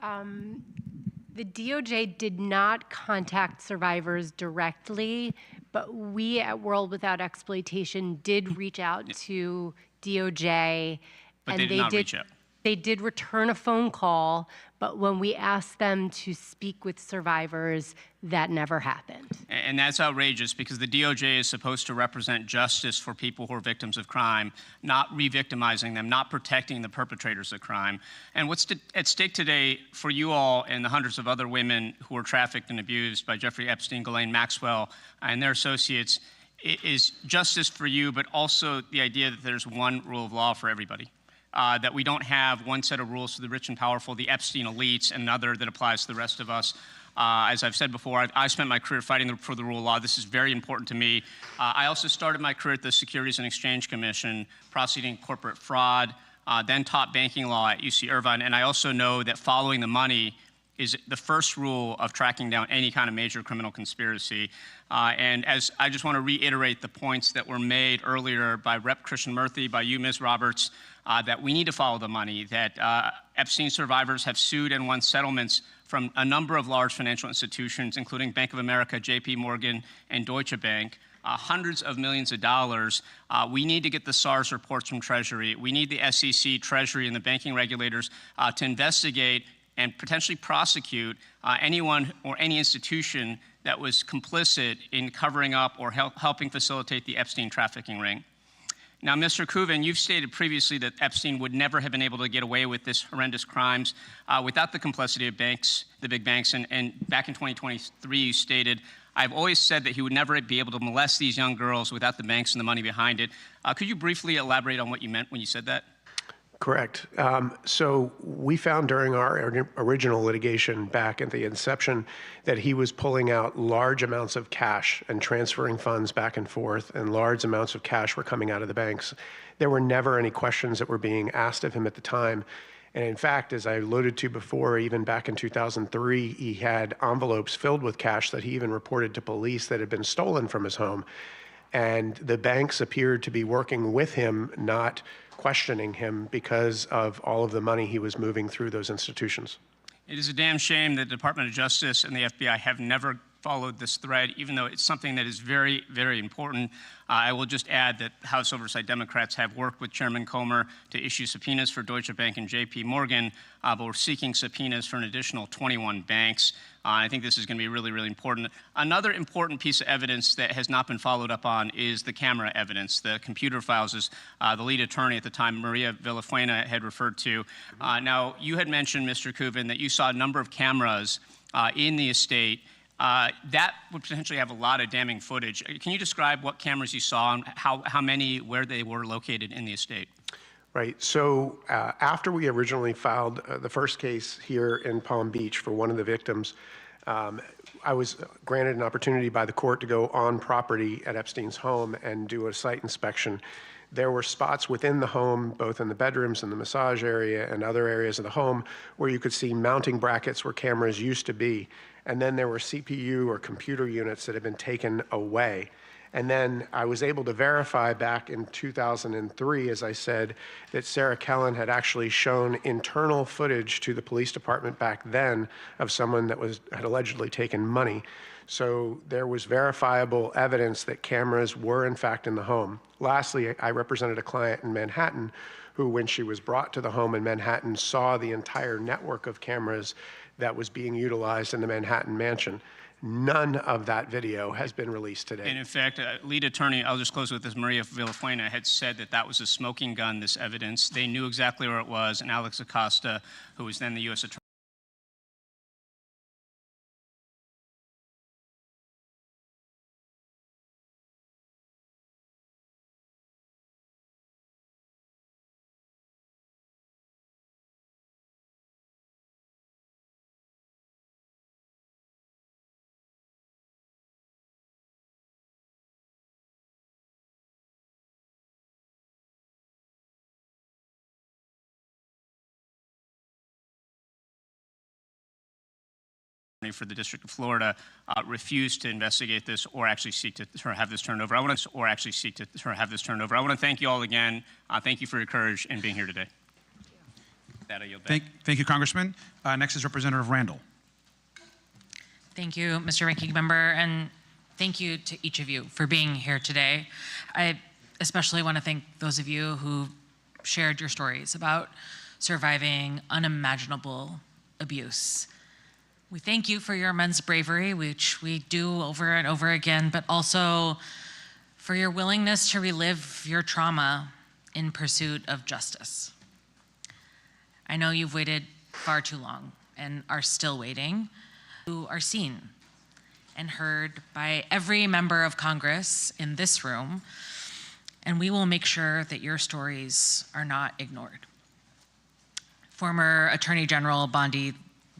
The DOJ did not contact survivors directly, but we at World Without Exploitation did reach out to DOJ. But they did not reach out. They did return a phone call, but when we asked them to speak with survivors, that never happened. And that's outrageous, because the DOJ is supposed to represent justice for people who are victims of crime, not re-victimizing them, not protecting the perpetrators of crime. And what's at stake today for you all and the hundreds of other women who were trafficked and abused by Jeffrey Epstein, Ghislaine Maxwell, and their associates is justice for you, but also the idea that there's one rule of law for everybody. That we don't have one set of rules for the rich and powerful, the Epstein elites, and another that applies to the rest of us. As I've said before, I spent my career fighting for the rule of law. This is very important to me. I also started my career at the Securities and Exchange Commission, prosecuting corporate fraud, then taught banking law at UC Irvine, and I also know that following the money is the first rule of tracking down any kind of major criminal conspiracy. And as I just want to reiterate the points that were made earlier by Rep. Krishnamurthy, by you, Ms. Roberts, that we need to follow the money, that Epstein survivors have sued and won settlements from a number of large financial institutions, including Bank of America, JP Morgan, and Deutsche Bank, hundreds of millions of dollars. We need to get the SARS reports from Treasury. We need the SEC, Treasury, and the banking regulators to investigate and potentially prosecute anyone or any institution that was complicit in covering up or helping facilitate the Epstein trafficking ring. Now, Mr. Kuvan, you've stated previously that Epstein would never have been able to get away with this horrendous crimes without the complicity of banks, the big banks, and back in 2023 you stated, I've always said that he would never be able to molest these young girls without the banks and the money behind it. Could you briefly elaborate on what you meant when you said that? Correct. So we found during our original litigation back at the inception that he was pulling out large amounts of cash and transferring funds back and forth, and large amounts of cash were coming out of the banks. There were never any questions that were being asked of him at the time. And in fact, as I alluded to before, even back in 2003, he had envelopes filled with cash that he even reported to police that had been stolen from his home. And the banks appeared to be working with him, not questioning him, because of all of the money he was moving through those institutions. It is a damn shame that the Department of Justice and the FBI have never followed this thread, even though it's something that is very, very important. I will just add that House Oversight Democrats have worked with Chairman Comer to issue subpoenas for Deutsche Bank and JP Morgan, but we're seeking subpoenas for an additional 21 banks. I think this is going to be really, really important. Another important piece of evidence that has not been followed up on is the camera evidence, the computer files, as the lead attorney at the time, Maria Villafuena, had referred to. Now, you had mentioned, Mr. Kuvan, that you saw a number of cameras in the estate. That would potentially have a lot of damning footage. Can you describe what cameras you saw and how many, where they were located in the estate? Right. So after we originally filed the first case here in Palm Beach for one of the victims, I was granted an opportunity by the court to go on property at Epstein's home and do a site inspection. There were spots within the home, both in the bedrooms and the massage area and other areas of the home, where you could see mounting brackets where cameras used to be. And then there were CPU or computer units that had been taken away. And then I was able to verify back in 2003, as I said, that Sarah Kellen had actually shown internal footage to the police department back then of someone that had allegedly taken money. So there was verifiable evidence that cameras were in fact in the home. Lastly, I represented a client in Manhattan who, when she was brought to the home in Manhattan, saw the entire network of cameras that was being utilized in the Manhattan mansion. None of that video has been released today. And in fact, lead attorney, I'll just close with this, Maria Villafuena, had said that that was a smoking gun, this evidence. They knew exactly where it was, and Alex Acosta, who was then the U.S. attorney, for the District of Florida, refused to investigate this or actually seek to have this turned over. I want to thank you all again. Thank you for your courage in being here today. That I yield back. Thank you, Congressman. Next is Representative Randall. Thank you, Mr. Ranking Member, and thank you to each of you for being here today. I especially want to thank those of you who shared your stories about surviving unimaginable abuse. We thank you for your immense bravery, which we do over and over again, but also for your willingness to relive your trauma in pursuit of justice. I know you've waited far too long and are still waiting. You are seen and heard by every member of Congress in this room, and we will make sure that your stories are not ignored. Former Attorney General Bondi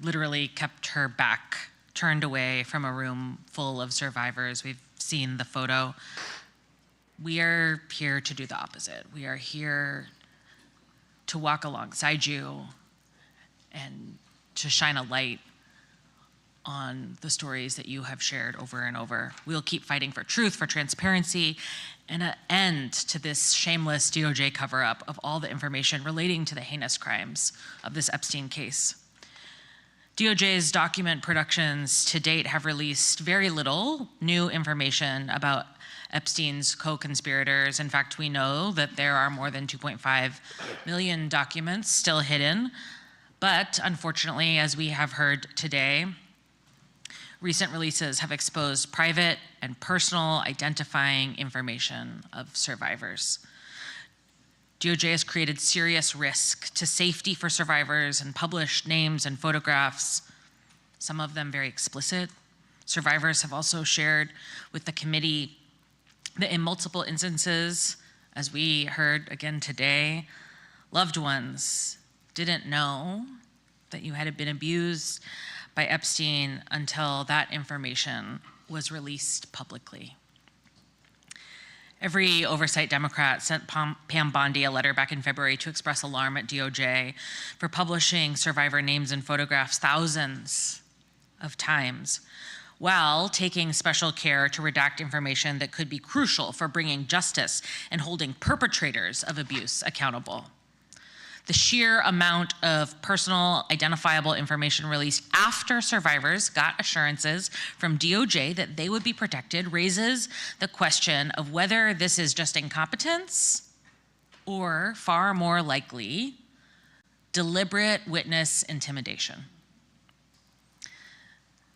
literally kept her back turned away from a room full of survivors. We've seen the photo. We are here to do the opposite. We are here to walk alongside you and to shine a light on the stories that you have shared over and over. We'll keep fighting for truth, for transparency, and an end to this shameless DOJ cover-up of all the information relating to the heinous crimes of this Epstein case. DOJ's document productions to date have released very little new information about Epstein's co-conspirators. In fact, we know that there are more than 2.5 million documents still hidden. But unfortunately, as we have heard today, recent releases have exposed private and personal identifying information of survivors. DOJ has created serious risk to safety for survivors and published names and photographs, some of them very explicit. Survivors have also shared with the committee that in multiple instances, as we heard again today, loved ones didn't know that you had been abused by Epstein until that information was released publicly. Every Oversight Democrat sent Pam Bondi a letter back in February to express alarm at DOJ for publishing survivor names and photographs thousands of times, while taking special care to redact information that could be crucial for bringing justice and holding perpetrators of abuse accountable. The sheer amount of personal identifiable information released after survivors got assurances from DOJ that they would be protected raises the question of whether this is just incompetence or, far more likely, deliberate witness intimidation.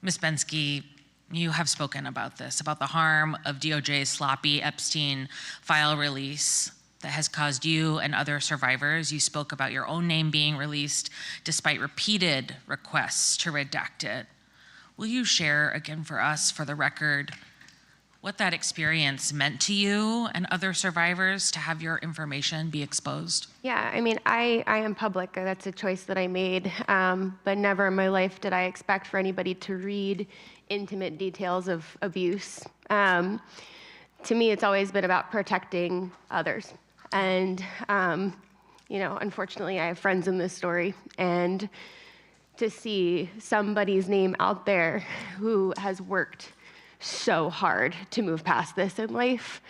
Ms. Bensky, you have spoken about this, about the harm of DOJ's sloppy Epstein file release that has caused you and other survivors. You spoke about your own name being released despite repeated requests to redact it. Will you share again for us, for the record, what that experience meant to you and other survivors to have your information be exposed? Yeah, I mean, I am public. That's a choice that I made, but never in my life did I expect for anybody to read intimate details of abuse. To me, it's always been about protecting others. And, you know, unfortunately, I have friends in this story. And to see somebody's name out there who has worked so hard to move past this in life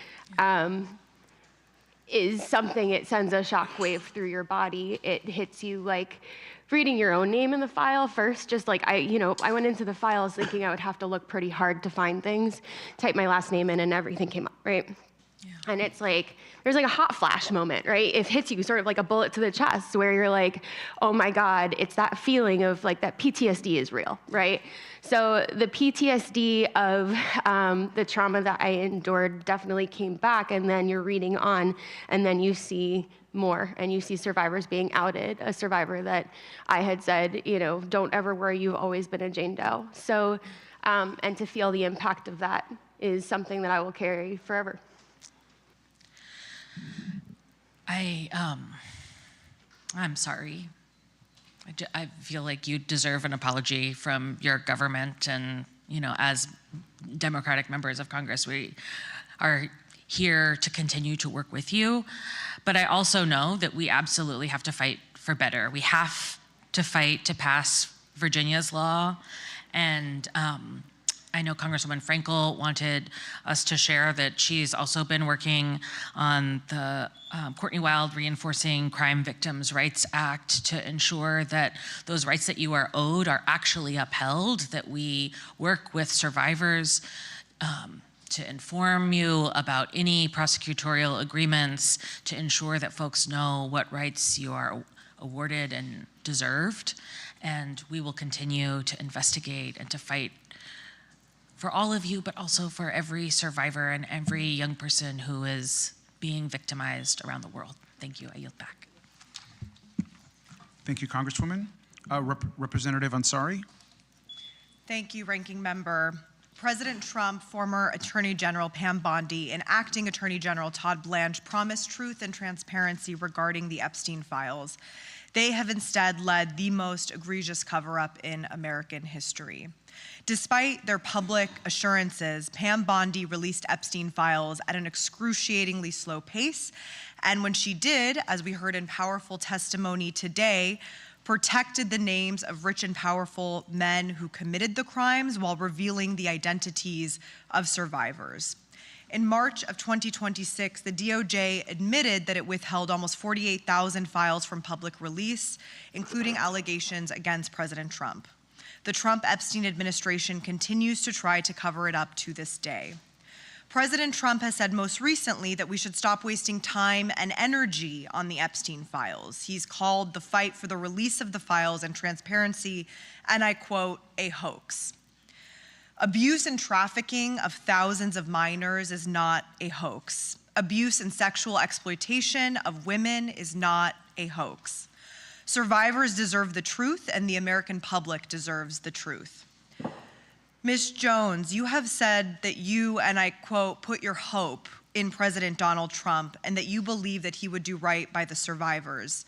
is something, it sends a shockwave through your body. It hits you like reading your own name in the file first, just like I went into the files thinking I would have to look pretty hard to find things, type my last name in and everything came up, right? Yeah. And it's like, there's like a hot flash moment, right? It hits you sort of like a bullet to the chest where you're like, oh my God, it's that feeling of like that PTSD is real, right? So the PTSD of the trauma that I endured definitely came back, and then you're reading on, and then you see more, and you see survivors being outed, a survivor that I had said, you know, don't ever worry, you've always been a Jane Doe. So, and to feel the impact of that is something that I will carry forever. I'm sorry. I feel like you deserve an apology from your government, and, you know, as Democratic members of Congress, we are here to continue to work with you. But I also know that we absolutely have to fight for better. We have to fight to pass Virginia's law. And I know Congresswoman Frankel wanted us to share that she's also been working on the Courtney Wild Reinforcing Crime Victims' Rights Act to ensure that those rights that you are owed are actually upheld, that we work with survivors to inform you about any prosecutorial agreements, to ensure that folks know what rights you are awarded and deserved. And we will continue to investigate and to fight for all of you, but also for every survivor and every young person who is being victimized around the world. Thank you. I yield back. Thank you, Congresswoman. Representative Ansari. Thank you, Ranking Member. President Trump, former Attorney General Pam Bondi, and Acting Attorney General Todd Blanche promised truth and transparency regarding the Epstein files. They have instead led the most egregious cover-up in American history. Despite their public assurances, Pam Bondi released Epstein files at an excruciatingly slow pace, and when she did, as we heard in powerful testimony today, protected the names of rich and powerful men who committed the crimes while revealing the identities of survivors. In March of 2026, the DOJ admitted that it withheld almost 48,000 files from public release, including allegations against President Trump. The Trump-Epstein administration continues to try to cover it up to this day. President Trump has said most recently that we should stop wasting time and energy on the Epstein files. He's called the fight for the release of the files and transparency, and I quote, a hoax. Abuse and trafficking of thousands of minors is not a hoax. Abuse and sexual exploitation of women is not a hoax. Survivors deserve the truth, and the American public deserves the truth. Ms. Jones, you have said that you, and I quote, put your hope in President Donald Trump and that you believe that he would do right by the survivors.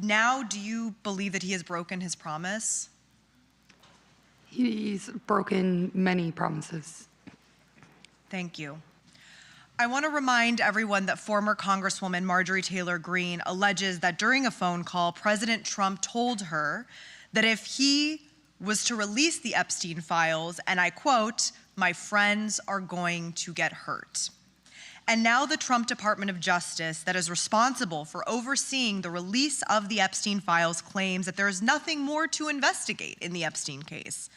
Now, do you believe that he has broken his promise? He's broken many promises. Thank you. I want to remind everyone that former Congresswoman Marjorie Taylor Greene alleges that during a phone call, President Trump told her that if he was to release the Epstein files, and I quote, my friends are going to get hurt. And now the Trump Department of Justice, that is responsible for overseeing the release of the Epstein files, claims that there is nothing more to investigate in the Epstein case.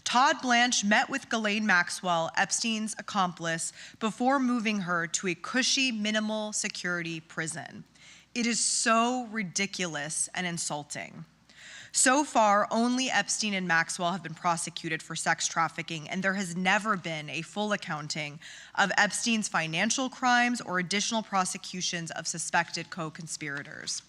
Todd Blanche met with Ghislaine Maxwell, Epstein's accomplice, before moving her to a cushy, minimal security prison. It is so ridiculous and insulting. So far, only Epstein and Maxwell have been prosecuted for sex trafficking, and there has never been a full accounting of Epstein's financial crimes or additional prosecutions of suspected co-conspirators.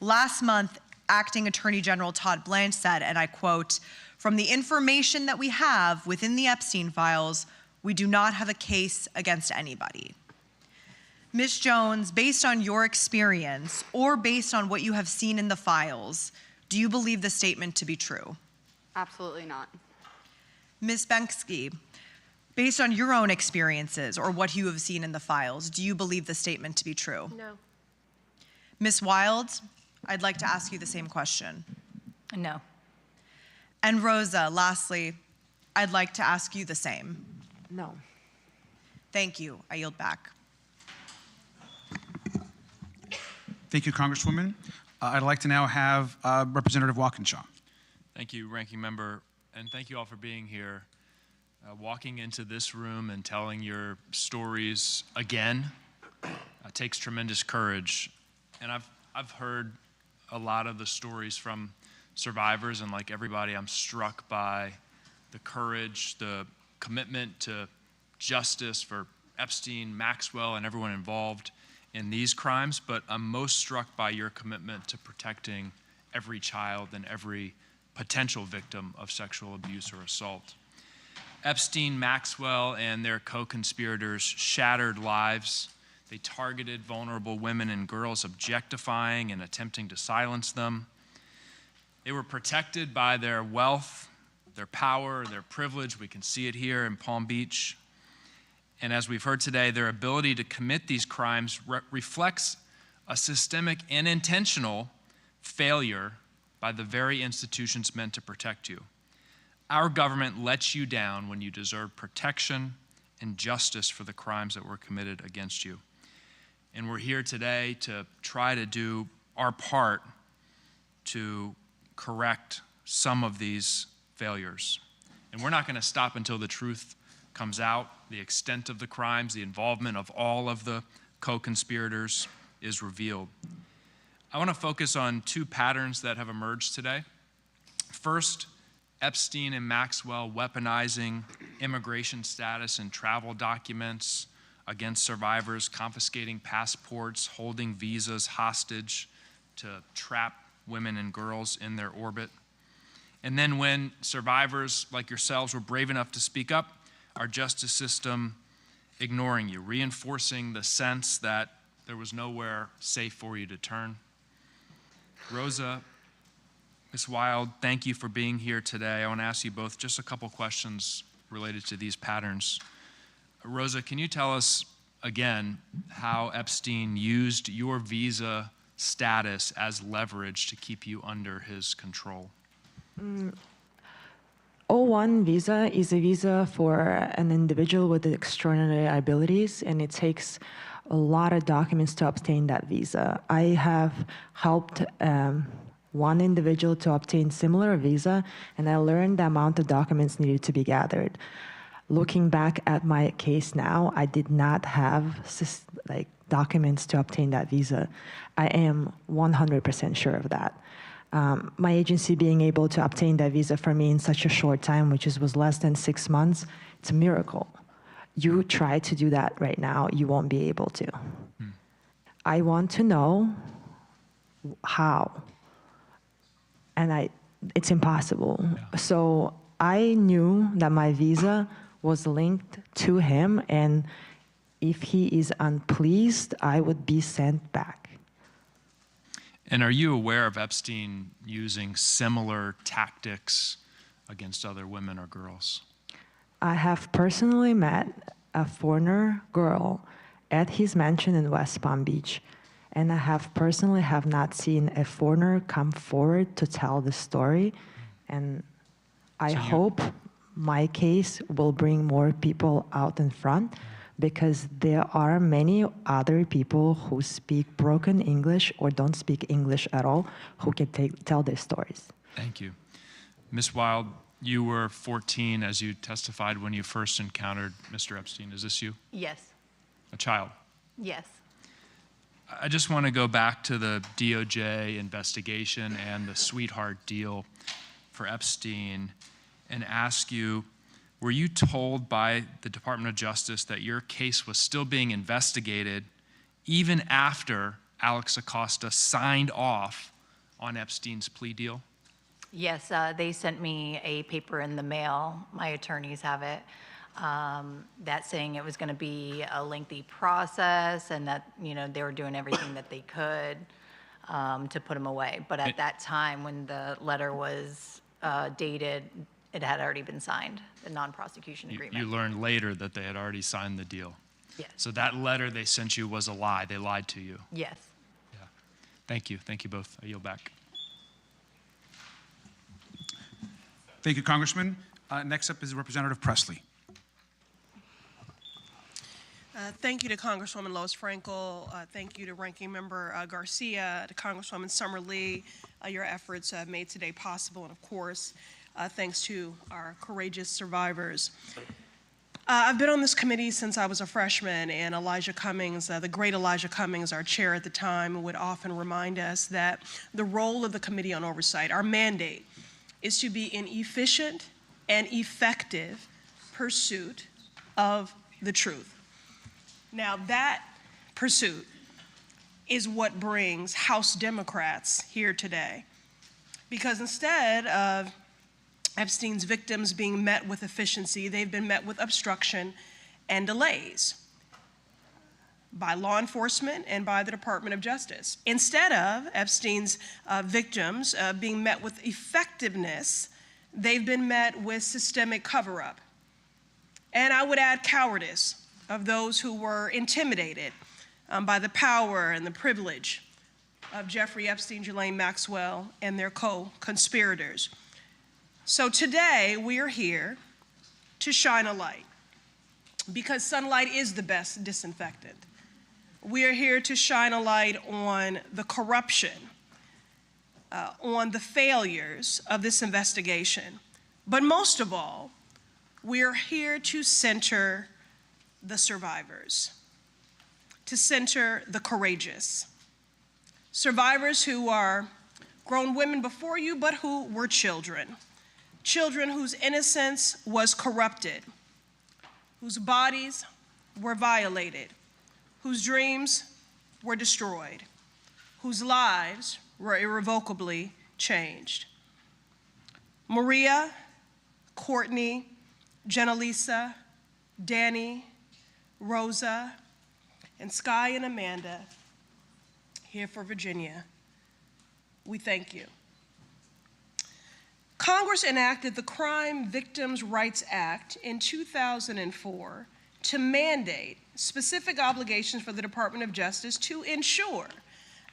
Last month, Acting Attorney General Todd Blanche said, and I quote, "From the information that we have within the Epstein files, we do not have a case against anybody." Ms. Jones, based on your experience or based on what you have seen in the files, do you believe the statement to be true? Absolutely not. Ms. Bensky, based on your own experiences or what you have seen in the files, do you believe the statement to be true? No. Ms. Wild, I'd like to ask you the same question. No. And Rosa, lastly, I'd like to ask you the same. No. Thank you. I yield back. Thank you, Congresswoman. I'd like to now have Representative Walkinshaw. Thank you, Ranking Member, and thank you all for being here. Walking into this room and telling your stories again takes tremendous courage. And I've heard a lot of the stories from survivors, and like everybody, I'm struck by the courage, the commitment to justice for Epstein, Maxwell, and everyone involved in these crimes, but I'm most struck by your commitment to protecting every child and every potential victim of sexual abuse or assault. Epstein, Maxwell, and their co-conspirators shattered lives. They targeted vulnerable women and girls, objectifying and attempting to silence them. They were protected by their wealth, their power, their privilege. We can see it here in Palm Beach. And as we've heard today, their ability to commit these crimes reflects a systemic and intentional failure by the very institutions meant to protect you. Our government lets you down when you deserve protection and justice for the crimes that were committed against you. And we're here today to try to do our part to correct some of these failures. And we're not going to stop until the truth comes out, the extent of the crimes, the involvement of all of the co-conspirators is revealed. I want to focus on two patterns that have emerged today. First, Epstein and Maxwell weaponizing immigration status and travel documents against survivors, confiscating passports, holding visas hostage to trap women and girls in their orbit. And then when survivors like yourselves were brave enough to speak up, our justice system ignoring you, reinforcing the sense that there was nowhere safe for you to turn. Rosa, Ms. Wild, thank you for being here today. I want to ask you both just a couple questions related to these patterns. Rosa, can you tell us again how Epstein used your visa status as leverage to keep you under his control? O1 visa is a visa for an individual with extraordinary abilities, and it takes a lot of documents to obtain that visa. I have helped one individual to obtain similar visa, and I learned the amount of documents needed to be gathered. Looking back at my case now, I did not have documents to obtain that visa. I am 100% sure of that. My agency being able to obtain that visa for me in such a short time, which was less than 6 months, it's a miracle. You try to do that right now, you won't be able to. I want to know how. And it's impossible. Yeah. So I knew that my visa was linked to him, and if he is unpleased, I would be sent back. And are you aware of Epstein using similar tactics against other women or girls? I have personally met a foreigner girl at his mansion in West Palm Beach, and I have personally not seen a foreigner come forward to tell the story, and I hope my case will bring more people out in front, because there are many other people who speak broken English or don't speak English at all who can tell their stories. Thank you. Ms. Wild, you were 14 as you testified when you first encountered Mr. Epstein. Is this you? Yes. A child? Yes. I just want to go back to the DOJ investigation and the sweetheart deal for Epstein and ask you, were you told by the Department of Justice that your case was still being investigated even after Alex Acosta signed off on Epstein's plea deal? Yes, they sent me a paper in the mail. My attorneys have it. That saying it was going to be a lengthy process and that, you know, they were doing everything that they could to put him away. But at that time, when the letter was dated, it had already been signed, the non-prosecution agreement. You learned later that they had already signed the deal. Yes. So that letter they sent you was a lie. They lied to you. Yes. Yeah. Thank you. Thank you both. I yield back. Thank you, Congressman. Next up is Representative Presley. Thank you to Congresswoman Lois Frankel. Thank you to Ranking Member Garcia, to Congresswoman Summer Lee. Your efforts made today possible, and of course, thanks to our courageous survivors. I've been on this committee since I was a freshman, and Elijah Cummings, the great Elijah Cummings, our chair at the time, would often remind us that the role of the Committee on Oversight, our mandate, is to be an efficient and effective pursuit of the truth. Now, that pursuit is what brings House Democrats here today. Because instead of Epstein's victims being met with efficiency, they've been met with obstruction and delays by law enforcement and by the Department of Justice. Instead of Epstein's victims being met with effectiveness, they've been met with systemic cover-up. And I would add cowardice of those who were intimidated by the power and the privilege of Jeffrey Epstein, Ghislaine Maxwell, and their co-conspirators. So today, we are here to shine a light, because sunlight is the best disinfectant. We are here to shine a light on the corruption, on the failures of this investigation. But most of all, we are here to center the survivors, to center the courageous. Survivors who are grown women before you, but who were children. Children whose innocence was corrupted, whose bodies were violated, whose dreams were destroyed, whose lives were irrevocably changed. Maria, Courtney, Jenalisa, Danny, Rosa, and Sky and Amanda, here for Virginia, we thank you. Congress enacted the Crime Victims' Rights Act in 2004 to mandate specific obligations for the Department of Justice to ensure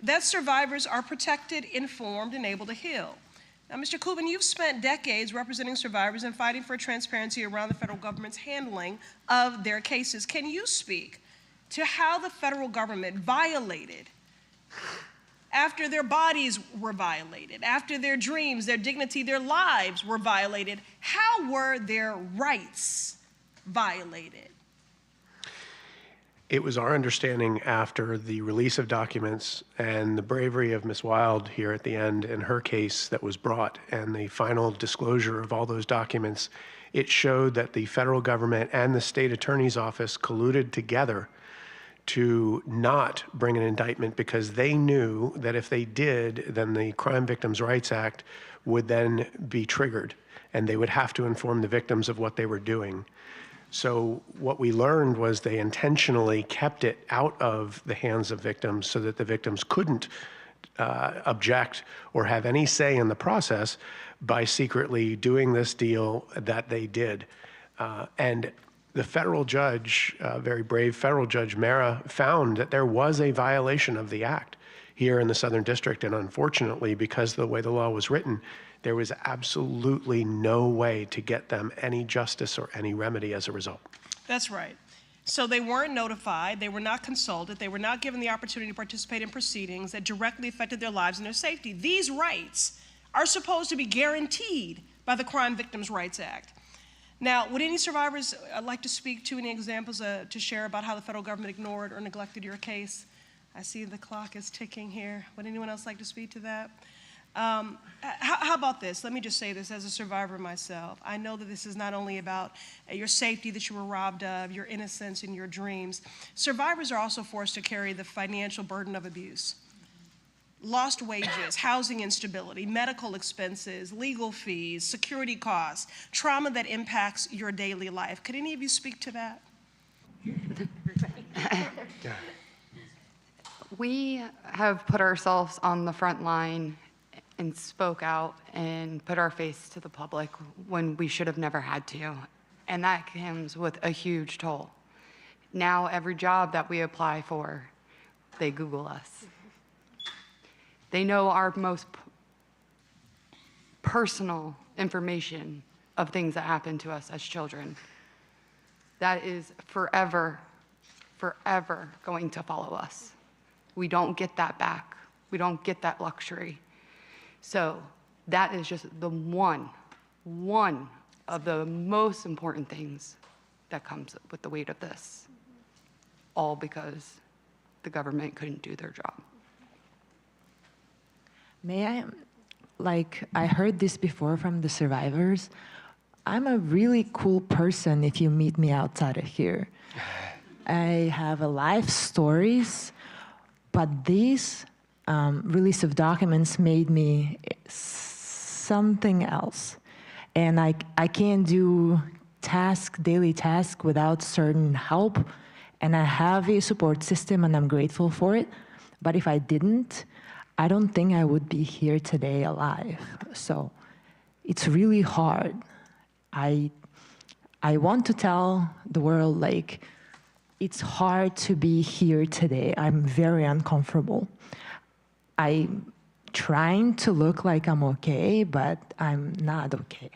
that survivors are protected, informed, and able to heal. Now, Mr. Kubin, you've spent decades representing survivors and fighting for transparency around the federal government's handling of their cases. Can you speak to how the federal government violated, after their bodies were violated, after their dreams, their dignity, their lives were violated, how were their rights violated? It was our understanding after the release of documents and the bravery of Ms. Wild here at the end in her case that was brought and the final disclosure of all those documents, it showed that the federal government and the state attorney's office colluded together to not bring an indictment because they knew that if they did, then the Crime Victims' Rights Act would then be triggered and they would have to inform the victims of what they were doing. So what we learned was they intentionally kept it out of the hands of victims so that the victims couldn't object or have any say in the process by secretly doing this deal that they did. And the federal judge, very brave federal judge Mara, found that there was a violation of the act here in the Southern District. And unfortunately, because of the way the law was written, there was absolutely no way to get them any justice or any remedy as a result. That's right. So they weren't notified, they were not consulted, they were not given the opportunity to participate in proceedings that directly affected their lives and their safety. These rights are supposed to be guaranteed by the Crime Victims' Rights Act. Now, would any survivors like to speak to any examples to share about how the federal government ignored or neglected your case? I see the clock is ticking here. Would anyone else like to speak to that? How about this? Let me just say this as a survivor myself. I know that this is not only about your safety that you were robbed of, your innocence and your dreams. Survivors are also forced to carry the financial burden of abuse. Lost wages, housing instability, medical expenses, legal fees, security costs, trauma that impacts your daily life. Could any of you speak to that? We have put ourselves on the front line and spoke out and put our face to the public when we should have never had to. And that comes with a huge toll. Now every job that we apply for, they Google us. They know our most personal information of things that happened to us as children. That is forever, forever going to follow us. We don't get that back. We don't get that luxury. So that is just the one of the most important things that comes with the weight of this, all because the government couldn't do their job. May I heard this before from the survivors. I'm a really cool person if you meet me outside of here. I have a life stories, but these release of documents made me something else. And I can't do daily task without certain help. And I have a support system and I'm grateful for it. But if I didn't, I don't think I would be here today alive. So it's really hard. I want to tell the world, like, it's hard to be here today. I'm very uncomfortable. I'm trying to look like I'm okay, but I'm not okay.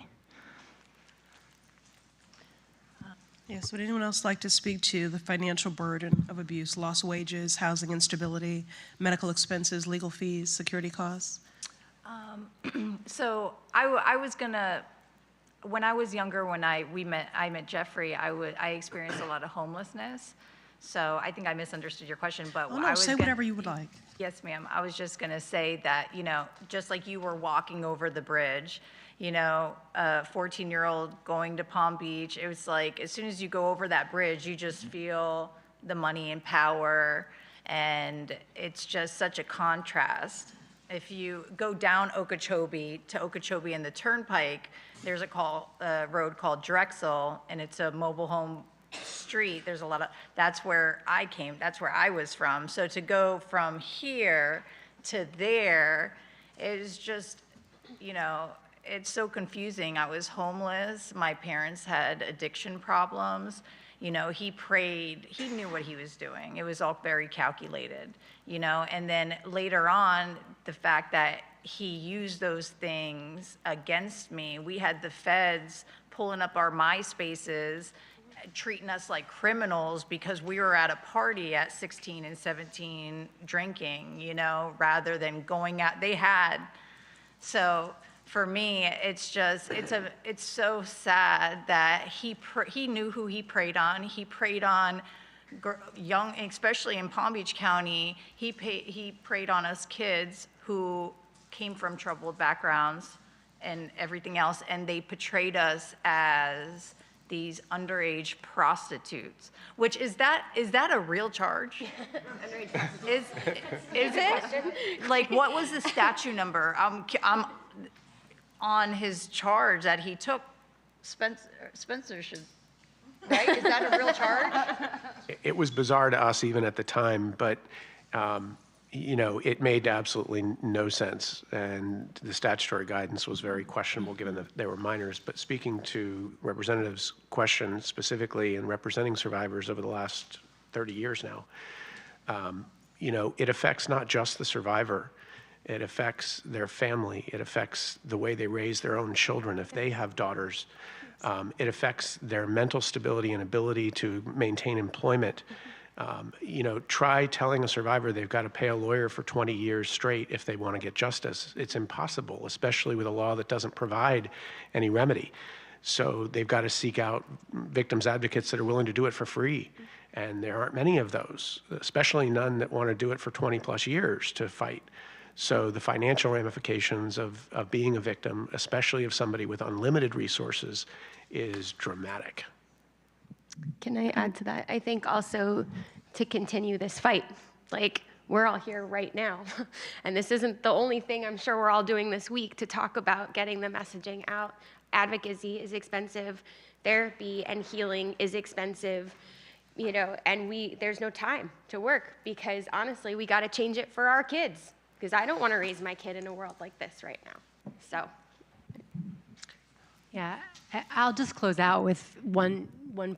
Yes, would anyone else like to speak to the financial burden of abuse, lost wages, housing instability, medical expenses, legal fees, security costs? So I was gonna, when I was younger, when I met Jeffrey, I experienced a lot of homelessness. So I think I misunderstood your question, but Oh no, say whatever you would like. Yes, ma'am. I was just gonna say that, just like you were walking over the bridge, a 14-year-old going to Palm Beach, it was like, as soon as you go over that bridge, you just feel the money and power, and it's just such a contrast. If you go down Okeechobee to Okeechobee and the Turnpike, there's a road called Drexel, and it's a mobile home street. There's a lot of, that's where I was from. So to go from here to there is just, it's so confusing. I was homeless. My parents had addiction problems. He prayed. He knew what he was doing. It was all very calculated, And then later on, the fact that he used those things against me, we had the feds pulling up our MySpaces, treating us like criminals because we were at a party at 16 and 17 drinking, rather than going out. So for me, it's so sad that he knew who he preyed on. He preyed on young, especially in Palm Beach County, he preyed on us kids who came from troubled backgrounds and everything else, and they portrayed us as these underage prostitutes. Which is that a real charge? Is it? Like, what was the statute number? I'm on his charge that he took. Spencer should, right? Is that a real charge? It was bizarre to us even at the time, but it made absolutely no sense, and the statutory guidance was very questionable given that they were minors. But speaking to Representative's question specifically and representing survivors over the last 30 years now, it affects not just the survivor, it affects their family, it affects the way they raise their own children if they have daughters. It affects their mental stability and ability to maintain employment. Try telling a survivor they've got to pay a lawyer for 20 years straight if they want to get justice. It's impossible, especially with a law that doesn't provide any remedy. So they've got to seek out victims advocates that are willing to do it for free. And there aren't many of those, especially none that want to do it for 20 plus years to fight. So the financial ramifications of being a victim, especially of somebody with unlimited resources, is dramatic. Can I add to that? I think also to continue this fight, like we're all here right now. And this isn't the only thing I'm sure we're all doing this week to talk about getting the messaging out. Advocacy is expensive. Therapy and healing is expensive. And there's no time to work because honestly, we got to change it for our kids because I don't want to raise my kid in a world like this right now. So. Yeah, I'll just close out with one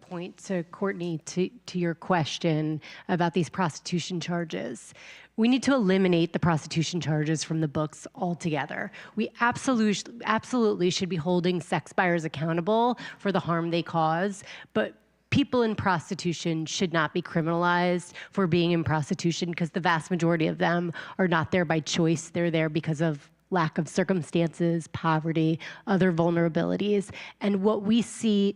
point to Courtney, to your question about these prostitution charges. We need to eliminate the prostitution charges from the books altogether. We absolutely should be holding sex buyers accountable for the harm they cause, but people in prostitution should not be criminalized for being in prostitution because the vast majority of them are not there by choice. They're there because of lack of circumstances, poverty, other vulnerabilities. And what we see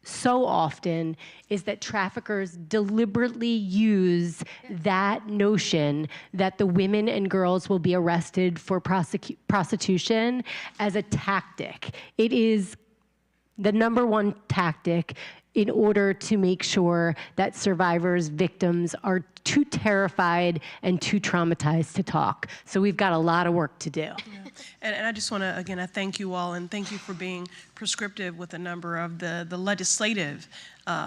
so often is that traffickers deliberately use that notion that the women and girls will be arrested for prostitution as a tactic. It is the number one tactic in order to make sure that survivors, victims are too terrified and too traumatized to talk. So we've got a lot of work to do. Yeah. And I just want to, again, I thank you all and thank you for being prescriptive with a number of the legislative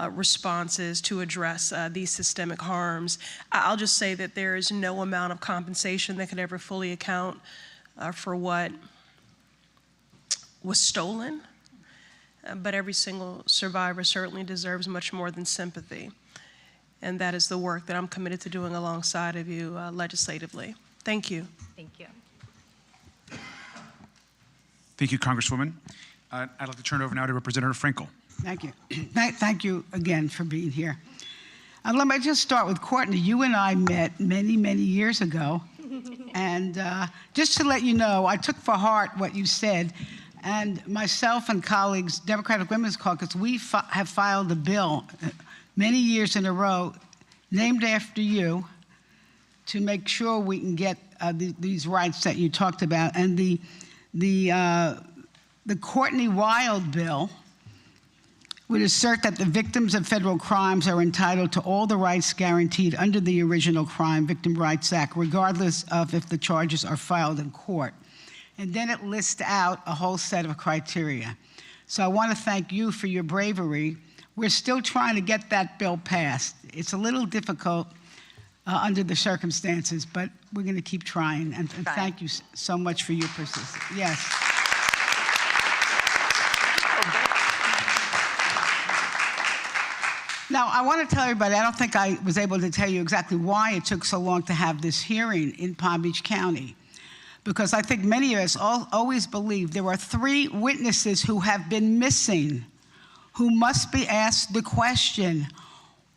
responses to address these systemic harms. I'll just say that there is no amount of compensation that could ever fully account for what was stolen. But every single survivor certainly deserves much more than sympathy. And that is the work that I'm committed to doing alongside of you legislatively. Thank you. Thank you. Thank you, Congresswoman. I'd like to turn it over now to Representative Frankel. Thank you. Thank you again for being here. Let me just start with Courtney. You and I met many, many years ago. And just to let you know, I took for heart what you said. And myself and colleagues, Democratic Women's Caucus, we have filed a bill many years in a row named after you to make sure we can get these rights that you talked about. And the Courtney Wild bill would assert that the victims of federal crimes are entitled to all the rights guaranteed under the original Crime Victim Rights Act, regardless of if the charges are filed in court. And then it lists out a whole set of criteria. So I want to thank you for your bravery. We're still trying to get that bill passed. It's a little difficult under the circumstances, but we're going to keep trying. And thank you so much for your persistence. Yes. Now, I want to tell everybody, I don't think I was able to tell you exactly why it took so long to have this hearing in Palm Beach County. Because I think many of us always believe there are 3 witnesses who have been missing, who must be asked the question,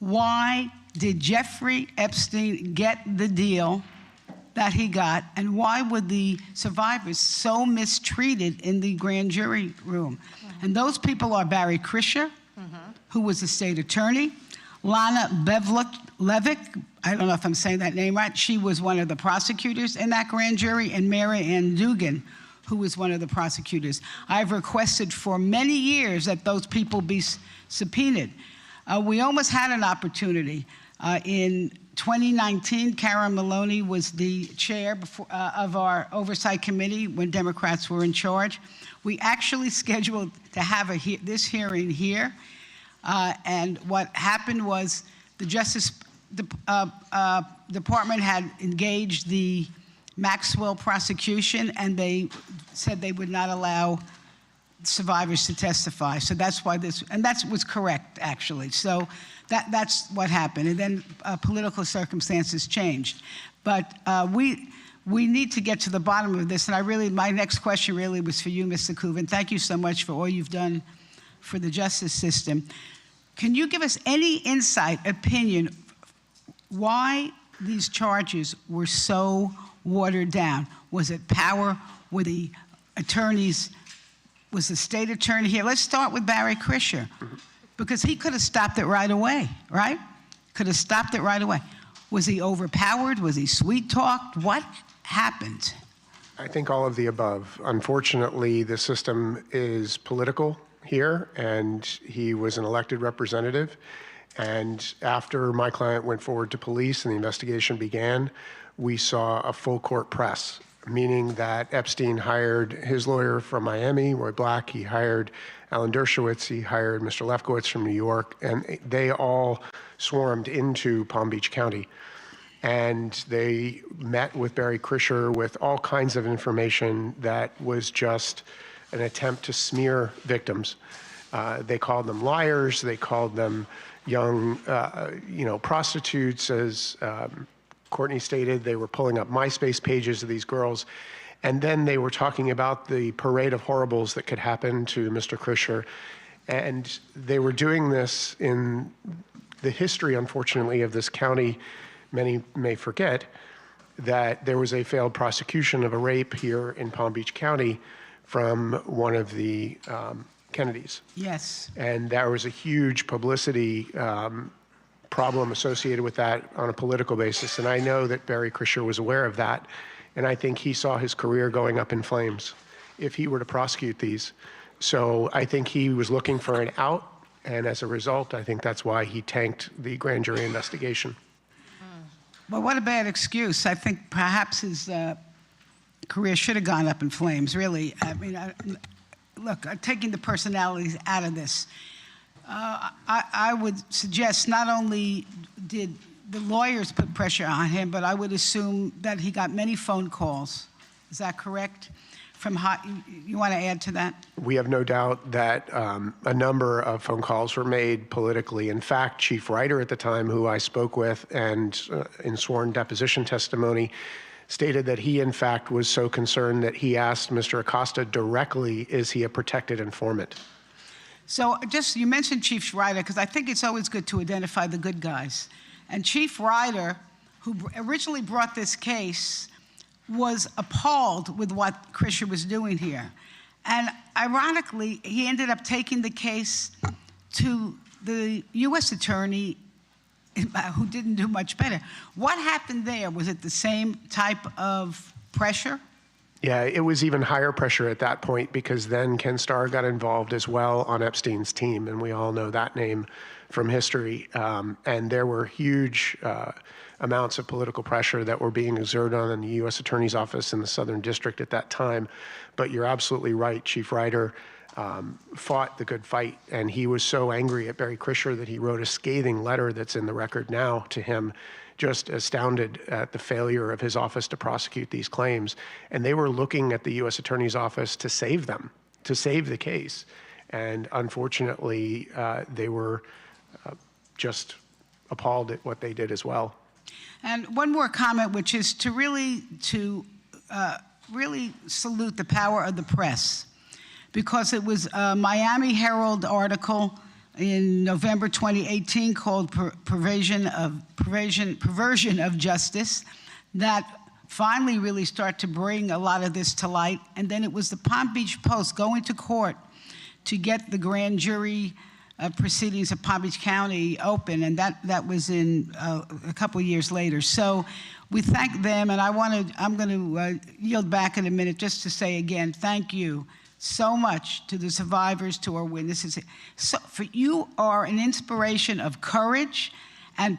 why did Jeffrey Epstein get the deal that he got, and why were the survivors so mistreated in the grand jury room? And those people are Barry Krischer, who was the state attorney, Lana Levick, I don't know if I'm saying that name right, she was one of the prosecutors in that grand jury, and Mary Ann Dugan, who was one of the prosecutors. I've requested for many years that those people be subpoenaed. We almost had an opportunity. In 2019, Karen Maloney was the chair of our Oversight Committee when Democrats were in charge. We actually scheduled to have this hearing here. And what happened was the Justice Department had engaged the Maxwell prosecution, and they said they would not allow survivors to testify. So that's why and that was correct, actually. So that's what happened. And then political circumstances changed. But we need to get to the bottom of this. And my next question really was for you, Mr. Kuvan. Thank you so much for all you've done for the justice system. Can you give us any insight, opinion, why these charges were so watered down? Was it power? Were the attorneys, was the state attorney here? Let's start with Barry Krischer, because he could have stopped it right away, right? Could have stopped it right away. Was he overpowered? Was he sweet-talked? What happened? I think all of the above. Unfortunately, the system is political here, and he was an elected representative. And after my client went forward to police and the investigation began, we saw a full court press, meaning that Epstein hired his lawyer from Miami, Roy Black. He hired Alan Dershowitz. He hired Mr. Lefkowitz from New York. And they all swarmed into Palm Beach County. And they met with Barry Krischer with all kinds of information that was just an attempt to smear victims. They called them liars. They called them young, prostitutes. As Courtney stated, they were pulling up MySpace pages of these girls. And then they were talking about the parade of horribles that could happen to Mr. Krischer. And they were doing this in the history, unfortunately, of this county. Many may forget that there was a failed prosecution of a rape here in Palm Beach County from one of the Kennedys. Yes. And there was a huge publicity problem associated with that on a political basis. And I know that Barry Krischer was aware of that. And I think he saw his career going up in flames if he were to prosecute these. So I think he was looking for an out. And as a result, I think that's why he tanked the grand jury investigation. Well, what a bad excuse. I think perhaps his career should have gone up in flames, really. I mean, look, taking the personalities out of this, I would suggest not only did the lawyers put pressure on him, but I would assume that he got many phone calls. Is that correct? From you want to add to that? We have no doubt that a number of phone calls were made politically. In fact, Chief Ryder at the time, who I spoke with and in sworn deposition testimony, stated that he, in fact, was so concerned that he asked Mr. Acosta directly, is he a protected informant? So just, you mentioned Chief Ryder, because I think it's always good to identify the good guys. And Chief Ryder, who originally brought this case, was appalled with what Krischer was doing here. And ironically, he ended up taking the case to the U.S. attorney, who didn't do much better. What happened there? Was it the same type of pressure? Yeah, it was even higher pressure at that point, because then Ken Starr got involved as well on Epstein's team, and we all know that name from history. And there were huge amounts of political pressure that were being exerted on the U.S. Attorney's Office in the Southern District at that time. But you're absolutely right. Chief Ryder fought the good fight, and he was so angry at Barry Krischer that he wrote a scathing letter that's in the record now to him, just astounded at the failure of his office to prosecute these claims. And they were looking at the U.S. Attorney's Office to save them, to save the case. And unfortunately, they were just appalled at what they did as well. And one more comment, which is to really salute the power of the press, because it was a Miami Herald article in November 2018 called Perversion of Justice that finally really started to bring a lot of this to light. And then it was the Palm Beach Post going to court to get the grand jury proceedings of Palm Beach County open, and that was in a couple of years later. So we thank them, and I'm going to yield back in a minute just to say again, thank you so much to the survivors, to our witnesses. So for you are an inspiration of courage and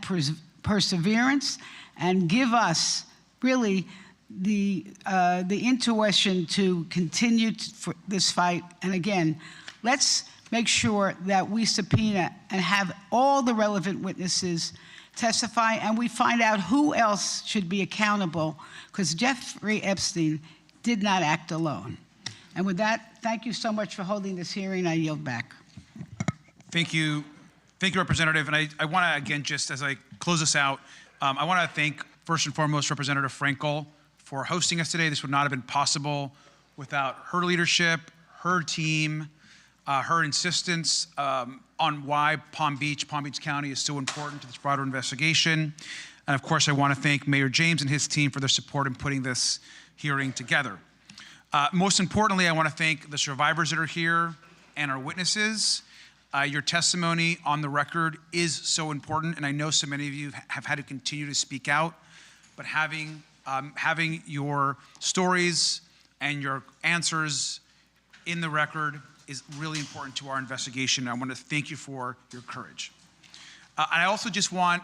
perseverance, and give us really the intuition to continue for this fight. And again, let's make sure that we subpoena and have all the relevant witnesses testify, and we find out who else should be accountable, because Jeffrey Epstein did not act alone. And with that, thank you so much for holding this hearing. I yield back. Thank you, Representative. And I want to, again, just as I close this out, I want to thank, first and foremost, Representative Frankel for hosting us today. This would not have been possible without her leadership, her team, her insistence on why Palm Beach County is so important to this broader investigation. And of course, I want to thank Mayor James and his team for their support in putting this hearing together. Most importantly, I want to thank the survivors that are here and our witnesses. Your testimony on the record is so important, and I know so many of you have had to continue to speak out, but having your stories and your answers in the record is really important to our investigation. I want to thank you for your courage. I also just want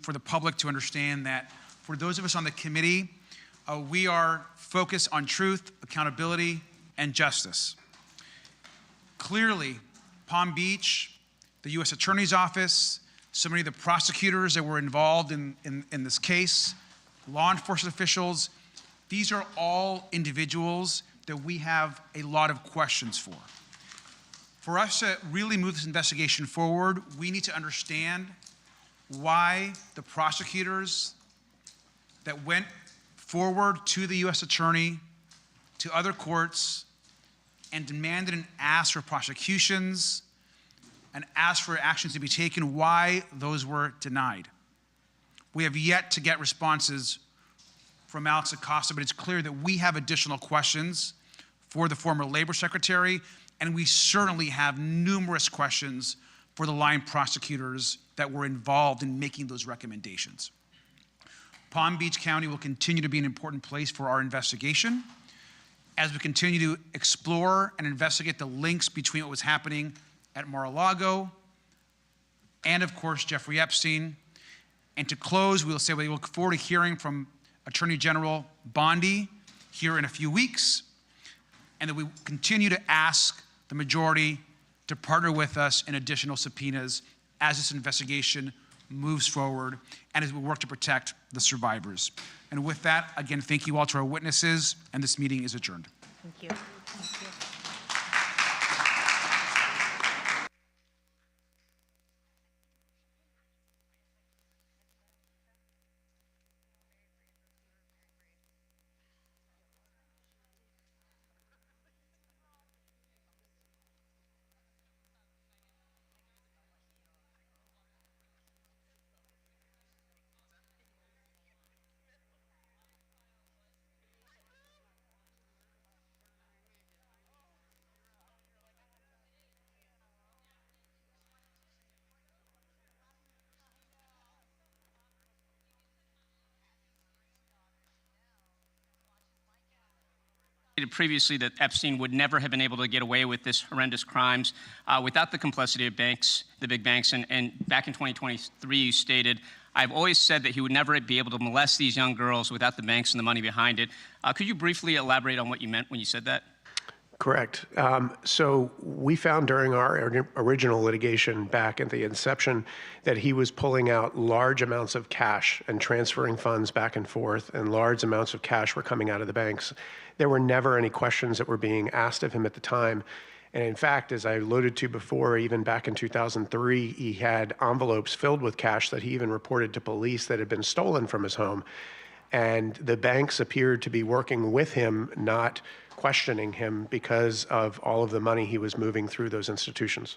for the public to understand that for those of us on the committee, we are focused on truth, accountability, and justice. Clearly, Palm Beach, the U.S. Attorney's Office, so many of the prosecutors that were involved in this case, law enforcement officials, these are all individuals that we have a lot of questions for. For us to really move this investigation forward, we need to understand why the prosecutors that went forward to the U.S. Attorney, to other courts, and demanded and asked for prosecutions and asked for actions to be taken, why those were denied. We have yet to get responses from Alex Acosta, but it's clear that we have additional questions for the former Labor Secretary, and we certainly have numerous questions for the line prosecutors that were involved in making those recommendations. Palm Beach County will continue to be an important place for our investigation as we continue to explore and investigate the links between what was happening at Mar-a-Lago and, of course, Jeffrey Epstein. And to close, we'll say we look forward to hearing from Attorney General Bondi here in a few weeks, and that we continue to ask the majority to partner with us in additional subpoenas as this investigation moves forward and as we work to protect the survivors. And with that, again, thank you all to our witnesses, and this meeting is adjourned. Thank you. Thank you. Previously that Epstein would never have been able to get away with this horrendous crimes without the complicity of banks, the big banks. And back in 2023, you stated, "I've always said that he would never be able to molest these young girls without the banks and the money behind it." Could you briefly elaborate on what you meant when you said that? Correct. So we found during our original litigation back at the inception that he was pulling out large amounts of cash and transferring funds back and forth, and large amounts of cash were coming out of the banks. There were never any questions that were being asked of him at the time. And in fact, as I alluded to before, even back in 2003, he had envelopes filled with cash that he even reported to police that had been stolen from his home. And the banks appeared to be working with him, not questioning him, because of all of the money he was moving through those institutions.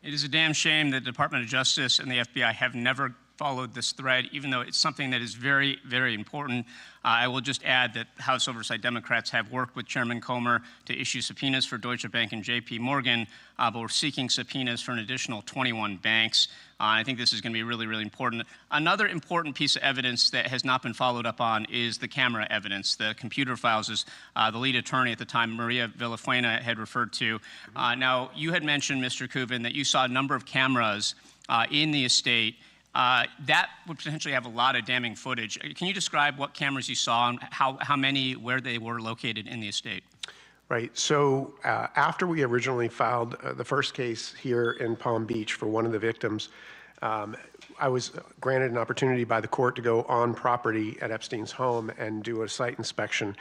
It is a damn shame that the Department of Justice and the FBI have never followed this thread, even though it's something that is very, very important. I will just add that House Oversight Democrats have worked with Chairman Comer to issue subpoenas for Deutsche Bank and JP Morgan, but we're seeking subpoenas for an additional 21 banks. I think this is going to be really, really important. Another important piece of evidence that has not been followed up on is the camera evidence, the computer files, as the lead attorney at the time, Maria Villafuena, had referred to. Now, you had mentioned, Mr. Kubin, that you saw a number of cameras in the estate. That would potentially have a lot of damning footage. Can you describe what cameras you saw and how many, where they were located in the estate? Right. So after we originally filed the first case here in Palm Beach for one of the victims, I was granted an opportunity by the court to go on property at Epstein's home and do a site inspection.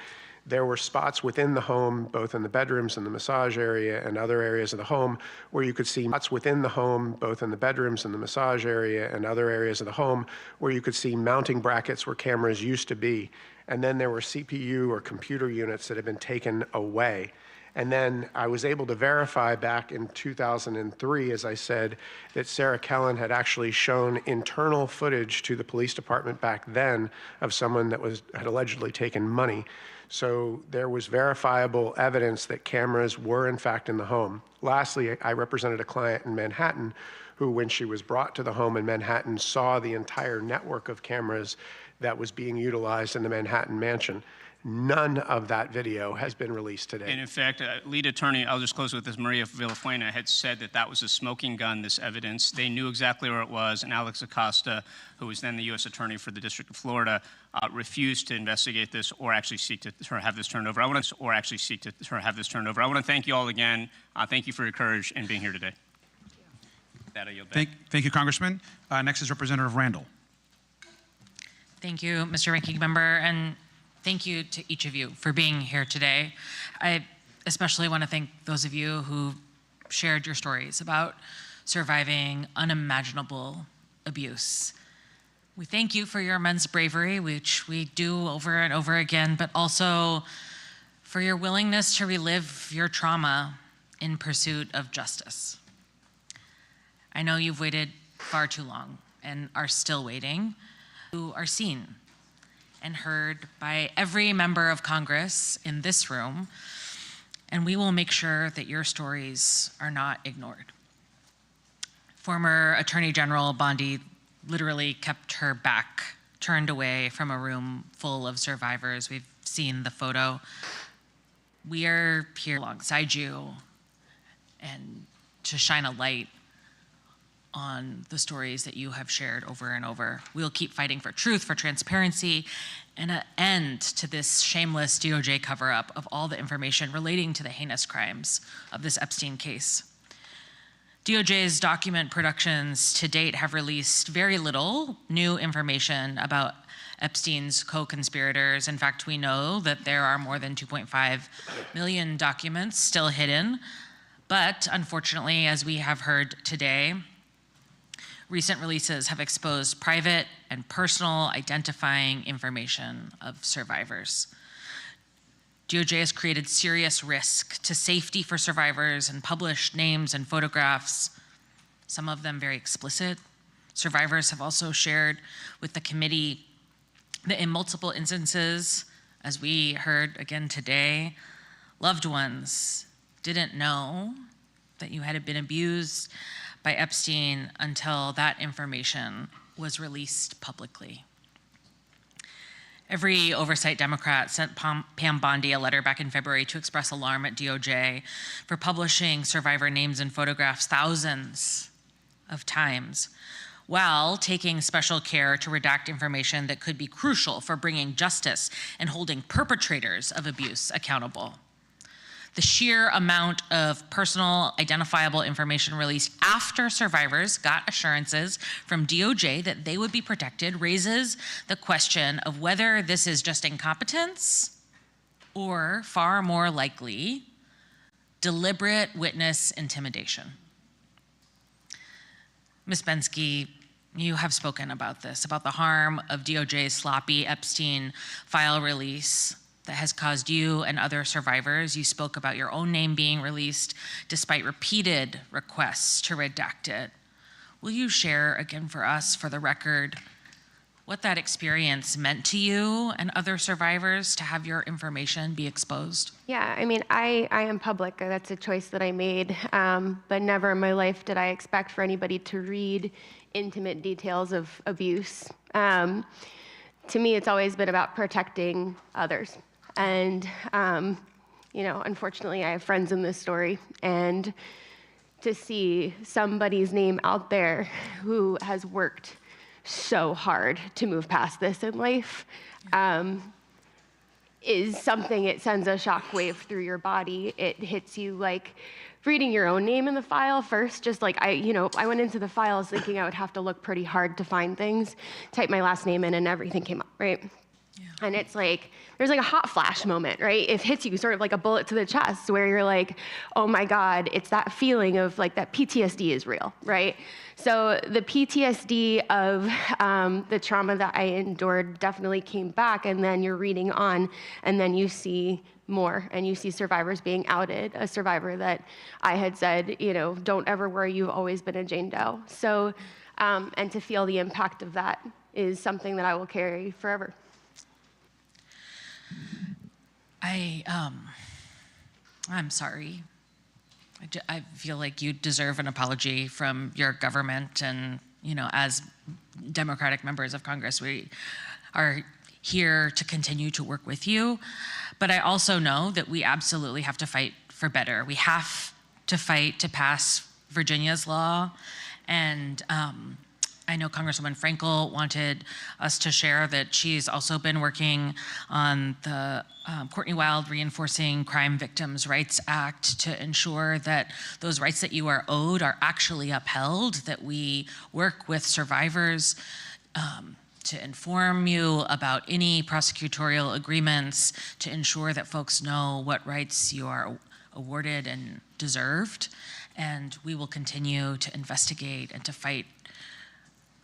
There were spots within the home, both in the bedrooms and the massage area and other areas of the home, where you could see spots within the home, both in the bedrooms and the massage area and other areas of the home, where you could see mounting brackets where cameras used to be. And then there were CPU or computer units that had been taken away. And then I was able to verify back in 2003, as I said, that Sarah Kellen had actually shown internal footage to the police department back then of someone that had allegedly taken money. So there was verifiable evidence that cameras were in fact in the home. Lastly, I represented a client in Manhattan who, when she was brought to the home in Manhattan, saw the entire network of cameras that was being utilized in the Manhattan mansion. None of that video has been released today. And in fact, lead attorney, I'll just close with this, Maria Villafuena had said that that was a smoking gun, this evidence. They knew exactly where it was, and Alex Acosta, who was then the U.S. Attorney for the District of Florida, refused to investigate this or actually seek to have this turned over. I want to thank you all again. Thank you for your courage in being here today. That I yield back. Thank you, Congressman. Next is Representative Randall. Thank you, Mr. Ranking Member, and thank you to each of you for being here today. I especially want to thank those of you who shared your stories about surviving unimaginable abuse. We thank you for your immense bravery, which we do over and over again, but also for your willingness to relive your trauma in pursuit of justice. I know you've waited far too long and are still waiting. You are seen and heard by every member of Congress in this room, and we will make sure that your stories are not ignored. Former Attorney General Bondi literally kept her back turned away from a room full of survivors. We've seen the photo. We are here alongside you and to shine a light on the stories that you have shared over and over. We'll keep fighting for truth, for transparency, and an end to this shameless DOJ cover-up of all the information relating to the heinous crimes of this Epstein case. DOJ's document productions to date have released very little new information about Epstein's co-conspirators. In fact, we know that there are more than 2.5 million documents still hidden. But unfortunately, as we have heard today, recent releases have exposed private and personal identifying information of survivors. DOJ has created serious risk to safety for survivors and published names and photographs, some of them very explicit. Survivors have also shared with the committee that in multiple instances, as we heard again today, loved ones didn't know that you had been abused by Epstein until that information was released publicly. Every oversight Democrat sent Pam Bondi a letter back in February to express alarm at DOJ for publishing survivor names and photographs thousands of times, while taking special care to redact information that could be crucial for bringing justice and holding perpetrators of abuse accountable. The sheer amount of personal identifiable information released after survivors got assurances from DOJ that they would be protected raises the question of whether this is just incompetence or, far more likely, deliberate witness intimidation. Ms. Bensky, you have spoken about this, about the harm of DOJ's sloppy Epstein file release that has caused you and other survivors. You spoke about your own name being released despite repeated requests to redact it. Will you share again for us, for the record, what that experience meant to you and other survivors to have your information be exposed? Yeah, I mean, I am public. That's a choice that I made, but never in my life did I expect for anybody to read intimate details of abuse. To me, it's always been about protecting others. And, you know, unfortunately, I have friends in this story. And to see somebody's name out there who has worked so hard to move past this in life is something, it sends a shockwave through your body. It hits you like reading your own name in the file first, just like I went into the files thinking I would have to look pretty hard to find things, type my last name in and everything came up, right? And it's like, there's like a hot flash moment, right? It hits you sort of like a bullet to the chest where you're like, oh my God, it's that feeling of like that PTSD is real, right? So the PTSD of the trauma that I endured definitely came back, and then you're reading on, and then you see more, and you see survivors being outed, a survivor that I had said, you know, don't ever worry, you've always been a Jane Doe. So, and to feel the impact of that is something that I will carry forever. I'm sorry. I feel like you deserve an apology from your government, and you know, as Democratic members of Congress, we are here to continue to work with you. But I also know that we absolutely have to fight for better. We have to fight to pass Virginia's law, and I know Congresswoman Frankel wanted us to share that she's also been working on the Courtney Wild Reinforcing Crime Victims' Rights Act to ensure that those rights that you are owed are actually upheld, that we work with survivors to inform you about any prosecutorial agreements, to ensure that folks know what rights you are awarded and deserved. And we will continue to investigate and to fight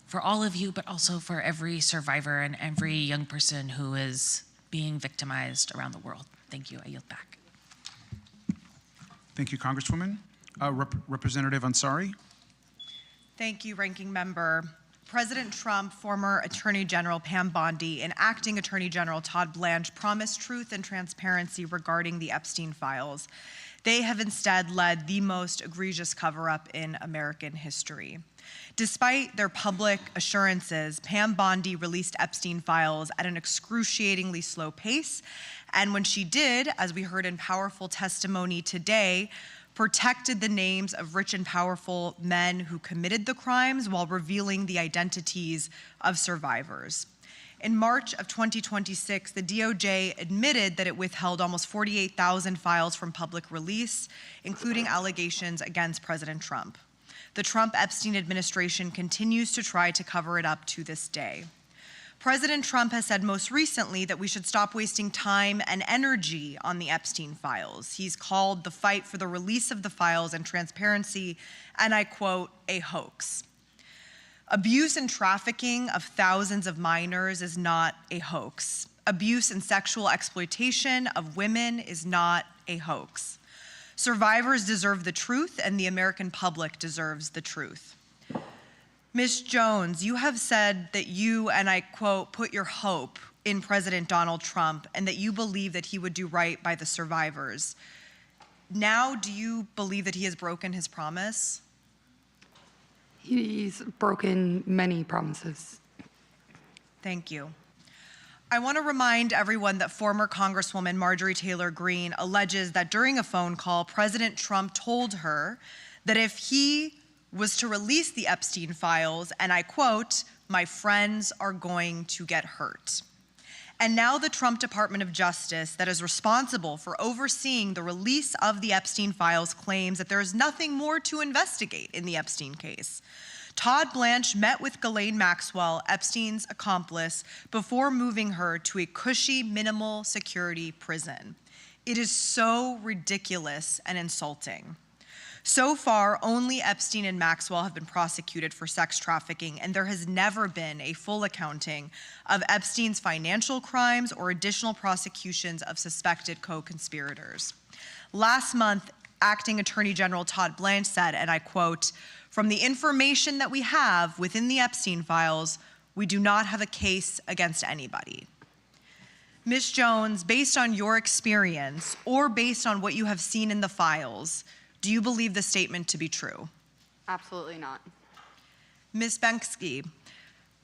for all of you, but also for every survivor and every young person who is being victimized around the world. Thank you. I yield back. Thank you, Congresswoman. Representative Ansari. Thank you, Ranking Member. President Trump, former Attorney General Pam Bondi, and Acting Attorney General Todd Blanche promised truth and transparency regarding the Epstein files. They have instead led the most egregious cover-up in American history. Despite their public assurances, Pam Bondi released Epstein files at an excruciatingly slow pace, and when she did, as we heard in powerful testimony today, protected the names of rich and powerful men who committed the crimes while revealing the identities of survivors. In March of 2026, the DOJ admitted that it withheld almost 48,000 files from public release, including allegations against President Trump. The Trump-Epstein administration continues to try to cover it up to this day. President Trump has said most recently that we should stop wasting time and energy on the Epstein files. He's called the fight for the release of the files and transparency, and I quote, a hoax. Abuse and trafficking of thousands of minors is not a hoax. Abuse and sexual exploitation of women is not a hoax. Survivors deserve the truth, and the American public deserves the truth. Ms. Jones, you have said that you, and I quote, put your hope in President Donald Trump and that you believe that he would do right by the survivors. Now, do you believe that he has broken his promise? He's broken many promises. Thank you. I want to remind everyone that former Congresswoman Marjorie Taylor Greene alleges that during a phone call, President Trump told her that if he was to release the Epstein files, and I quote, my friends are going to get hurt. And now the Trump Department of Justice that is responsible for overseeing the release of the Epstein files claims that there is nothing more to investigate in the Epstein case. Todd Blanche met with Ghislaine Maxwell, Epstein's accomplice, before moving her to a cushy, minimal security prison. It is so ridiculous and insulting. So far, only Epstein and Maxwell have been prosecuted for sex trafficking, and there has never been a full accounting of Epstein's financial crimes or additional prosecutions of suspected co-conspirators. Last month, Acting Attorney General Todd Blanche said, and I quote, from the information that we have within the Epstein files, we do not have a case against anybody. Ms. Jones, based on your experience or based on what you have seen in the files, do you believe the statement to be true? Absolutely not. Ms. Bensky,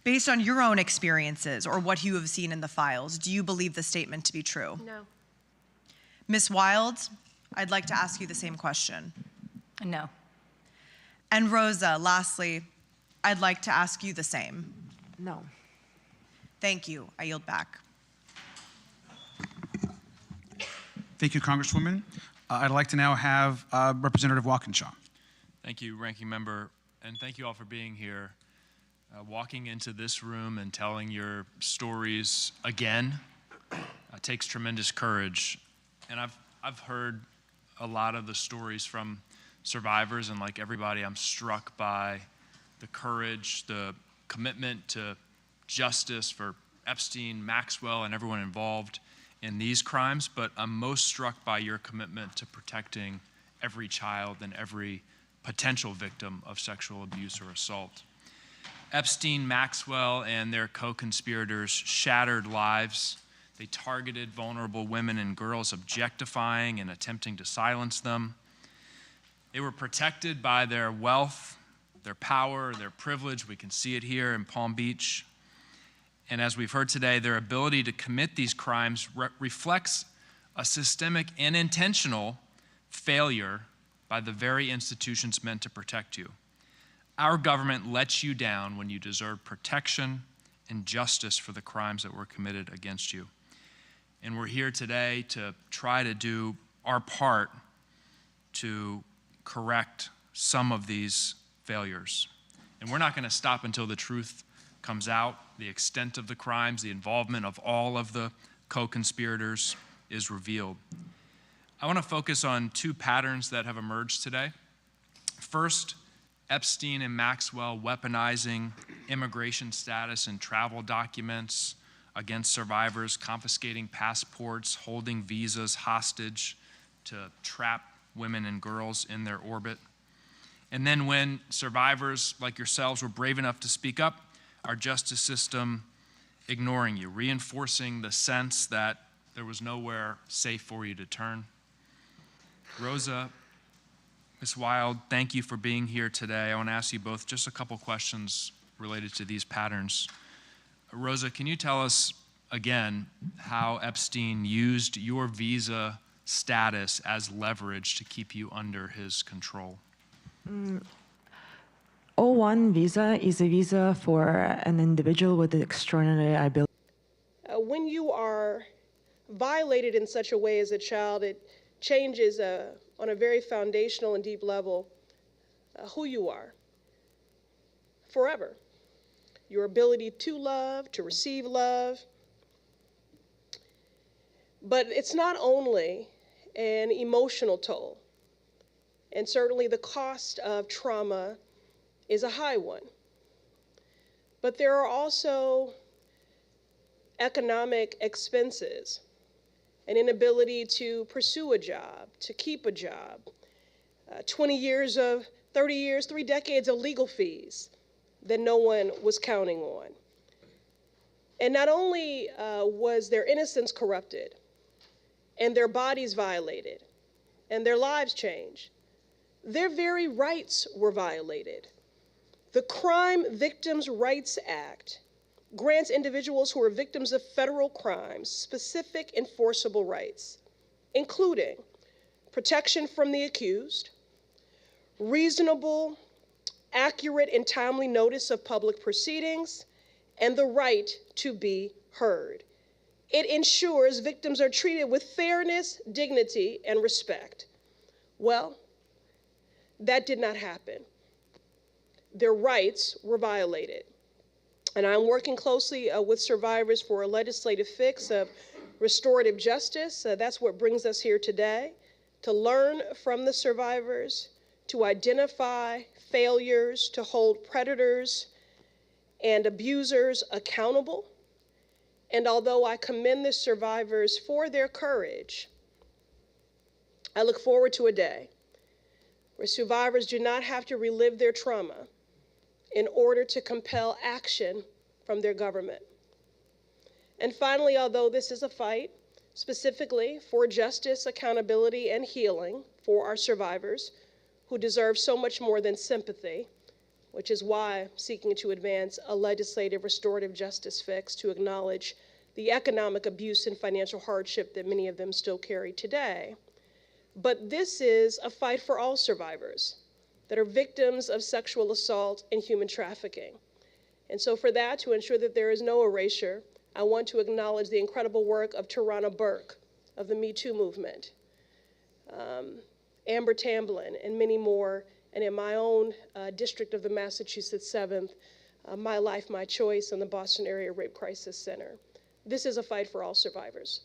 based on your own experiences or what you have seen in the files, do you believe the statement to be true? No. Ms. Wild, I'd like to ask you the same question. No. And Rosa, lastly, I'd like to ask you the same. No. Thank you. I yield back. Thank you, Congresswoman. I'd like to now have Representative Walkinshaw. Thank you, Ranking Member, and thank you all for being here. Walking into this room and telling your stories again takes tremendous courage. And I've heard a lot of the stories from survivors, and like everybody, I'm struck by the courage, the commitment to justice for Epstein, Maxwell, and everyone involved in these crimes. But I'm most struck by your commitment to protecting every child and every potential victim of sexual abuse or assault. Epstein, Maxwell, and their co-conspirators shattered lives. They targeted vulnerable women and girls, objectifying and attempting to silence them. They were protected by their wealth, their power, their privilege. We can see it here in Palm Beach. And as we've heard today, their ability to commit these crimes reflects a systemic and intentional failure by the very institutions meant to protect you. Our government lets you down when you deserve protection and justice for the crimes that were committed against you. And we're here today to try to do our part to correct some of these failures. And we're not going to stop until the truth comes out, the extent of the crimes, the involvement of all of the co-conspirators is revealed. I want to focus on two patterns that have emerged today. First, Epstein and Maxwell weaponizing immigration status and travel documents against survivors, confiscating passports, holding visas hostage to trap women and girls in their orbit. And then when survivors like yourselves were brave enough to speak up, our justice system ignoring you, reinforcing the sense that there was nowhere safe for you to turn. Rosa, Ms. Wild, thank you for being here today. I want to ask you both just a couple questions related to these patterns. Rosa, can you tell us again how Epstein used your visa status as leverage to keep you under his control? O1 visa is a visa for an individual with extraordinary ability. When you are violated in such a way as a child, it changes on a very foundational and deep level who you are forever. Your ability to love, to receive love. But it's not only an emotional toll, and certainly the cost of trauma is a high one. But there are also economic expenses, an inability to pursue a job, to keep a job, 20 years of, 30 years, 3 decades of legal fees that no one was counting on. And not only was their innocence corrupted and their bodies violated and their lives changed, their very rights were violated. The Crime Victims' Rights Act grants individuals who are victims of federal crimes specific enforceable rights, including protection from the accused, reasonable, accurate, and timely notice of public proceedings, and the right to be heard. It ensures victims are treated with fairness, dignity, and respect. Well, that did not happen. Their rights were violated. And I'm working closely with survivors for a legislative fix of restorative justice. That's what brings us here today, to learn from the survivors, to identify failures, to hold predators and abusers accountable. And although I commend the survivors for their courage, I look forward to a day where survivors do not have to relive their trauma in order to compel action from their government. And finally, although this is a fight specifically for justice, accountability, and healing for our survivors who deserve so much more than sympathy, which is why I'm seeking to advance a legislative restorative justice fix to acknowledge the economic abuse and financial hardship that many of them still carry today. But this is a fight for all survivors that are victims of sexual assault and human trafficking. And so for that, to ensure that there is no erasure, I want to acknowledge the incredible work of Tarana Burke of the Me Too movement, Amber Tamblyn, and many more, and in my own district of the Massachusetts 7th, My Life, My Choice, and the Boston Area Rape Crisis Center. This is a fight for all survivors.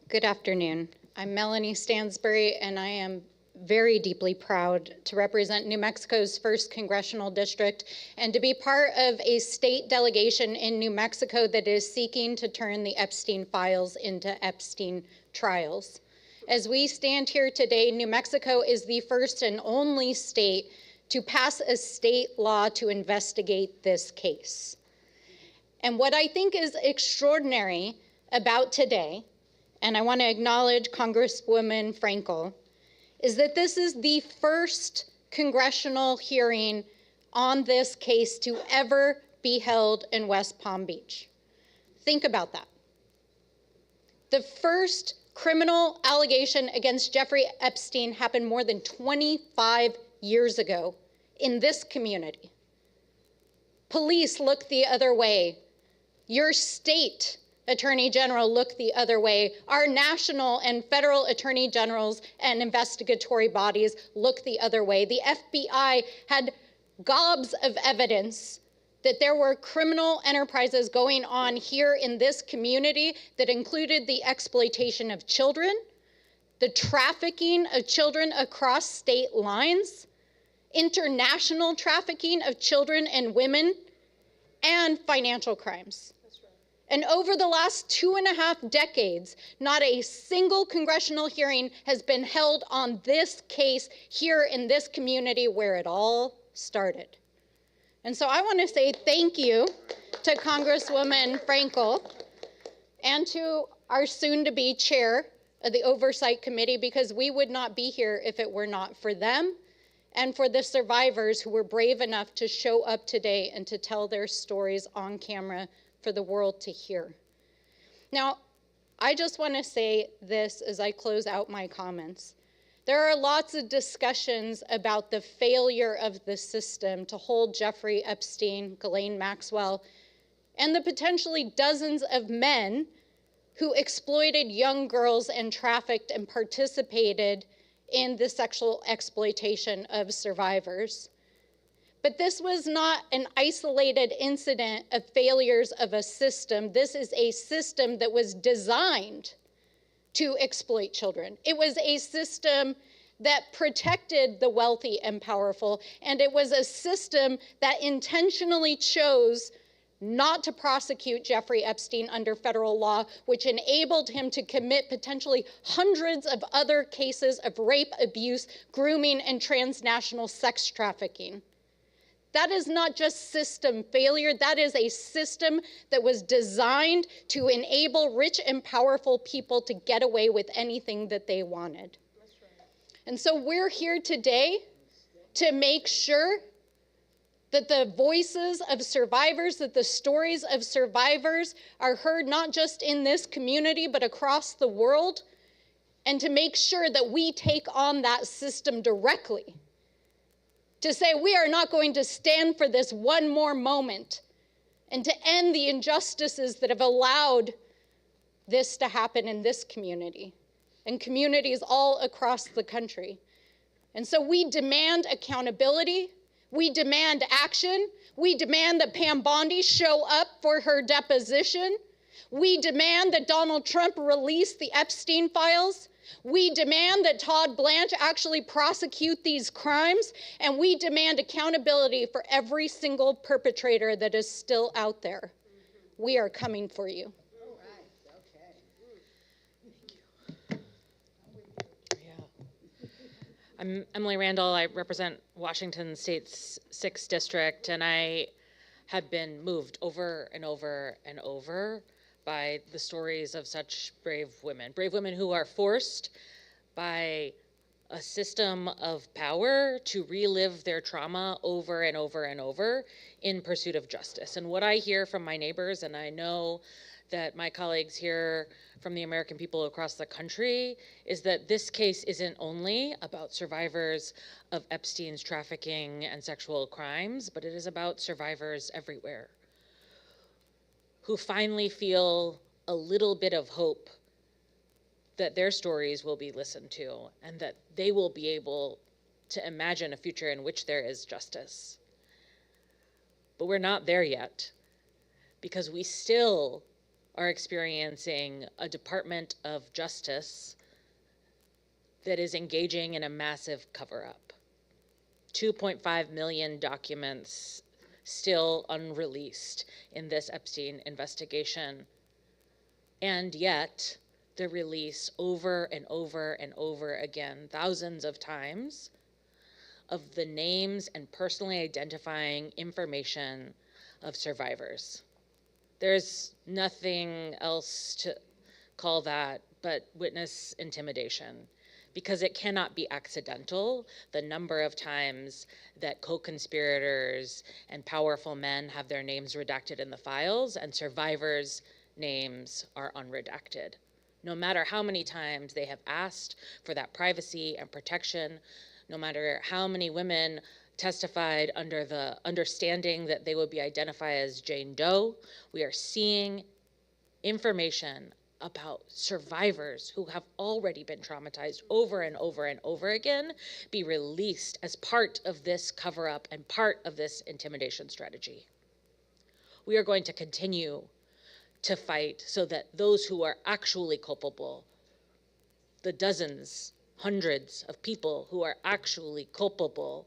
Good afternoon. I'm Melanie Stansbury, and I am very deeply proud to represent New Mexico's 1st Congressional District and to be part of a state delegation in New Mexico that is seeking to turn the Epstein files into Epstein trials. As we stand here today, New Mexico is the first and only state to pass a state law to investigate this case. And what I think is extraordinary about today, and I want to acknowledge Congresswoman Frankel, is that this is the first congressional hearing on this case to ever be held in West Palm Beach. Think about that. The first criminal allegation against Jeffrey Epstein happened more than 25 years ago in this community. Police looked the other way. Your state Attorney General looked the other way. Our national and federal attorney generals and investigatory bodies looked the other way. The FBI had gobs of evidence that there were criminal enterprises going on here in this community that included the exploitation of children, the trafficking of children across state lines, international trafficking of children and women, and financial crimes. And over the last 2.5 decades, not a single congressional hearing has been held on this case here in this community where it all started. And so I want to say thank you to Congresswoman Frankel and to our soon-to-be chair of the Oversight Committee, because we would not be here if it were not for them and for the survivors who were brave enough to show up today and to tell their stories on camera for the world to hear. Now, I just want to say this as I close out my comments. There are lots of discussions about the failure of the system to hold Jeffrey Epstein, Ghislaine Maxwell, and the potentially dozens of men who exploited young girls and trafficked and participated in the sexual exploitation of survivors. But this was not an isolated incident of failures of a system. This is a system that was designed to exploit children. It was a system that protected the wealthy and powerful, and it was a system that intentionally chose not to prosecute Jeffrey Epstein under federal law, which enabled him to commit potentially hundreds of other cases of rape, abuse, grooming, and transnational sex trafficking. That is not just system failure. That is a system that was designed to enable rich and powerful people to get away with anything that they wanted. And so we're here today to make sure that the voices of survivors, that the stories of survivors are heard not just in this community, but across the world, and to make sure that we take on that system directly. To say we are not going to stand for this one more moment, and to end the injustices that have allowed this to happen in this community and communities all across the country. And so we demand accountability, we demand action, we demand that Pam Bondi show up for her deposition, we demand that Donald Trump release the Epstein files, we demand that Todd Blanche actually prosecute these crimes, and we demand accountability for every single perpetrator that is still out there. We are coming for you. I'm Emily Randall. I represent Washington State's 6th District, and I have been moved over and over and over by the stories of such brave women who are forced by a system of power to relive their trauma over and over and over in pursuit of justice. And what I hear from my neighbors, and I know that my colleagues hear from the American people across the country, is that this case isn't only about survivors of Epstein's trafficking and sexual crimes, but it is about survivors everywhere who finally feel a little bit of hope that their stories will be listened to and that they will be able to imagine a future in which there is justice. But we're not there yet, because we still are experiencing a Department of Justice that is engaging in a massive cover-up. 2.5 million documents still unreleased in this Epstein investigation. And yet, the release over and over and over again, thousands of times, of the names and personally identifying information of survivors. There's nothing else to call that but witness intimidation, because it cannot be accidental, the number of times that co-conspirators and powerful men have their names redacted in the files and survivors' names are unredacted. No matter how many times they have asked for that privacy and protection, no matter how many women testified under the understanding that they would be identified as Jane Doe, we are seeing information about survivors who have already been traumatized over and over and over again be released as part of this cover-up and part of this intimidation strategy. We are going to continue to fight so that those who are actually culpable, the dozens, hundreds of people who are actually culpable,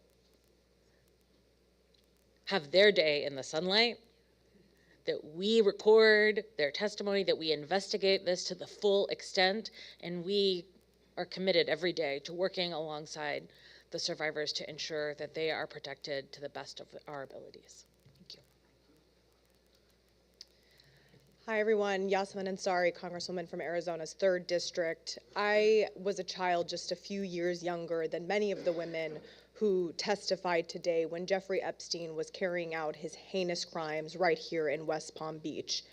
have their day in the sunlight, that we record their testimony, that we investigate this to the full extent, and we are committed every day to working alongside the survivors to ensure that they are protected to the best of our abilities. Thank you. Hi, everyone. Yasmin Ansari, Congresswoman from Arizona's 3rd District. I was a child just a few years younger than many of the women who testified today when Jeffrey Epstein was carrying out his heinous crimes right here in West Palm Beach.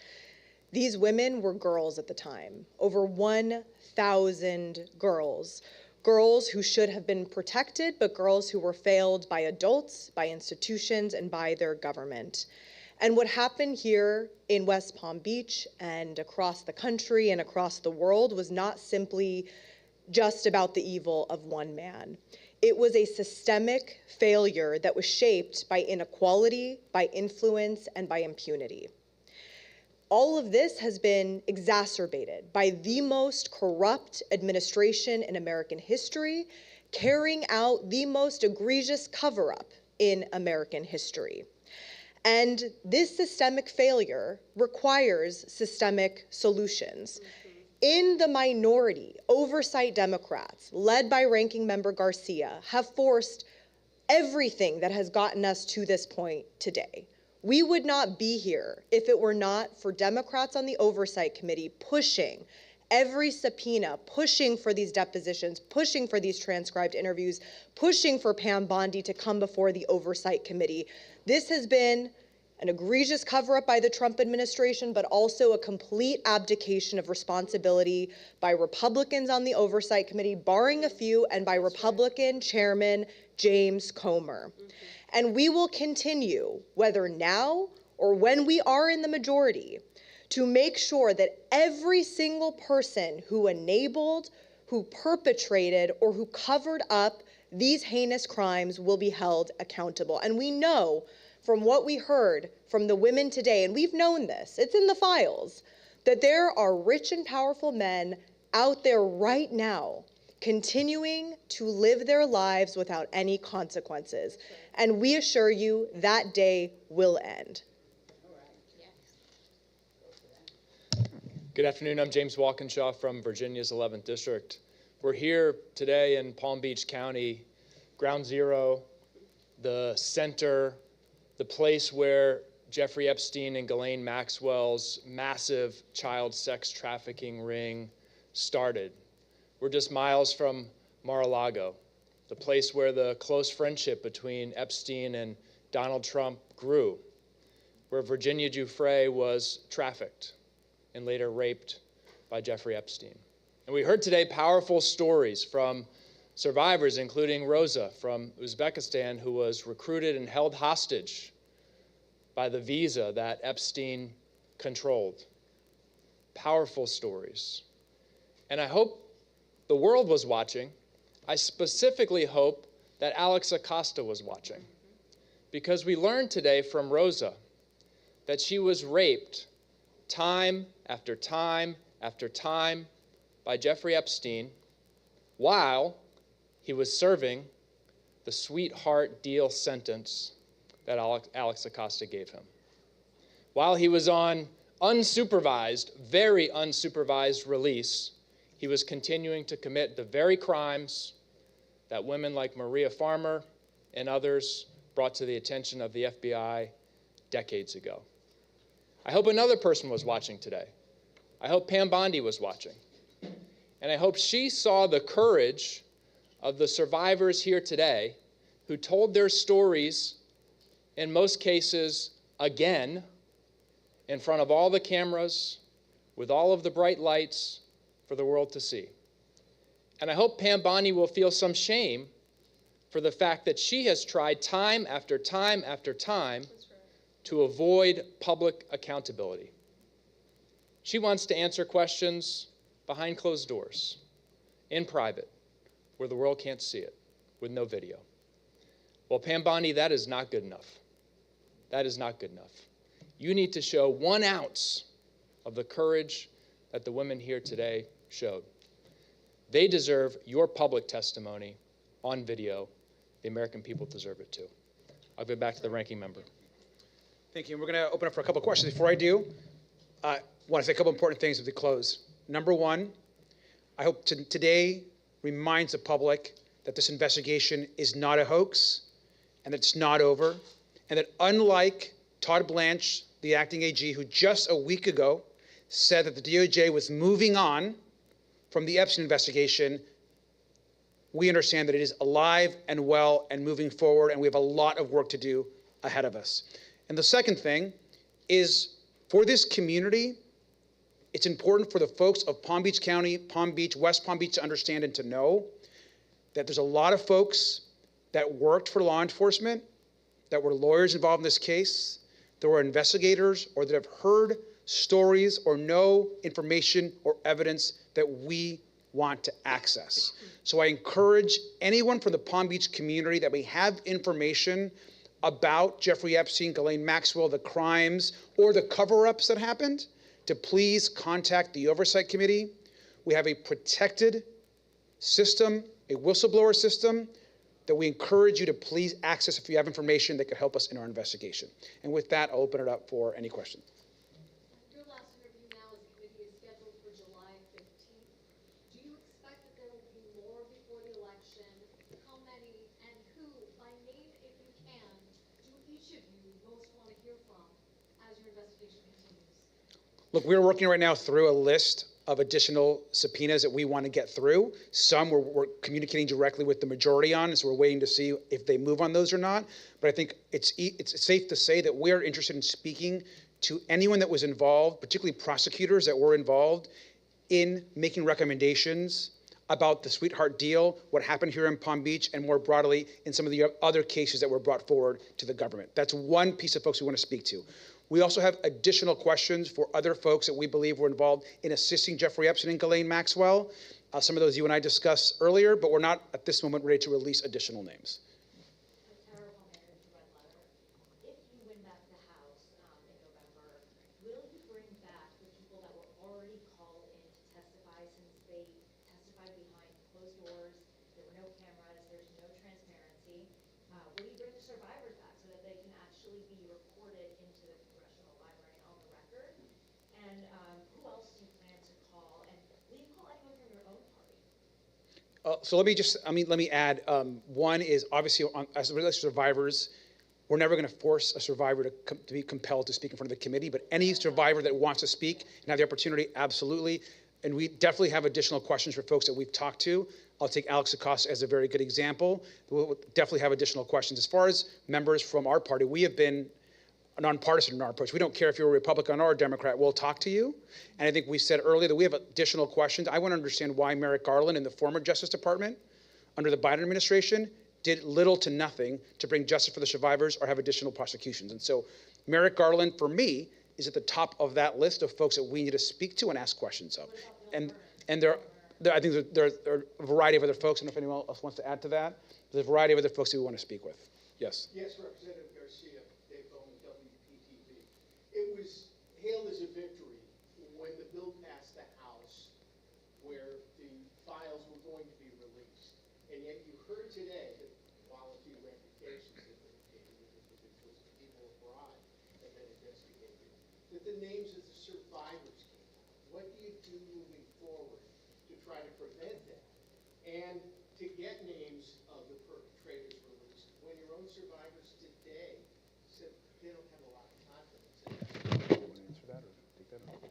These women were girls at the time, over 1,000 girls. Girls who should have been protected, but girls who were failed by adults, by institutions, and by their government. And what happened here in West Palm Beach and across the country and across the world was not simply just about the evil of one man. It was a systemic failure that was shaped by inequality, by influence, and by impunity. All of this has been exacerbated by the most corrupt administration in American history, carrying out the most egregious cover-up in American history. And this systemic failure requires systemic solutions. In the minority, oversight Democrats, led by Ranking Member Garcia, have forced everything that has gotten us to this point today. We would not be here if it were not for Democrats on the Oversight Committee pushing every subpoena, pushing for these depositions, pushing for these transcribed interviews, pushing for Pam Bondi to come before the Oversight Committee. This has been an egregious cover-up by the Trump administration, but also a complete abdication of responsibility by Republicans on the Oversight Committee, barring a few, and by Republican Chairman James Comer. And we will continue, whether now or when we are in the majority, to make sure that every single person who enabled, who perpetrated, or who covered up these heinous crimes will be held accountable. And we know from what we heard from the women today, and we've known this, it's in the files, that there are rich and powerful men out there right now continuing to live their lives without any consequences. And we assure you that day will end. Good afternoon, I'm James Walkinshaw from Virginia's 11th District. We're here today in Palm Beach County, ground zero, the center, the place where Jeffrey Epstein and Ghislaine Maxwell's massive child sex trafficking ring started. We're just miles from Mar-a-Lago, the place where the close friendship between Epstein and Donald Trump grew, where Virginia Giuffre was trafficked and later raped by Jeffrey Epstein. And we heard today powerful stories from survivors, including Rosa from Uzbekistan, who was recruited and held hostage by the visa that Epstein controlled. Powerful stories. And I hope the world was watching, I specifically hope that Alex Acosta was watching. Because we learned today from Rosa that she was raped time after time after time by Jeffrey Epstein while he was serving the sweetheart deal sentence that Alex Acosta gave him. While he was on unsupervised, very unsupervised release, he was continuing to commit the very crimes that women like Maria Farmer and others brought to the attention of the FBI decades ago. I hope another person was watching today. I hope Pam Bondi was watching. And I hope she saw the courage of the survivors here today who told their stories, in most cases, again, in front of all the cameras, with all of the bright lights for the world to see. And I hope Pam Bondi will feel some shame for the fact that she has tried time after time after time to avoid public accountability. She wants to answer questions behind closed doors, in private, where the world can't see it, with no video. Well, Pam Bondi, that is not good enough. That is not good enough. You need to show 1 ounce of the courage that the women here today showed. They deserve your public testimony on video. The American people deserve it too. I'll go back to the ranking member. Thank you. And we're going to open up for a couple of questions. Before I do, I want to say a couple important things as we close. Number one, I hope today reminds the public that this investigation is not a hoax and that it's not over, and that unlike Todd Blanche, the acting AG, who just a week ago said that the DOJ was moving on from the Epstein investigation, we understand that it is alive and well and moving forward, and we have a lot of work to do ahead of us. And the second thing is, for this community, it's important for the folks of Palm Beach County, Palm Beach, West Palm Beach to understand and to know that there's a lot of folks that worked for law enforcement, that were lawyers involved in this case, that were investigators, or that have heard stories or know information or evidence that we want to access. So I encourage anyone from the Palm Beach community that may have information about Jeffrey Epstein, Ghislaine Maxwell, the crimes, or the cover-ups that happened, to please contact the Oversight Committee. We have a protected system, a whistleblower system, that we encourage you to please access if you have information that could help us in our investigation. And with that, I'll open it up for any questions. Your last interview now as a committee is scheduled for July 15th. Do you expect that there will be more before the election? How many and who, by name if you can, do each of you most want to hear from as your investigation continues? Look, we're working right now through a list of additional subpoenas that we want to get through. Some we're communicating directly with the majority on, so we're waiting to see if they move on those or not. But I think it's safe to say that we're interested in speaking to anyone that was involved, particularly prosecutors that were involved in making recommendations about the sweetheart deal, what happened here in Palm Beach, and more broadly in some of the other cases that were brought forward to the government. That's one piece of folks we want to speak to. We also have additional questions for other folks that we believe were involved in assisting Jeffrey Epstein and Ghislaine Maxwell. Some of those you and I discussed earlier, but we're not at this moment ready to release additional names. If you win back the House in November, will you bring back the people that were already called in to testify since they testified behind closed doors? There were no cameras, there's no transparency. Will you bring the survivors back so that they can actually be reported into the Congressional Library and on the record? And who else do you plan to call? And will you call anyone from your own party? So let me add, one is obviously as it relates to survivors, we're never going to force a survivor to be compelled to speak in front of the committee, but any survivor that wants to speak and have the opportunity, absolutely. And we definitely have additional questions for folks that we've talked to. I'll take Alex Acosta as a very good example. We'll definitely have additional questions. As far as members from our party, we have been nonpartisan in our approach. We don't care if you're a Republican or a Democrat, we'll talk to you. And I think we said earlier that we have additional questions. I want to understand why Merrick Garland in the former Justice Department, under the Biden administration, did little to nothing to bring justice for the survivors or have additional prosecutions. And so Merrick Garland, for me, is at the top of that list of folks that we need to speak to and ask questions of. And there I think there are a variety of other folks. I don't know if anyone else wants to add to that. There's a variety of other folks who we want to speak with. Yes. Yes, Representative Garcia, Dave Bowman, WPTV. It was hailed as a victory when the bill passed the House where the files were going to be released. And yet you heard today that quality replications that were indicated because the people abroad have been investigated, that the names of the survivors came out. What do you do moving forward to try to prevent that? And to get names of the perpetrators released when your own survivors today said they don't have a lot of confidence in that. Want to answer that or take that?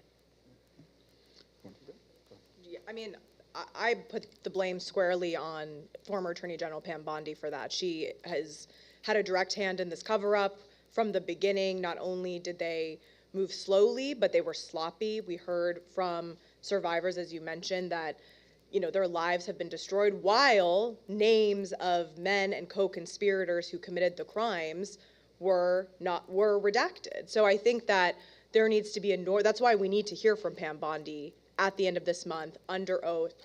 Yeah, I mean, I put the blame squarely on former Attorney General Pam Bondi for that. She has had a direct hand in this cover-up from the beginning. Not only did they move slowly, but they were sloppy. We heard from survivors, as you mentioned, that their lives have been destroyed while names of men and co-conspirators who committed the crimes were redacted. So I think that there needs to be that's why we need to hear from Pam Bondi at the end of this month, under oath,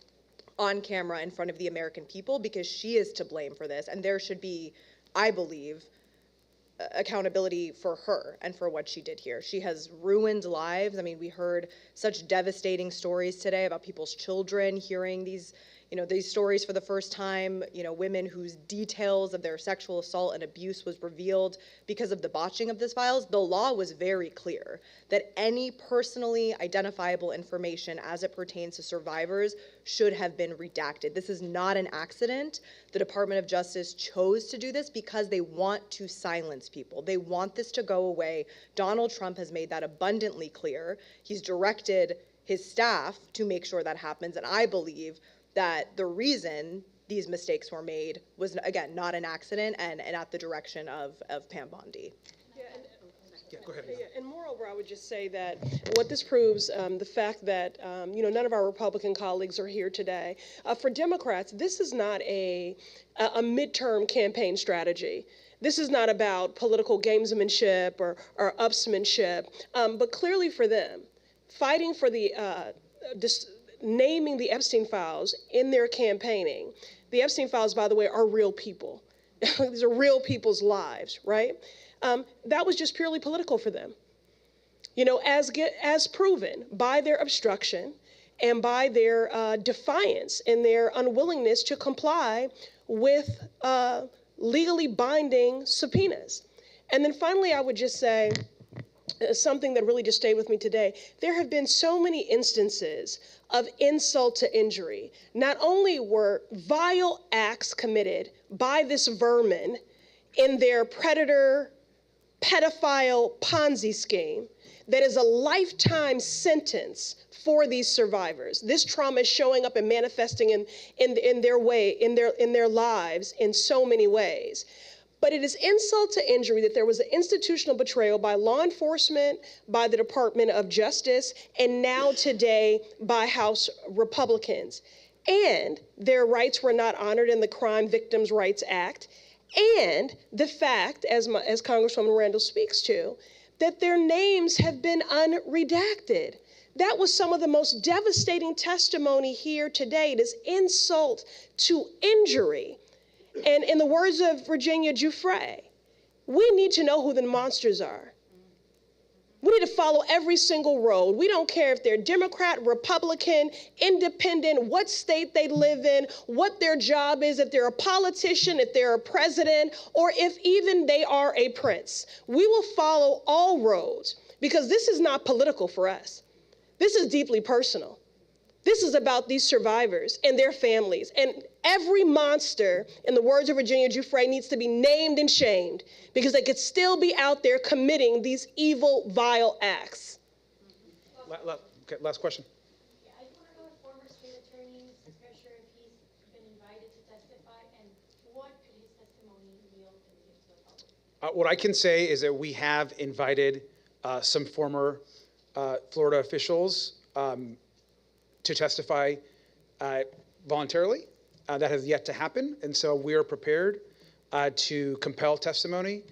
on camera in front of the American people, because she is to blame for this. And there should be, I believe, accountability for her and for what she did here. She has ruined lives. I mean, we heard such devastating stories today about people's children hearing these stories for the first time, women whose details of their sexual assault and abuse was revealed because of the botching of these files. The law was very clear that any personally identifiable information as it pertains to survivors should have been redacted. This is not an accident. The Department of Justice chose to do this because they want to silence people. They want this to go away. Donald Trump has made that abundantly clear. He's directed his staff to make sure that happens, and I believe that the reason these mistakes were made was, again, not an accident and at the direction of Pam Bondi. Yeah, go ahead. Yeah, and moreover, I would just say that what this proves, the fact that none of our Republican colleagues are here today. For Democrats, this is not a midterm campaign strategy. This is not about political gamesmanship or upsmanship, but clearly for them, fighting for the naming the Epstein files in their campaigning. The Epstein files, by the way, are real people. These are real people's lives, right? That was just purely political for them. As proven by their obstruction and by their defiance and their unwillingness to comply with legally binding subpoenas. And then finally, I would just say, something that really just stayed with me today. There have been so many instances of insult to injury. Not only were vile acts committed by this vermin in their predator, pedophile Ponzi scheme that is a lifetime sentence for these survivors. This trauma is showing up and manifesting in their lives in so many ways. But it is insult to injury that there was an institutional betrayal by law enforcement, by the Department of Justice, and now today by House Republicans. And their rights were not honored in the Crime Victims' Rights Act. And the fact, as Congresswoman Randall speaks to, that their names have been unredacted. That was some of the most devastating testimony here today. It is insult to injury. And in the words of Virginia Giuffre, we need to know who the monsters are. We need to follow every single road. We don't care if they're Democrat, Republican, independent, what state they live in, what their job is, if they're a politician, if they're a president, or if even they are a prince. We will follow all roads because this is not political for us. This is deeply personal. This is about these survivors and their families. And every monster, in the words of Virginia Giuffre, needs to be named and shamed because they could still be out there committing these evil, vile acts. Okay, last question. Yeah, I just want to know if former state attorney, Mr. if he's been invited to testify, and what could his testimony yield to the public? What I can say is that we have invited some former Florida officials to testify voluntarily. That has yet to happen, and so we are prepared to compel testimony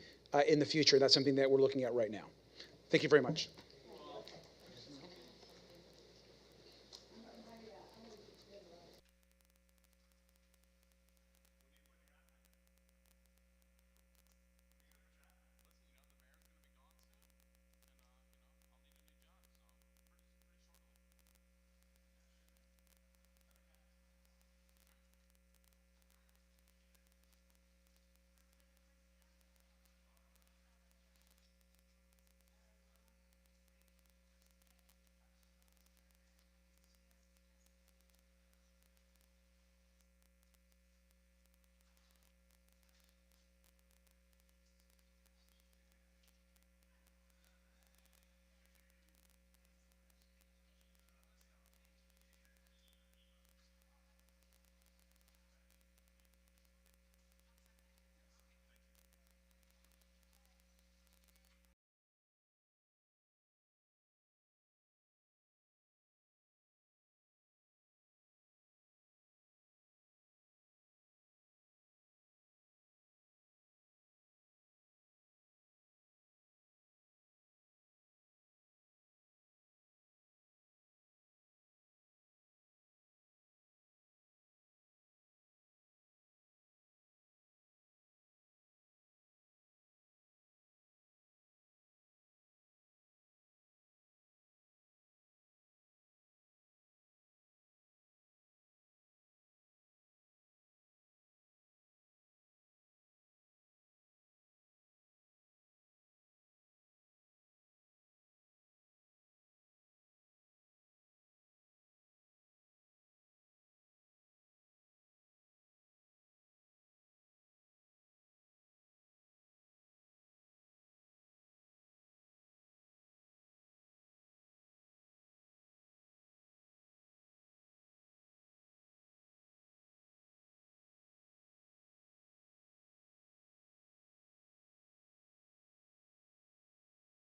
in the future. That's something that we're looking at right now. Thank you very much.